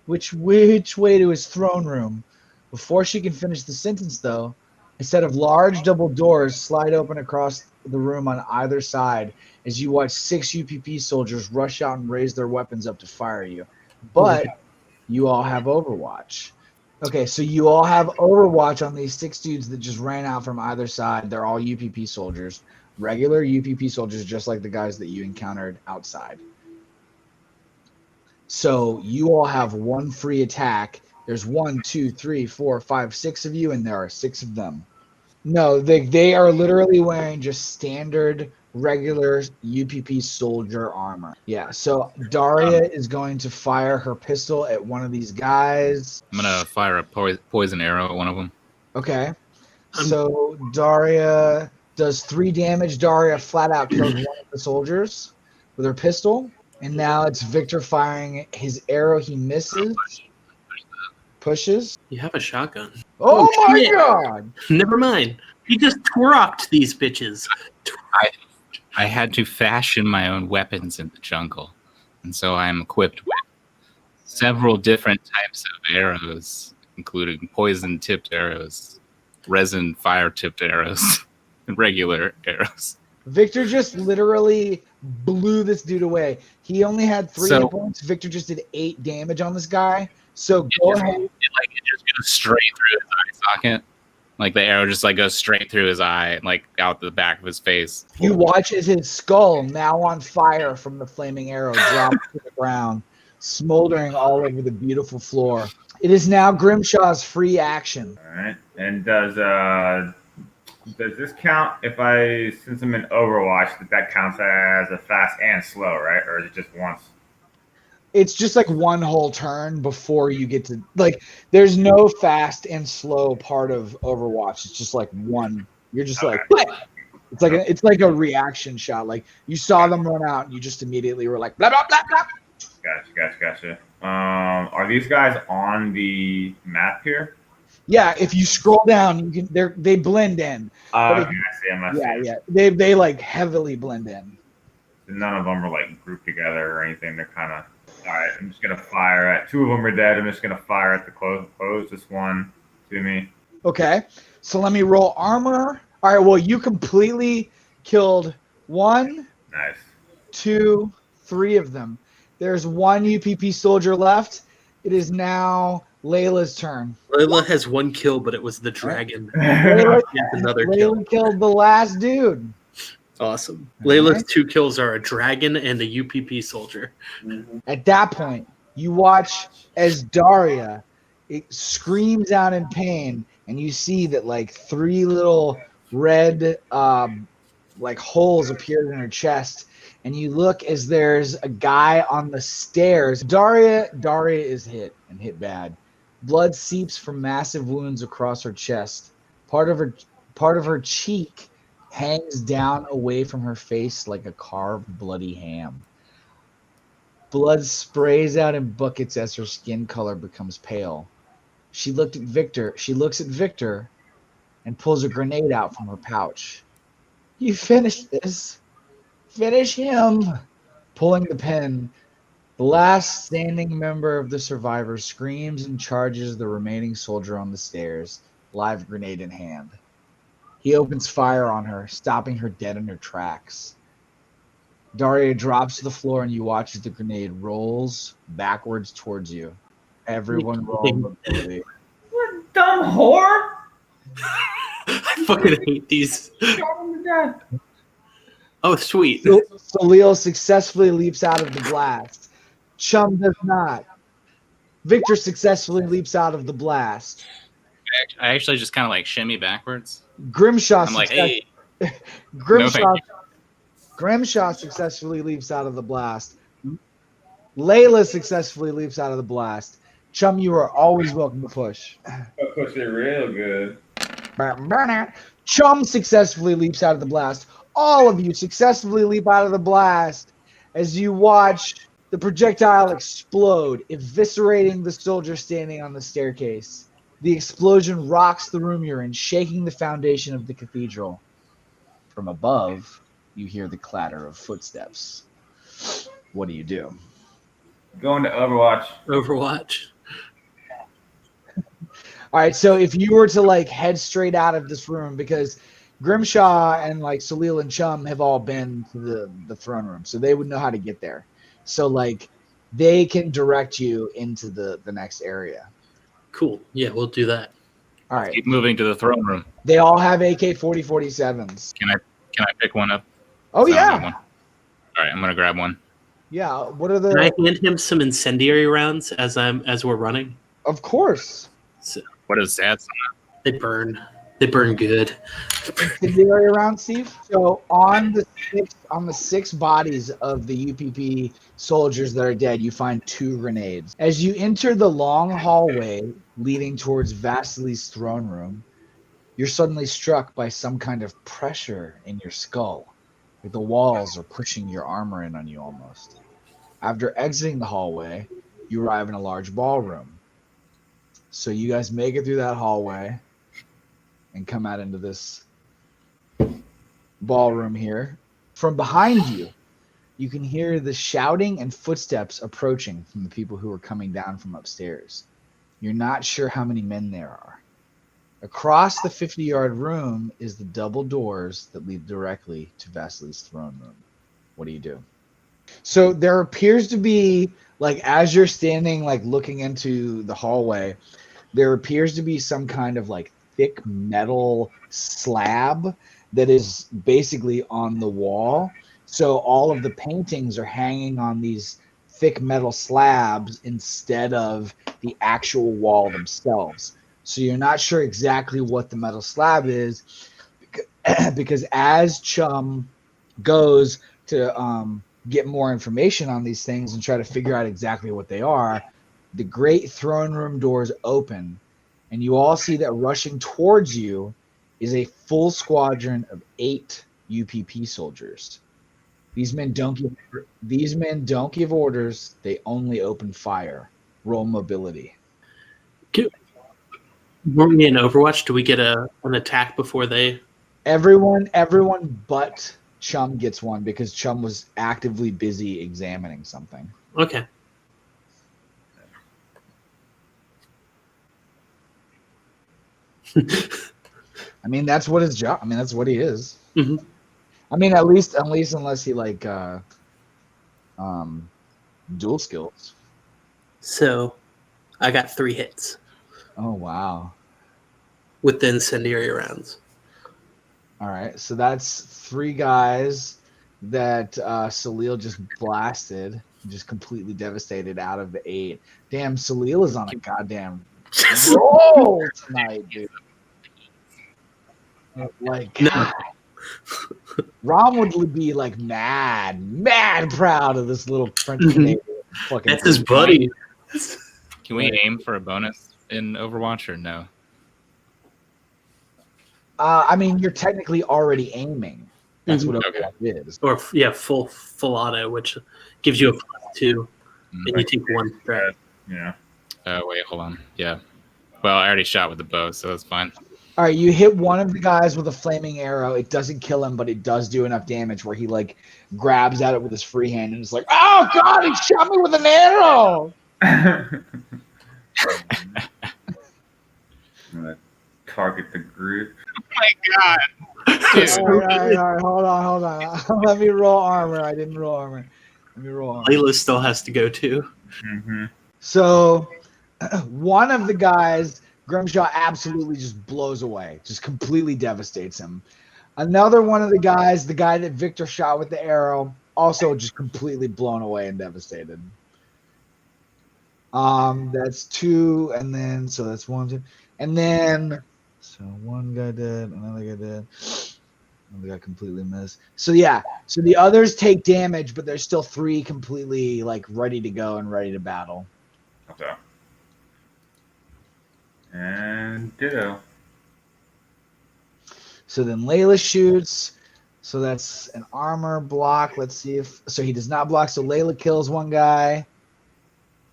Which way to his throne room? Before she can finish the sentence, though, a set of large double doors slide open across the room on either side as you watch 6 UPP soldiers rush out and raise their weapons up to fire you. But you all have Overwatch. Okay, so you all have Overwatch on these 6 dudes that just ran out from either side. They're all UPP soldiers. Regular UPP soldiers, just like the guys that you encountered outside. So you all have 1 free attack. There's 1, 2, 3, 4, 5, 6 of you, and there are 6 of them. No, they are literally wearing just standard, regular UPP soldier armor. Yeah, so Daria is going to fire her pistol at one of these guys. I'm gonna fire a poison arrow at one of them. Okay. So Daria does 3 damage. Daria flat out kills one of the soldiers with her pistol. And now it's Viktor firing his arrow. He misses. Pushes. You have a shotgun. Oh my shit. god! Never mind. You just twerked these bitches. I had to fashion my own weapons in the jungle, and so I am equipped with several different types of arrows, including poison-tipped arrows, resin fire-tipped arrows, and regular arrows. Viktor just literally blew this dude away. He only had 3 hit points. Viktor just did 8 damage on this guy. So go ahead. It just goes straight through his eye socket. Like the arrow just like goes straight through his eye, like out the back of his face. You watch as his skull, now on fire from the flaming arrow, drops to the ground, smoldering all over the beautiful floor. It is now Grimshaw's free action. All right. And does this count since I'm in Overwatch, that counts as a fast and slow, right? Or is it just once? It's just like 1 whole turn before you get to, like, there's no fast and slow part of Overwatch. It's just like 1. You're just like, it's like a reaction shot. Like you saw them run out and you just immediately were like, blah, blah, blah, blah. Gotcha. Are these guys on the map here? Yeah, if you scroll down, you can. They blend in. I see them. Yeah. They like heavily blend in. None of them are like grouped together or anything. They're kind of. All right, I'm just gonna fire at 2 of them are dead. I'm just gonna fire at the closest one to me. Okay, so let me roll armor. All right, well you completely killed 1, Nice. 2, 3 of them. There's 1 UPP soldier left. It is now Layla's turn. Layla has 1 kill, but it was the dragon. Layla, She has another kill. Layla killed the last dude. Awesome. All Layla's right. 2 kills are a dragon and a UPP soldier. At that point, you watch as Daria screams out in pain, and you see that like 3 little red like holes appeared in her chest. And you look as there's a guy on the stairs. Daria is hit and hit bad. Blood seeps from massive wounds across her chest. Part of her cheek hangs down away from her face like a carved bloody ham. Blood sprays out in buckets as her skin color becomes pale. She looks at Viktor and pulls a grenade out from her pouch. You finished this. Finish him. Pulling the pin, the last standing member of the survivors screams and charges the remaining soldier on the stairs, live grenade in hand. He opens fire on her, stopping her dead in her tracks. Daria drops to the floor and you watch as the grenade rolls backwards towards you. Everyone roll mobility. What a dumb whore! I fucking hate these. Shot him to death. Oh, sweet. Soliel successfully leaps out of the blast. Chum does not. Viktor successfully leaps out of the blast. I actually just kind of like shimmy backwards. Grimshaw, I'm like, hey, Grimshaw successfully leaps out of the blast. Layla successfully leaps out of the blast. Chum, you are always welcome to push. I'll push it real good. Chum successfully leaps out of the blast. All of you successfully leap out of the blast as you watch the projectile explode, eviscerating the soldier standing on the staircase. The explosion rocks the room you're in, shaking the foundation of the cathedral. From above, you hear the clatter of footsteps. What do you do? Going to Overwatch. Overwatch. All right, so if you were to like head straight out of this room, because Grimshaw and like Soliel and Chum have all been to the throne room, so they would know how to get there. So like they can direct you into the next area. Cool. Yeah, we'll do that. All right. keep moving to the throne room. They all have AK-47s. Can I pick one up? Oh So I have yeah. one. All right, I'm gonna grab one. Yeah. What are Can I the hand him some incendiary rounds as we're running? Of course. So What is that? they burn. They burn good. Incendiary around, Steve. So on the six bodies of the UPP soldiers that are dead, you find 2 grenades. As you enter the long hallway leading towards Vasily's throne room, you're suddenly struck by some kind of pressure in your skull. Like the walls are pushing your armor in on you almost. After exiting the hallway, you arrive in a large ballroom. So you guys make it through that hallway and come out into this ballroom here. From behind you, you can hear the shouting and footsteps approaching from the people who are coming down from upstairs. You're not sure how many men there are. Across the 50-yard room is the double doors that lead directly to Vasily's throne room. What do you do? So there appears to be, like, as you're standing, like, looking into the hallway, there appears to be some kind of, like, thick metal slab that is basically on the wall. So all of the paintings are hanging on these thick metal slabs instead of the actual wall themselves. So you're not sure exactly what the metal slab is because as Chum goes to get more information on these things and try to figure out exactly what they are, the great throne room doors open and you all see that rushing towards you is a full squadron of 8 UPP soldiers. These men don't give orders. They only open fire. Roll mobility. Weren't we in Overwatch? Do we get an attack before they? Everyone but Chum gets one because Chum was actively busy examining something. Okay. I mean, that's what his job. I mean, that's what he is. Mm-hmm. I mean, at least unless he like dual skills. So I got 3 hits Oh wow. with the incendiary rounds. All right, so that's 3 guys that Soliel just blasted, just completely devastated out of the 8. Damn, Soliel is on a goddamn roll tonight, dude. Like, No. Rom would be like mad proud of this little French Canadian fucking. That's his buddy. Can we aim for a bonus in Overwatch or no? I mean, you're technically already aiming. That's what Okay. Overwatch is. Or yeah, full auto, which gives you a +2, and you take 1 threat. Yeah. Wait, hold on. Yeah. Well, I already shot with the bow, so that's fine. All right, you hit one of the guys with a flaming arrow. It doesn't kill him, but it does do enough damage where he like grabs at it with his free hand and is like, "Oh God, he shot me with an arrow!" I'm gonna target the group. Oh my god! Dude. All right, hold on. Let me roll armor. I didn't roll armor. Let me roll armor. Layla still has to go too. Mm-hmm. So, one of the guys, Grimshaw absolutely just blows away, just completely devastates him. Another one of the guys, the guy that Viktor shot with the arrow, also just completely blown away and devastated. That's 2, and then so that's 1, 2, and then so one guy dead, another guy dead, another guy completely missed. So yeah, so the others take damage, but there's still 3 completely like ready to go and ready to battle. Okay. And ditto. So then Layla shoots. So that's an armor block. Let's see if so he does not block. So Layla kills one guy.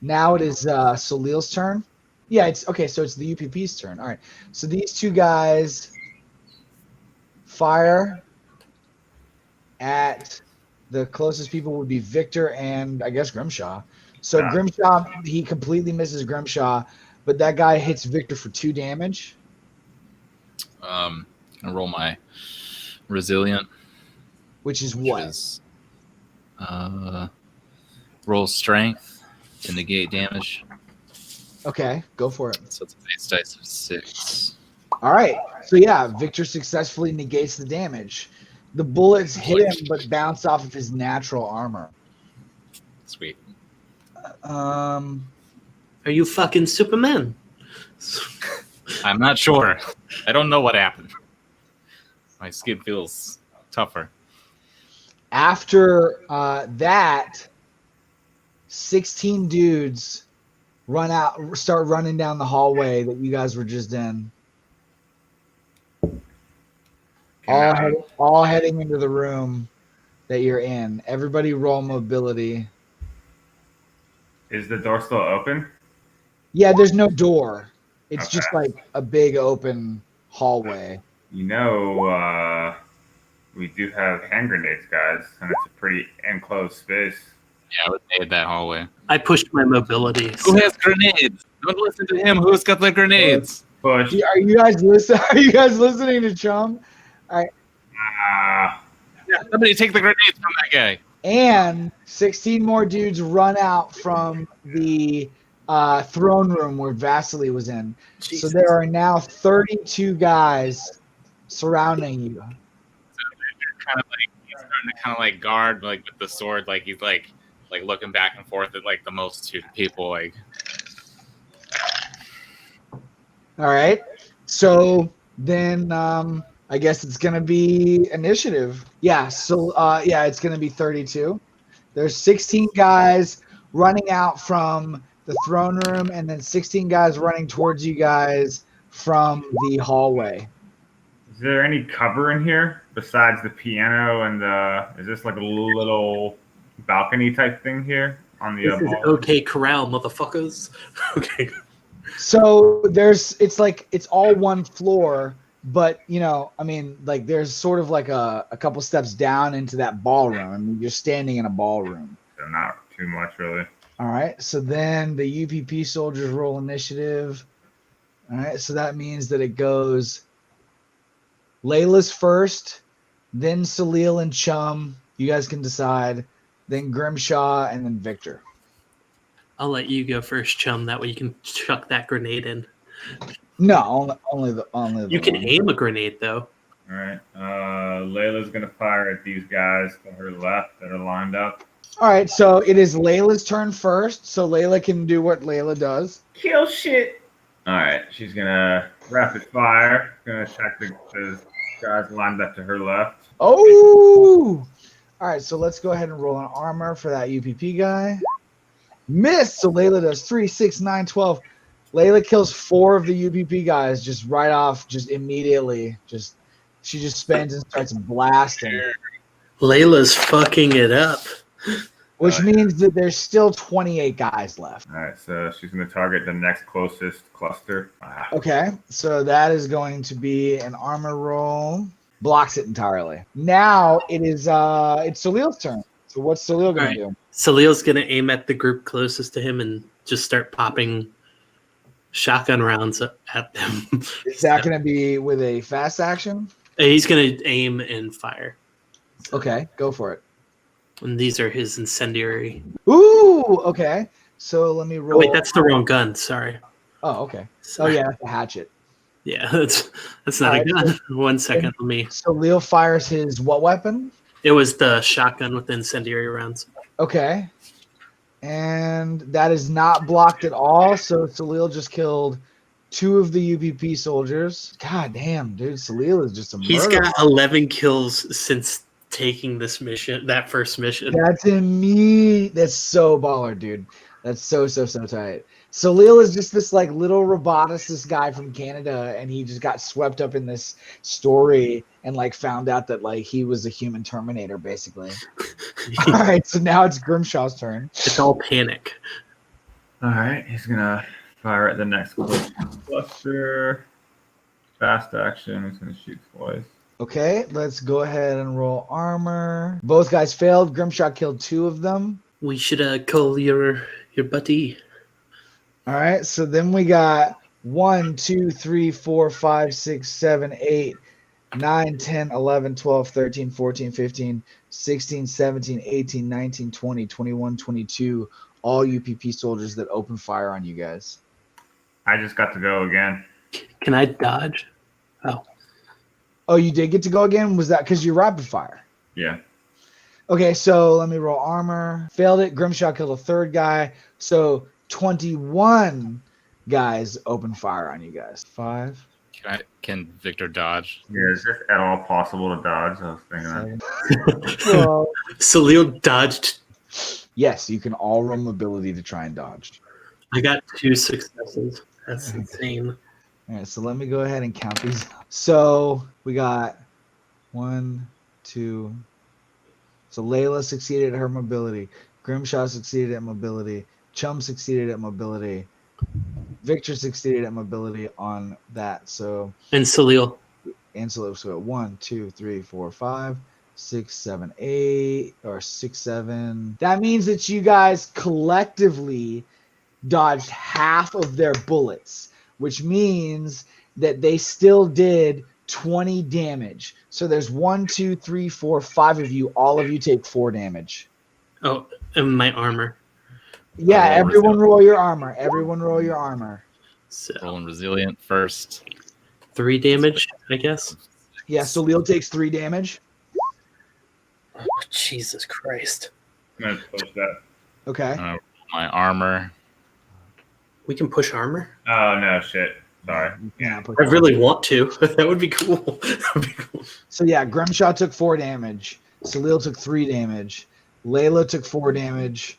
Now it is Soliel's turn. Yeah, it's okay. So it's the UPP's turn. All right. So these 2 guys fire at the closest people would be Viktor and I guess Grimshaw. So Yeah. Grimshaw, he completely misses Grimshaw, but that guy hits Viktor for 2 damage. I roll my resilient, Which is which what? is roll strength to negate damage. Okay, go for it. So it's a base dice of 6. All right. So yeah, Viktor successfully negates the damage. The bullets hit him, but bounce off of his natural armor. Sweet. Are you fucking Superman? I'm not sure. I don't know what happened. My skin feels tougher. After that, 16 dudes start running down the hallway that you guys were just in. All heading into the room that you're in. Everybody roll mobility. Is the door still open? Yeah, there's no door. It's Okay. just like a big open hallway. You know, we do have hand grenades, guys, and it's a pretty enclosed space. Yeah, I would made that hallway. I pushed my mobility. Who has grenades? Don't listen to him. Who's got the grenades? Push. Are you guys listening to Chum? Yeah, somebody take the grenades from that guy. And 16 more dudes run out from the throne room where Vasily was in. Jesus. So there are now 32 guys surrounding you. He's starting to kind of like guard like with the sword, like he's like looking back and forth at like the multitude of people. Like, All right. So then I guess it's going to be initiative. Yeah. So it's going to be 32. There's 16 guys running out from the throne room and then 16 guys running towards you guys from the hallway. Is there any cover in here besides the piano and is this like a little balcony type thing here on the This is wall? OK Corral, motherfuckers. Okay. So it's all one floor, but there's sort of like a couple steps down into that ballroom. I mean, you're standing in a ballroom. So not too much, really. All right. So then the UPP soldiers roll initiative. All right. So that means that it goes Layla's first, then Soliel and Chum. You guys can decide. Then Grimshaw and then Viktor. I'll let you go first, Chum. That way you can chuck that grenade in. No, only the You can one. aim a grenade though. All right. Layla's gonna fire at these guys to her left that are lined up. All right, so it is Layla's turn first, so Layla can do what Layla does. Kill shit. All right. She's gonna rapid fire. Gonna attack the guys lined up to her left. Oh! All right, so let's go ahead and roll an armor for that UPP guy. Miss! So Layla does 3, 6, 9, 12. Layla kills 4 of the UPP guys just right off, just immediately. She just spins and starts blasting. Layla's fucking it up. Which means that there's still 28 guys left. All right. So she's gonna target the next closest cluster. Okay, so that is going to be an armor roll. Blocks it entirely. Now it's Soliel's turn. So what's Soliel going to do? Soliel's gonna aim at the group closest to him and just start popping shotgun rounds at them. Is that going to be with a fast action? He's gonna aim and fire. Okay, go for it. And these are his incendiary. Ooh, okay. So let me roll. Oh, wait, that's the wrong gun. Sorry. Oh, okay. Sorry. Oh, yeah, that's a hatchet. Yeah, that's not a gun. 1 second, let me. Soliel fires his what weapon? It was the shotgun with the incendiary rounds. Okay. And that is not blocked at all. So Soliel just killed 2 of the UPP soldiers. God damn, dude. Soliel is just a murderer. He's got 11 kills since taking this mission, that first mission. That's in me. That's so baller, dude. That's so tight. Soliel is just this like little roboticist guy from Canada, and he just got swept up in this story and like found out that like he was a human Terminator, basically. All right, so now it's Grimshaw's turn. It's all panic. All right. He's gonna fire at the next cluster. Fast action. He's gonna shoot twice. Okay, let's go ahead and roll armor. Both guys failed. Grimshaw killed 2 of them. We should call your buddy. All right, so then we got 1, 2, 3, 4, 5, 6, 7, 8, 9, 10, 11, 12, 13, 14, 15, 16, 17, 18, 19, 20, 21, 22, all UPP soldiers that open fire on you guys. I just got to go again. Can I dodge? Oh, you did get to go again? Was that because you rapid fire? Yeah. Okay, so let me roll armor. Failed it. Grimshaw killed a 3rd guy. So 21 guys open fire on you guys. 5. Can Viktor dodge? Yeah, is this at all possible to dodge? I was thinking that. 12. Soliel dodged. Yes, you can all roll mobility to try and dodge. I got 2 successes. That's insane. All right, so let me go ahead and count these. So we got 1, 2. So Layla succeeded at her mobility. Grimshaw succeeded at mobility. Chum succeeded at mobility. Viktor succeeded at mobility on that. So And Soliel. so 1, 2, 3, 4, 5, 6, 7, 8, or 6, 7. That means that you guys collectively dodged half of their bullets, which means that they still did 20 damage. So there's 1, 2, 3, 4, 5 of you. All of you take 4 damage. Oh, and my armor. Yeah, everyone roll your armor. Everyone roll your armor. So Rolling resilient first. 3 damage, I guess. Yeah, so Soliel takes 3 damage. Oh, Jesus Christ. I'm gonna push that. Okay. My armor. We can push armor? Oh no, shit. Sorry. Yeah. I really want to. That would be cool. That would be cool. So yeah, Grimshaw took 4 damage. Soliel took 3 damage. Layla took 4 damage.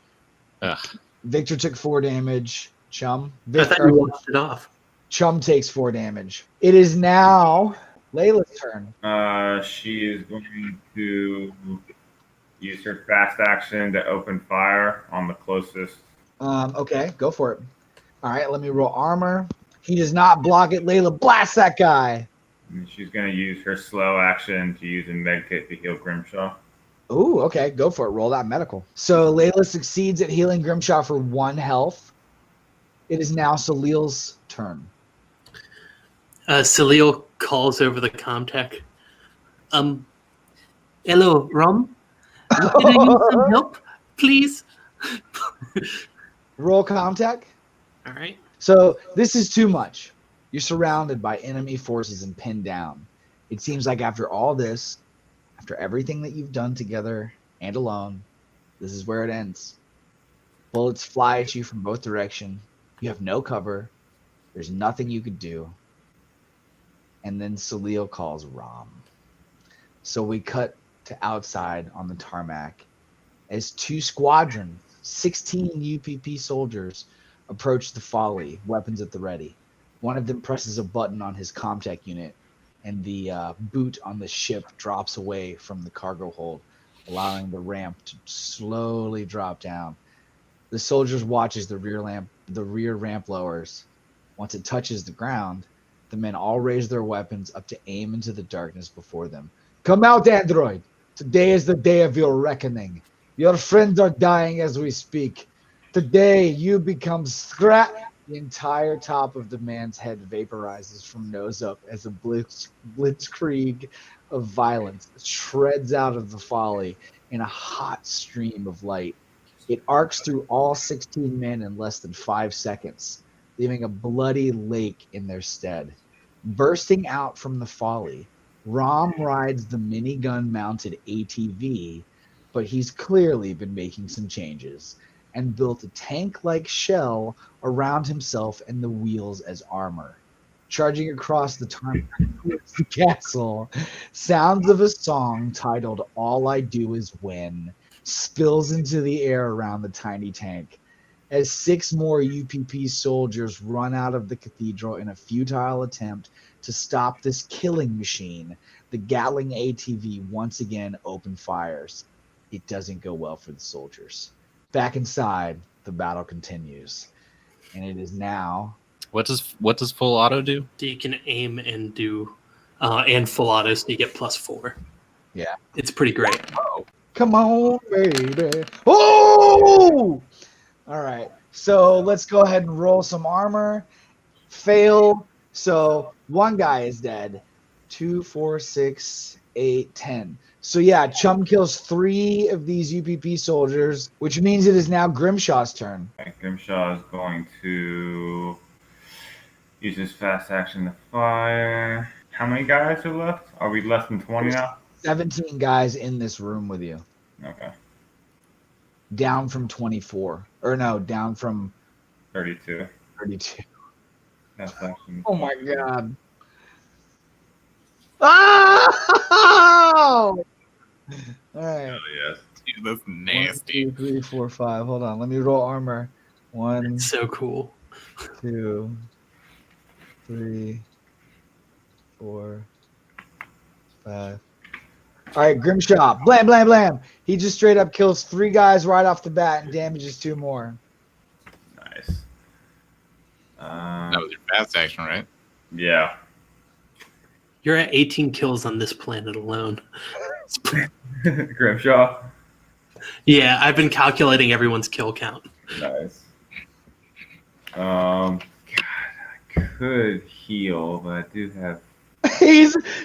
Ugh. Viktor took 4 damage. Chum. I thought you watched it off. Chum takes 4 damage. It is now Layla's turn. She is going to use her fast action to open fire on the closest. Okay, go for it. All right, let me roll armor. He does not block it. Layla blasts that guy. And she's going to use her slow action to use a medkit to heal Grimshaw. Ooh, okay, go for it. Roll that medical. So Layla succeeds at healing Grimshaw for 1 health. It is now Soliel's turn. Soliel calls over the comtech. Hello, Rom. Can I use some help, please? Roll Comtech. All right. So this is too much. You're surrounded by enemy forces and pinned down. It seems like after all this, after everything that you've done together and alone, this is where it ends. Bullets fly at you from both directions. You have no cover. There's nothing you could do. And then Soliel calls Rom. So we cut to outside on the tarmac as 2 squadrons, 16 UPP soldiers, approach the folly, weapons at the ready. One of them presses a button on his Comtech unit, and the boot on the ship drops away from the cargo hold, allowing the ramp to slowly drop down. The soldiers watch as the rear ramp lowers. Once it touches the ground, the men all raise their weapons up to aim into the darkness before them. Come out, android! Today is the day of your reckoning. Your friends are dying as we speak. Today you become scrap. The entire top of the man's head vaporizes from nose up as a blitzkrieg of violence shreds out of the folly in a hot stream of light. It arcs through all 16 men in less than 5 seconds, leaving a bloody lake in their stead. Bursting out from the folly, Rom rides the minigun-mounted ATV, but he's clearly been making some changes and built a tank-like shell around himself and the wheels as armor. Charging across the tarmac towards the castle, sounds of a song titled All I Do Is Win spills into the air around the tiny tank. As 6 more UPP soldiers run out of the cathedral in a futile attempt to stop this killing machine, the Gatling ATV once again open fires. It doesn't go well for the soldiers. Back inside, the battle continues, and it is now. What does full auto do? You can aim and do and full auto, so you get +4. Yeah, it's pretty great. Come on, baby! Oh! All right, so let's go ahead and roll some armor. Fail. So 1 guy is dead. 2, 4, 6, 8, 10. So yeah, Chum kills 3 of these UPP soldiers, which means it is now Grimshaw's turn. Okay, Grimshaw is going to use his fast action to fire. How many guys are left? Are we less than 20 now? 17 guys in this room with you. Okay. Down from 24. Or no, down from 32. 32. Fast action. Oh my god. Oh! All right. Oh, yes. Dude, that's 1, nasty. 2, 3, 4, 5. Hold on. Let me roll armor. 1, It's so cool. 2, 3, 4, 5. All right, Grimshaw. Blam, blam, blam. He just straight up kills 3 guys right off the bat and damages 2 more. Nice. That was your fast action, right? Yeah. You're at 18 kills on this planet alone. Grimshaw. Yeah, I've been calculating everyone's kill count. Nice. God, I could heal, but I do have.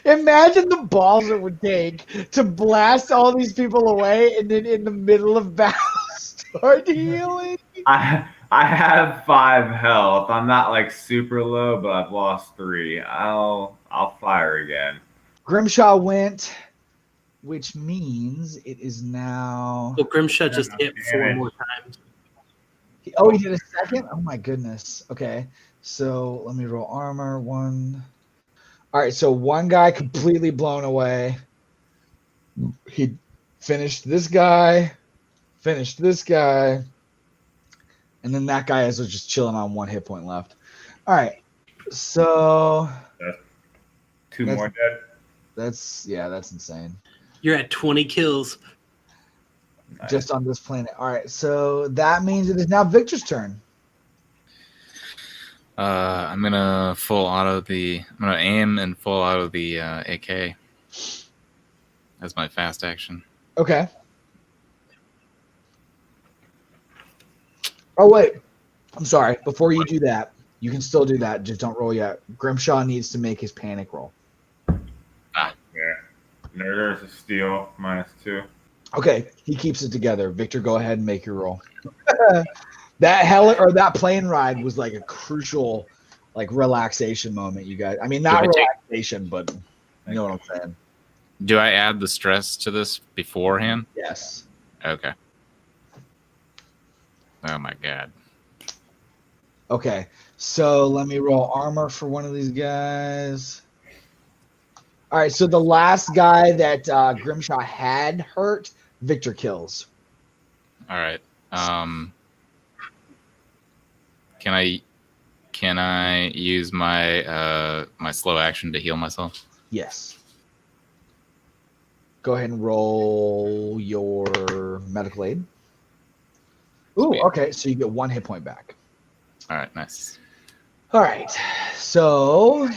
Imagine the balls it would take to blast all these people away and then in the middle of battle start healing. I have 5 health. I'm not like super low, but I've lost 3. I'll fire again. Grimshaw went, which means it is now. Well, Grimshaw just hit 4 more times. He did a second? Oh my goodness. Okay. So let me roll armor. 1. All right. So 1 guy completely blown away. He finished this guy, and then that guy is just chilling on 1 hit point left. All right. So. That's 2 more dead. That's insane. You're at 20 kills. Nice. Just on this planet. All right, so that means it is now Victor's turn. I'm gonna aim and full auto the AK. That's my fast action. Okay. Oh wait, I'm sorry. Before you do that, you can still do that. Just don't roll yet. Grimshaw needs to make his panic roll. Yeah. There's a steal, -2. Okay, he keeps it together. Victor, go ahead and make your roll. that plane ride was like a crucial, like relaxation moment. You guys, I mean, not relaxation, but you know what I'm saying. Do I add the stress to this beforehand? Yes. Okay. Oh my god. Okay, so let me roll armor for one of these guys. All right, so the last guy that Grimshaw had hurt, Viktor kills. All right. Can I use my my slow action to heal myself? Yes. Go ahead and roll your medical aid. Ooh, Sweet. okay, so you get 1 hit point back. All right, nice. All right, so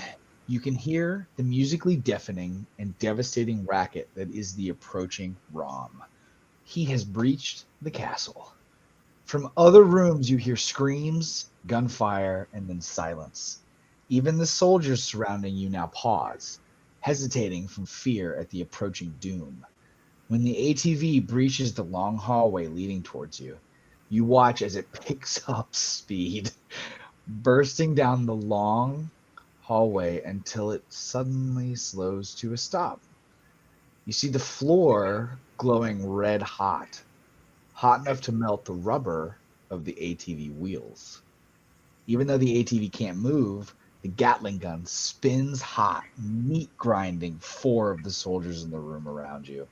you can hear the musically deafening and devastating racket that is the approaching Rom. He has breached the castle. From other rooms, you hear screams, gunfire, and then silence. Even the soldiers surrounding you now pause, hesitating from fear at the approaching doom. When the ATV breaches the long hallway leading towards you, you watch as it picks up speed, bursting down the long hallway until it suddenly slows to a stop. You see the floor glowing red hot enough to melt the rubber of the ATV wheels. Even though the ATV can't move, the Gatling gun spins hot, meat grinding 4 of the soldiers in the room around you.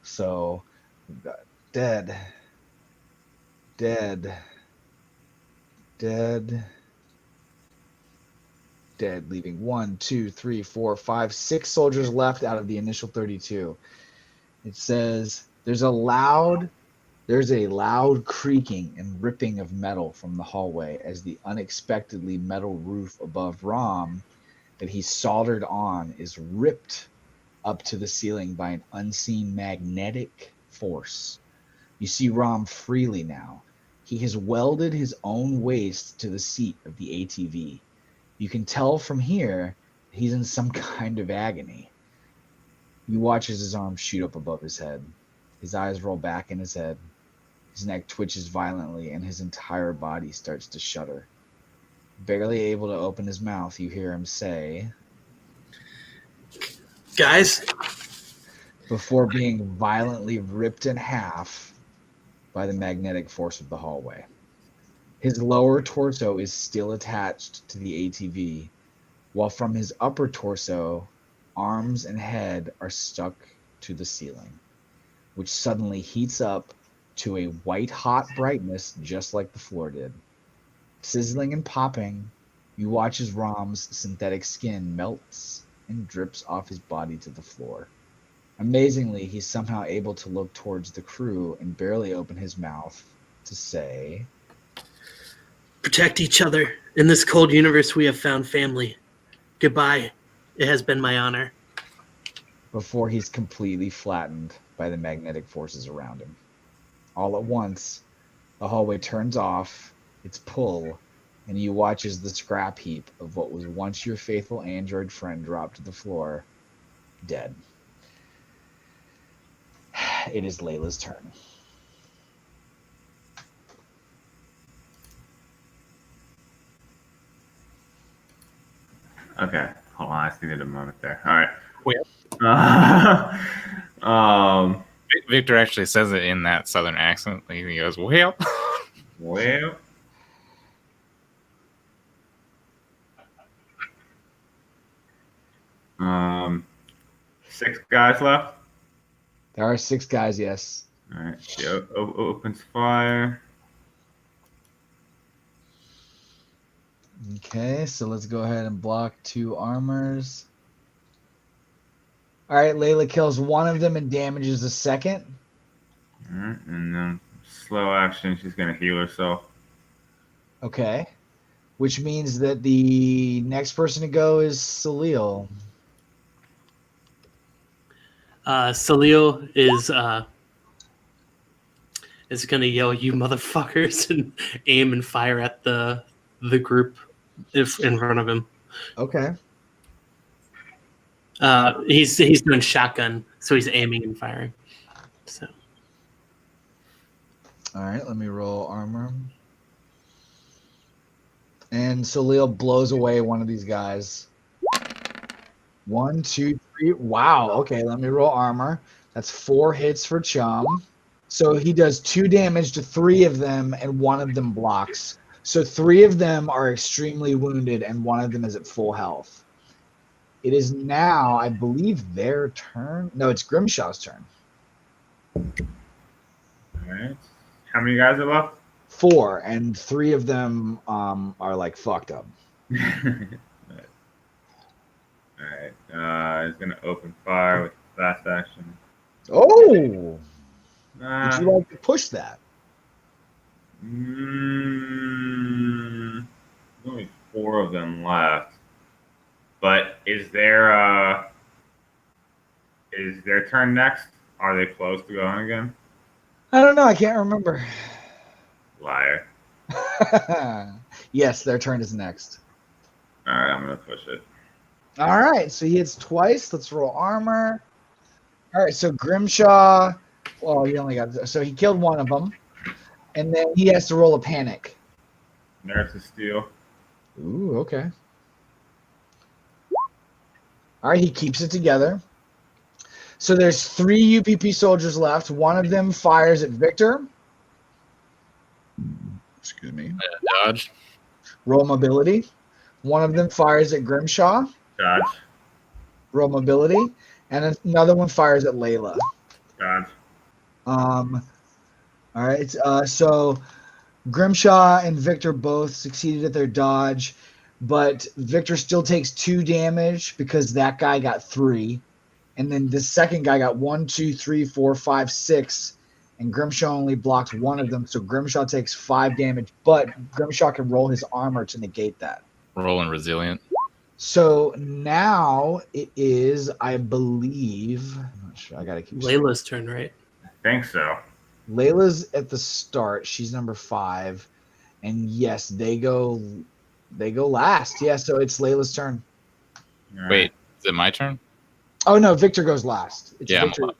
So, we've got dead, leaving 1, 2, 3, 4, 5, 6 soldiers left out of the initial 32. It says there's a loud creaking and ripping of metal from the hallway as the unexpectedly metal roof above Rom that he soldered on is ripped up to the ceiling by an unseen magnetic force. You see Rom freely now. He has welded his own waist to the seat of the ATV. You can tell from here he's in some kind of agony. You watch as his arms shoot up above his head. His eyes roll back in his head. His neck twitches violently, and his entire body starts to shudder. Barely able to open his mouth, you hear him say, Guys, before being violently ripped in half by the magnetic force of the hallway. His lower torso is still attached to the ATV, while from his upper torso, arms and head are stuck to the ceiling, which suddenly heats up to a white-hot brightness just like the floor did. Sizzling and popping, you watch as Rom's synthetic skin melts and drips off his body to the floor. Amazingly, he's somehow able to look towards the crew and barely open his mouth to say, protect each other. In this cold universe, we have found family. Goodbye. It has been my honor. before he's completely flattened by the magnetic forces around him. All at once, the hallway turns off its pull, and you watch as the scrap heap of what was once your faithful android friend dropped to the floor, dead. It is Layla's turn. Okay, hold on. I just needed a moment there. All right. Viktor actually says it in that southern accent. He goes, "Well, Well, six guys left. There are 6 guys, yes. All right. She opens fire. Okay, so let's go ahead and block 2 armors. All right, Layla kills one of them and damages the second. All right, and then slow action. She's gonna heal herself. Okay, which means that the next person to go is Soliel. Soliel is gonna yell, "You motherfuckers!" and aim and fire at the group in front of him. Okay. He's doing shotgun, so he's aiming and firing. So All right, let me roll armor. And Soliel blows away one of these guys. 1, 2, 3. Wow. Okay, let me roll armor. That's 4 hits for Chum. So he does 2 damage to 3 of them, and 1 of them blocks. So 3 of them are extremely wounded, and 1 of them is at full health. It is now, I believe, their turn. No, it's Grimshaw's turn. All right. How many guys are left? 4, and 3 of them are like fucked up. All right. He's gonna open fire with fast action. Oh! Would you like to push that? Only 4 of them left. But is their turn next? Are they close to going again? I don't know. I can't remember. Liar. Yes, their turn is next. All right, I'm gonna push it. All right, so he hits twice. Let's roll armor. All right, so Grimshaw. Well, he only got so he killed one of them, and then he has to roll a panic. There's the steal. Ooh, okay. All right, he keeps it together. So there's 3 UPP soldiers left. One of them fires at Viktor. Excuse me. Dodge. Roll mobility. One of them fires at Grimshaw. Dodge. Roll mobility. And another one fires at Layla. Dodge. All right. So Grimshaw and Viktor both succeeded at their dodge, but Viktor still takes 2 damage because that guy got 3. And then the second guy got 1, 2, 3, 4, 5, 6. And Grimshaw only blocked 1 of them. So Grimshaw takes 5 damage, but Grimshaw can roll his armor to negate that. Rolling resilient. So now it is, I believe, I'm not sure, I gotta keep Layla's turn, right? I think so. Layla's at the start. She's number 5, and yes, they go last. Yeah, so it's Layla's turn. All right. Wait, is it my turn? Oh no, Viktor goes last. It's Yeah, Viktor.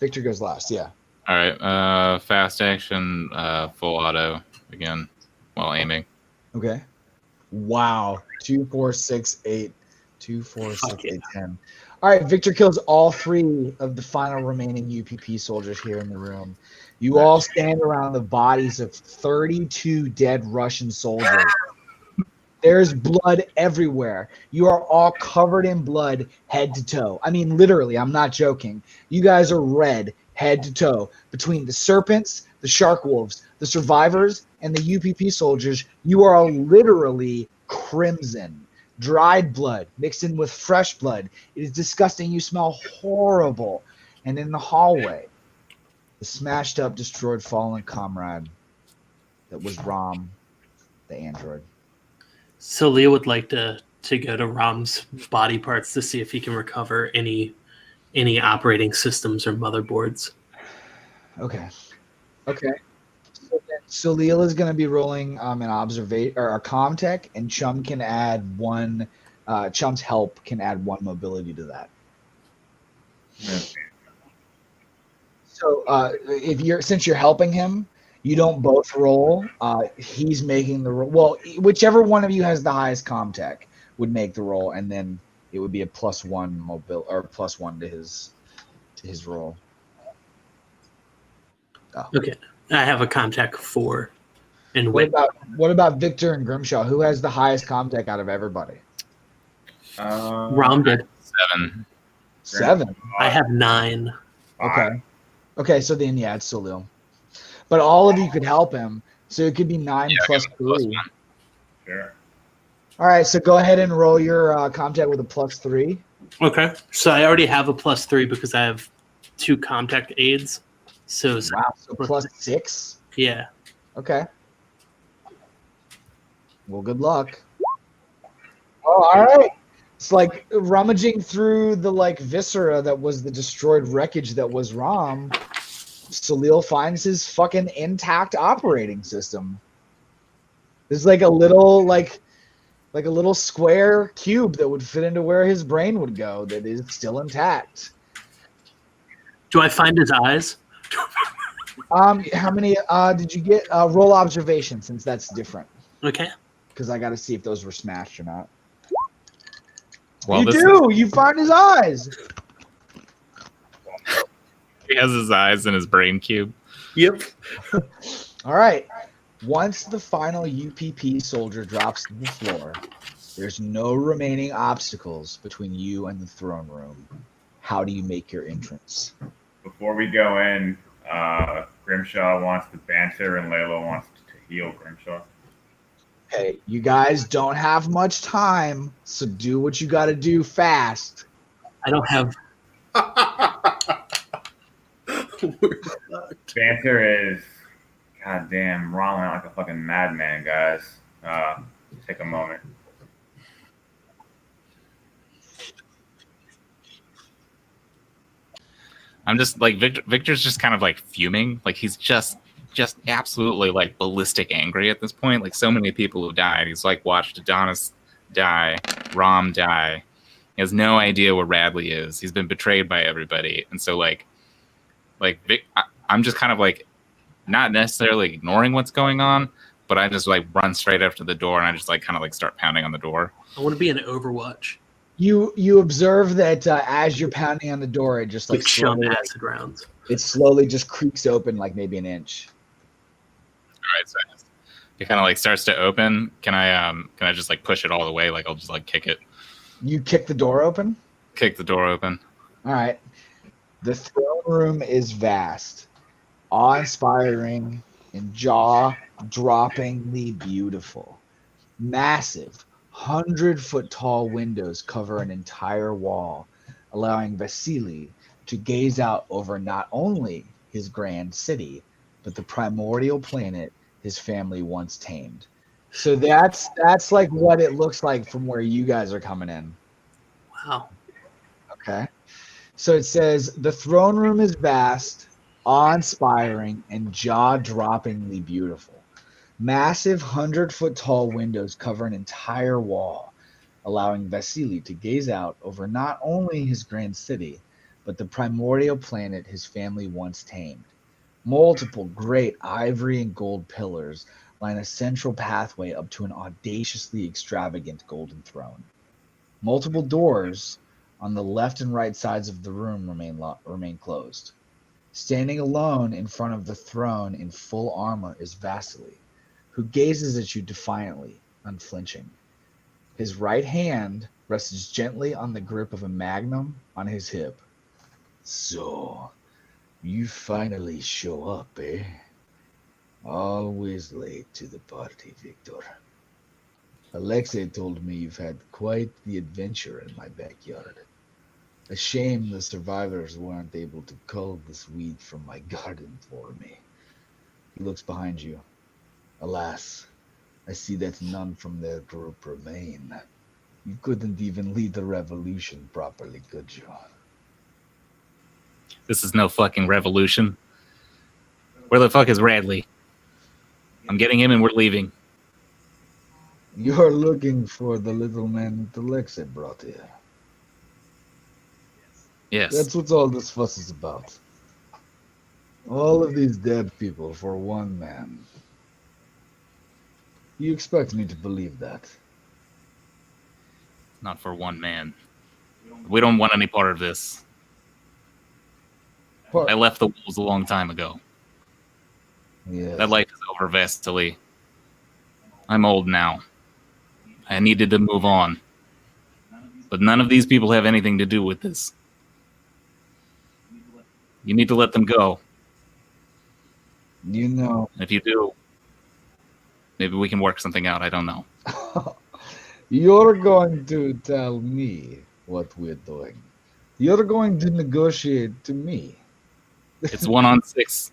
Viktor goes last. Yeah. All right. Fast action, full auto again while aiming. Okay. Wow. 2, 4, 6, 8. 2, 4, 6, Fuck yeah. 8, 10. All right, Viktor kills all 3 of the final remaining UPP soldiers here in the room. You all stand around the bodies of 32 dead Russian soldiers. There's blood everywhere. You are all covered in blood head to toe. I mean, literally, I'm not joking. You guys are red head to toe. Between the serpents, the shark wolves, the survivors, and the UPP soldiers, you are all literally crimson. Dried blood mixed in with fresh blood. It is disgusting. You smell horrible. And in the hallway, the smashed up, destroyed, fallen comrade that was Rom, the android. So Leo would like to go to Rom's body parts to see if he can recover any operating systems or motherboards. Okay. So Leela is going to be rolling an observation or a comtech, and Chum can add 1. Chum's help can add 1 mobility to that. So since you're helping him, you don't both roll. He's making the roll. Well, whichever one of you has the highest comtech would make the roll, and then it would be a +1 mobile or +1 to his roll. Oh. Okay, I have a contact 4. And What about Viktor and Grimshaw? Who has the highest comtech out of everybody? Rom did 7. 7. I have 9. Okay. So then, yeah, it's Soliel. But all of you could help him, so it could be 9 plus 3. Sure. All right, so go ahead and roll your comtech with a +3. Okay, so I already have a +3 because I have 2 contact aids. So Wow, so +6. yeah. Okay. Well, good luck. Oh, all right. It's like rummaging through the viscera that was the destroyed wreckage that was Rom. Soliel finds his fucking intact operating system. There's like a little a little square cube that would fit into where his brain would go that is still intact. Do I find his eyes? How many did you get? Roll observation since that's different. Okay. because I got to see if those were smashed or not. Well, you this do. You find his eyes. he has his eyes in his brain cube. Yep. All right. Once the final UPP soldier drops to the floor, there's no remaining obstacles between you and the throne room. How do you make your entrance? Before we go in, Grimshaw wants to banter and Layla wants to heal Grimshaw. Hey, you guys don't have much time, so do what you got to do fast. I don't have. Banter is goddamn rolling like a fucking madman, guys. Take a moment. I'm just like Victor's just kind of like fuming. Like he's just absolutely like ballistic angry at this point. Like so many people who died. He's like watched Adonis die, Rom die. He has no idea where Radley is. He's been betrayed by everybody. And so like I'm just kind of like not necessarily ignoring what's going on, but I just like run straight up to the door and I just like kind of like start pounding on the door. I want to be an Overwatch. You observe that as you're pounding on the door, it just like With Chum slowly, acid rounds. it slowly just creaks open like maybe an inch. All right, so it kind of like starts to open. Can I just like push it all the way? Like I'll just like kick it. You kick the door open? Kick the door open. All right. The throne room is vast, awe-inspiring, and jaw-droppingly beautiful. Massive, 100-foot tall windows cover an entire wall, allowing Vasily to gaze out over not only his grand city, but the primordial planet his family once tamed. So that's like what it looks like from where you guys are coming in. Wow. Okay. So it says the throne room is vast, awe-inspiring, and jaw-droppingly beautiful. Massive 100-foot tall windows cover an entire wall, allowing Vasily to gaze out over not only his grand city, but the primordial planet his family once tamed. Multiple great ivory and gold pillars line a central pathway up to an audaciously extravagant golden throne. Multiple doors on the left and right sides of the room remain closed. Standing alone in front of the throne in full armor is Vasily, who gazes at you defiantly, unflinching. His right hand rests gently on the grip of a magnum on his hip. So, you finally show up, eh? Always late to the party, Viktor. Alexei told me you've had quite the adventure in my backyard. A shame the survivors weren't able to cull this weed from my garden for me. He looks behind you. Alas, I see that none from their group remain. You couldn't even lead the revolution properly, could you? This is no fucking revolution. Where the fuck is Radley? I'm getting him and we're leaving. You're looking for the little man that Alexei brought here. Yes. That's what all this fuss is about. All of these dead people for one man. You expect me to believe that? Not for one man. We don't want any part of this. I left the wolves a long time ago. Yes. That life is over, Vasily. I'm old now. I needed to move on. But none of these people have anything to do with this. You need to let them go. You know. If you do, maybe we can work something out. I don't know. You're going to tell me what we're doing. You're going to negotiate to me. It's 1-on-6.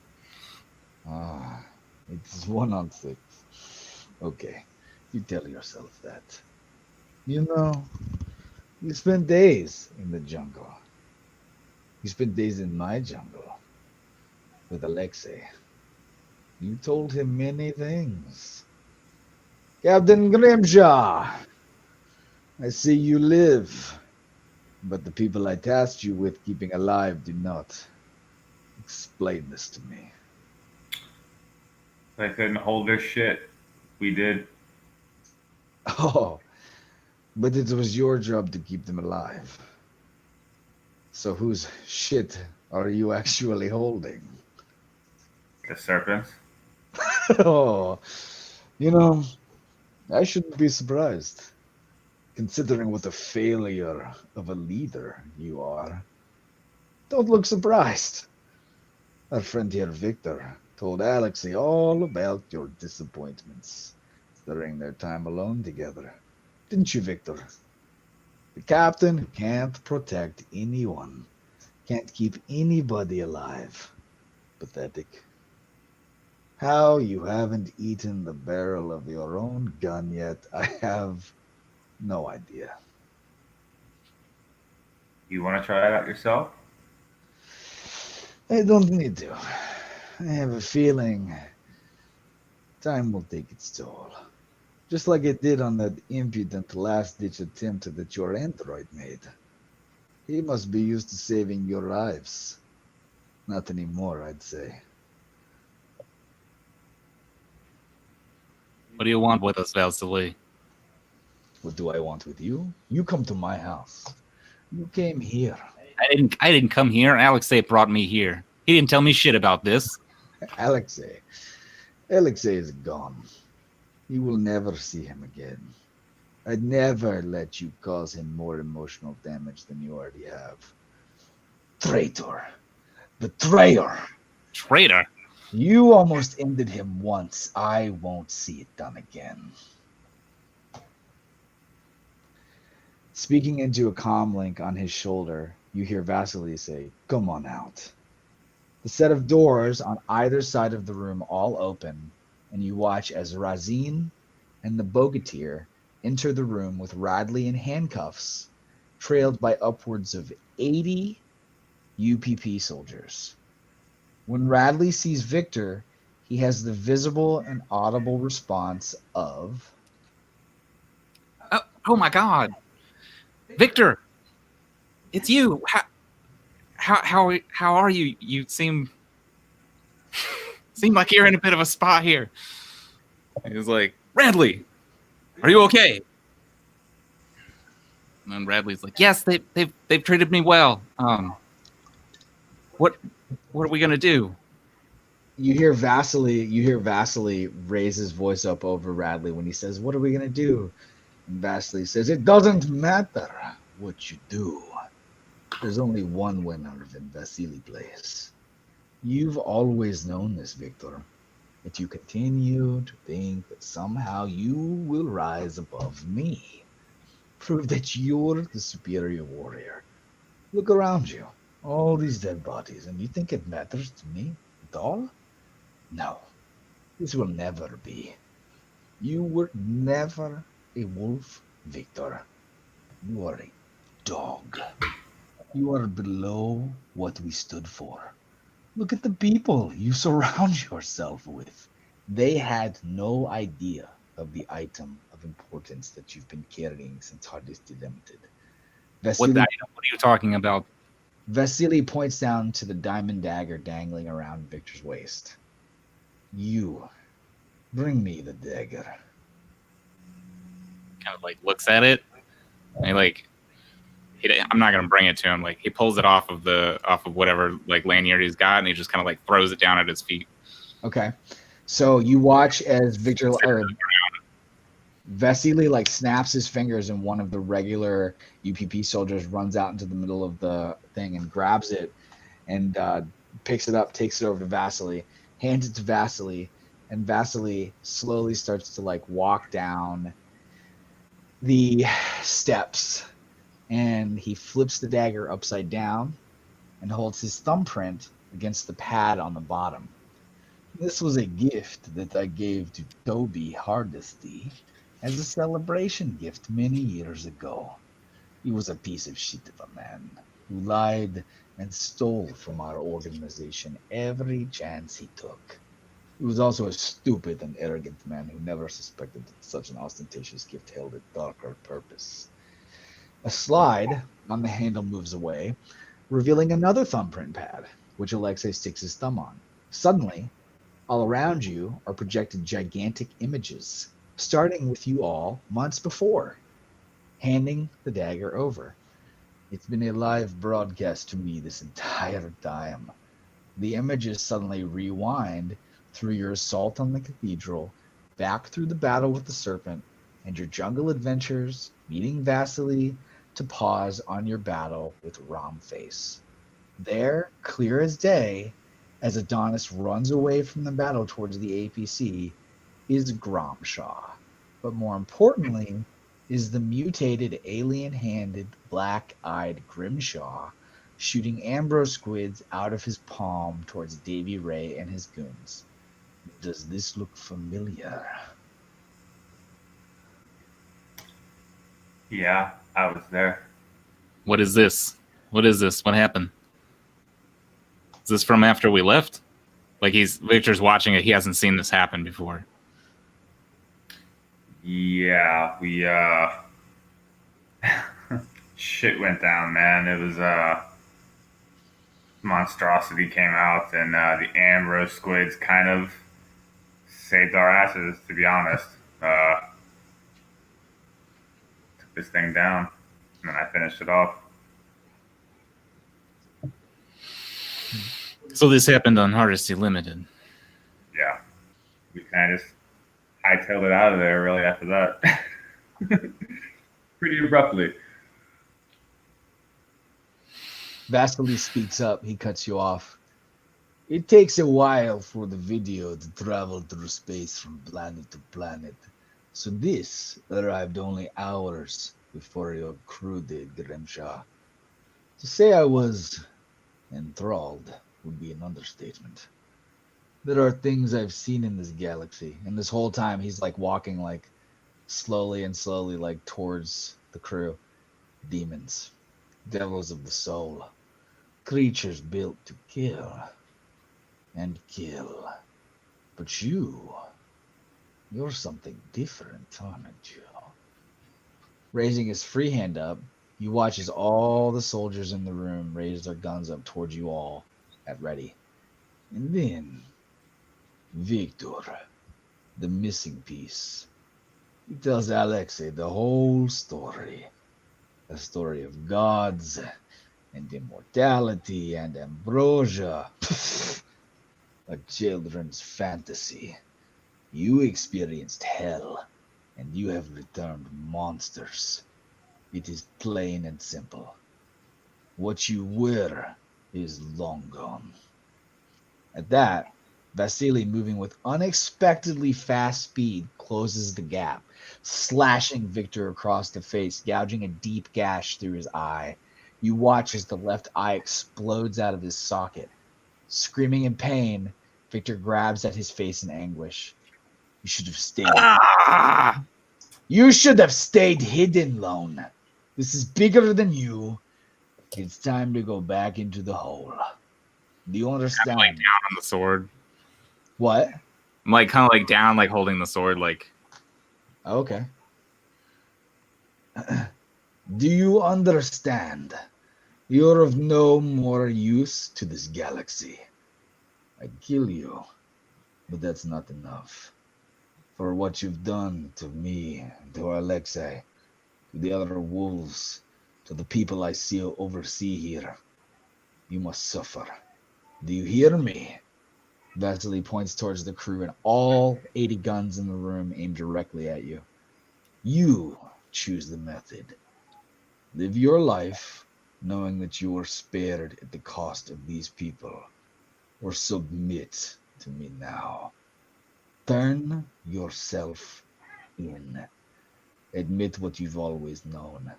It's 1-on-6. Okay, you tell yourself that. You know, you spent days in the jungle. You spent days in my jungle with Alexei. You told him many things. Captain Grimshaw, I see you live, but the people I tasked you with keeping alive do not. Explain this to me. They couldn't hold their shit. We did. Oh, but it was your job to keep them alive. So whose shit are you actually holding? The serpent. Oh, you know, I shouldn't be surprised, considering what a failure of a leader you are. Don't look surprised. Our friend here, Viktor, told Alexei all about your disappointments during their time alone together. Didn't you, Viktor? The captain who can't protect anyone, can't keep anybody alive. Pathetic. How you haven't eaten the barrel of your own gun yet, I have no idea. You want to try it out yourself? I don't need to. I have a feeling time will take its toll. Just like it did on that impudent last-ditch attempt that your android made. He must be used to saving your lives. Not anymore, I'd say. What do you want with us, Vasily? What do I want with you? You come to my house. You came here. I didn't come here. Alexei brought me here. He didn't tell me shit about this. Alexei is gone. You will never see him again. I'd never let you cause him more emotional damage than you already have. Traitor. Betrayer. Traitor? You almost ended him once. I won't see it done again. Speaking into a comm link on his shoulder, you hear Vasily say, "Come on out." The set of doors on either side of the room all open, and you watch as Razin and the Bogatyr enter the room with Radley in handcuffs, trailed by upwards of 80 UPP soldiers. When Radley sees Viktor, he has the visible and audible response of, Oh my God, Viktor, it's you. How are you? You seem like you're in a bit of a spot here. He was like, Radley, are you okay? And then Radley's like, yes, they've treated me well. What are we gonna do? you hear Vasily raise his voice up over Radley when he says, "What are we going to do?" And Vasily says, "It doesn't matter what you do. There's only one winner in Vasily plays. You've always known this, Viktor, but you continue to think that somehow you will rise above me. Prove that you're the superior warrior. Look around you. All these dead bodies, and you think it matters to me at all? No. This will never be. You were never a wolf, Viktor. You are a dog. You are below what we stood for. Look at the people you surround yourself with. They had no idea of the item of importance that you've been carrying since Hardesty Limited. What are you talking about? Vasily points down to the diamond dagger dangling around Viktor's waist. You, bring me the dagger. Kind of like looks at it. And I'm not gonna bring it to him. Like he pulls it off of whatever like lanyard he's got, and he just kind of like throws it down at his feet. Okay, so you watch as Vasily like snaps his fingers, and one of the regular UPP soldiers runs out into the middle of the thing and grabs it and picks it up, takes it over to Vasily, hands it to Vasily, and Vasily slowly starts to like walk down the steps, and he flips the dagger upside down and holds his thumbprint against the pad on the bottom. This was a gift that I gave to Toby Hardesty as a celebration gift many years ago. He was a piece of shit of a man who lied and stole from our organization every chance he took. He was also a stupid and arrogant man who never suspected that such an ostentatious gift held a darker purpose. A slide on the handle moves away, revealing another thumbprint pad, which Alexei sticks his thumb on. Suddenly, all around you are projected gigantic images starting with you all months before, handing the dagger over. It's been a live broadcast to me this entire time. The images suddenly rewind through your assault on the cathedral, back through the battle with the Serpent, and your jungle adventures, meeting Vasily, to pause on your battle with Romface. There, clear as day, as Adonis runs away from the battle towards the APC, is Grimshaw. But more importantly, is the mutated, alien-handed, black-eyed Grimshaw shooting Ambrose squids out of his palm towards Davy Ray and his goons. Does this look familiar? Yeah, I was there. What is this? What is this? What happened? Is this from after we left? Like Victor's watching it. He hasn't seen this happen before. Yeah, we shit went down, man. It was monstrosity came out, and the Ambrose squids kind of saved our asses, to be honest. Took this thing down, and then I finished it off. So this happened on Odyssey Limited. Yeah, we kind of just hightailed it out of there really after that. Pretty abruptly. Vasily speaks up. He cuts you off. It takes a while for the video to travel through space from planet to planet. So this arrived only hours before your crew did, Grimshaw. To say I was enthralled would be an understatement. There are things I've seen in this galaxy, and this whole time he's like walking like slowly and slowly like towards the crew. Demons, devils of the soul, creatures built to kill and kill. But you're something different, aren't you? Raising his free hand up, you watch as all the soldiers in the room raise their guns up towards you all at ready. And then Viktor, the missing piece, he tells Alexei the whole story. A story of gods and immortality and ambrosia. A children's fantasy. You experienced hell, and you have returned monsters. It is plain and simple. What you were is long gone. At that, Vasily, moving with unexpectedly fast speed, closes the gap, slashing Viktor across the face, gouging a deep gash through his eye. You watch as the left eye explodes out of his socket. Screaming in pain, Viktor grabs at his face in anguish. You should have stayed. You should have stayed hidden, Lone. This is bigger than you. It's time to go back into the hole. Do you understand? I'm like down on the sword. What? I'm like kind of like down, like holding the sword, like. Okay. Do you understand? You're of no more use to this galaxy. I'd kill you, but that's not enough. For what you've done to me, to Alexei, to the other wolves, to the people I oversee here, you must suffer. Do you hear me? Vasily points towards the crew, and all 80 guns in the room aim directly at you. You choose the method. Live your life knowing that you are spared at the cost of these people, or submit to me now. Turn yourself in. Admit what you've always known.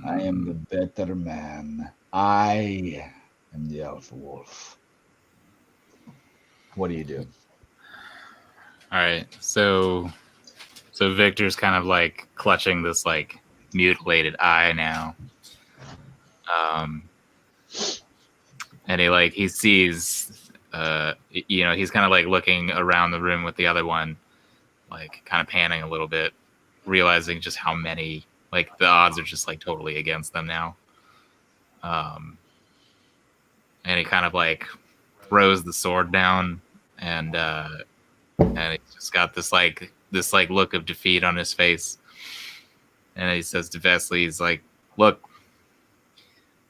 I am the better man. I am the Alpha Wolf. What do you do? All right, so Victor's kind of like clutching this like mutilated eye now, and he sees, he's kind of like looking around the room with the other one, like kind of panning a little bit, realizing just how many, like the odds are just like totally against them now, and he kind of like throws the sword down, and he's just got this like this like look of defeat on his face. And he says to Vesely, he's like, look,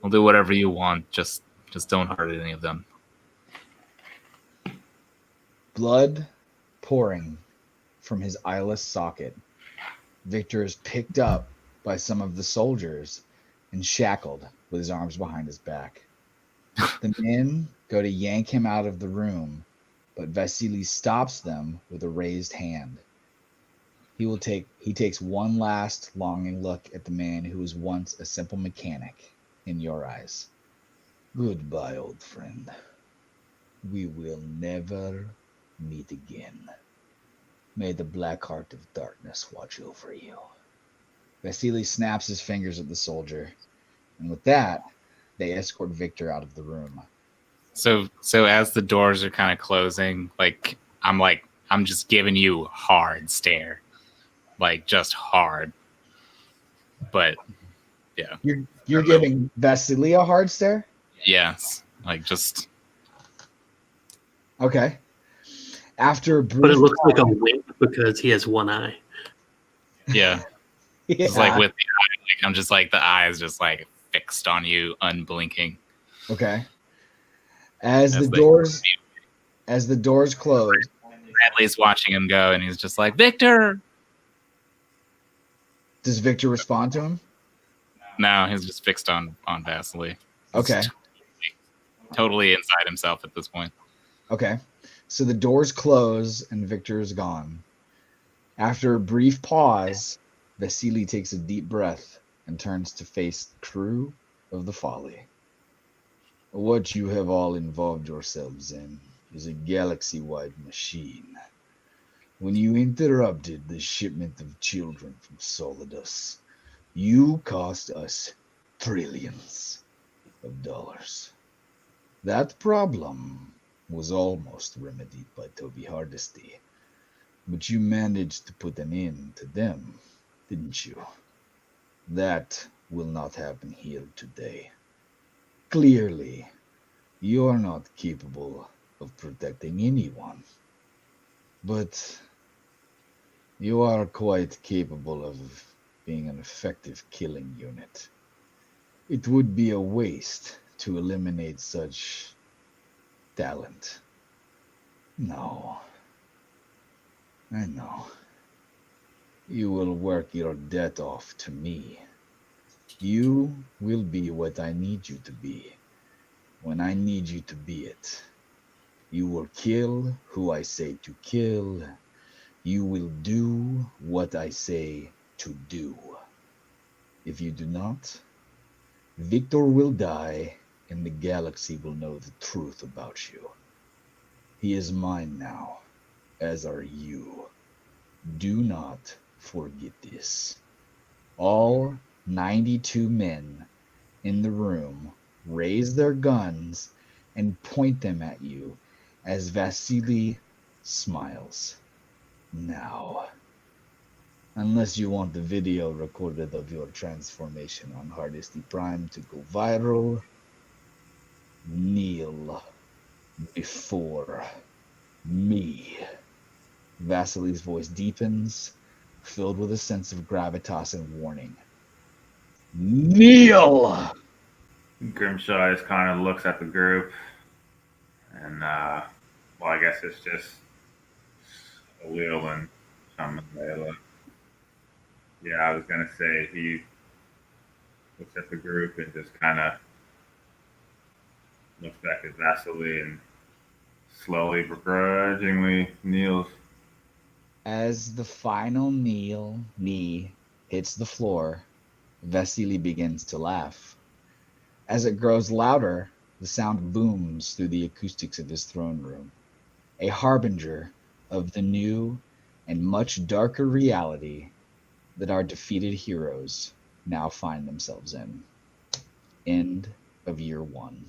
we'll do whatever you want. Just don't hurt any of them. Blood pouring from his eyeless socket, Viktor is picked up by some of the soldiers and shackled with his arms behind his back. The men go to yank him out of the room, but Vasily stops them with a raised hand. He takes one last longing look at the man who was once a simple mechanic in your eyes. Goodbye, old friend. We will never meet again. May the black heart of darkness watch over you. Vasily snaps his fingers at the soldier, and with that, they escort Viktor out of the room. So as the doors are kind of closing, I'm just giving you hard stare. Like just hard. But yeah. You're giving Vasily a hard stare? Yes. Like just Okay. After a brief But it looks like a wink because he has one eye. yeah. Yeah. It's like with the eye, like I'm just like the eye is just like fixed on you, unblinking. Okay. As That's the doors close, Bradley's watching him go and he's just like, Viktor. does Viktor respond to him? No, he's just fixed on Vasily. Okay. Totally inside himself at this point. Okay. So the doors close and Viktor is gone. After a brief pause, Vasily takes a deep breath and turns to face the crew of the Folly. What you have all involved yourselves in is a galaxy-wide machine. When you interrupted the shipment of children from Solidus, you cost us trillions of dollars. That problem was almost remedied by Toby Hardesty, but you managed to put an end to them, didn't you? That will not happen here today. Clearly, you are not capable of protecting anyone, but you are quite capable of being an effective killing unit. It would be a waste to eliminate such talent. No. I know. You will work your debt off to me. You will be what I need you to be, when I need you to be it. You will kill who I say to kill. You will do what I say to do. If you do not, Viktor will die and the galaxy will know the truth about you. He is mine now, as are you. Do not forget this. All 92 men in the room raise their guns and point them at you as Vasily smiles. Now, unless you want the video recorded of your transformation on Hardesty Prime to go viral, kneel before me. Vasily's voice deepens, filled with a sense of gravitas and warning. Kneel! Grimshaw just kind of looks at the group, and well, I guess it's just Soliel and Chum and Layla. Yeah, I was gonna say he looks at the group and just kind of looks back at Vasily and slowly, begrudgingly kneels. As the final knee hits the floor, Vasily begins to laugh. As it grows louder, the sound booms through the acoustics of his throne room, a harbinger of the new and much darker reality that our defeated heroes now find themselves in. End of year 1.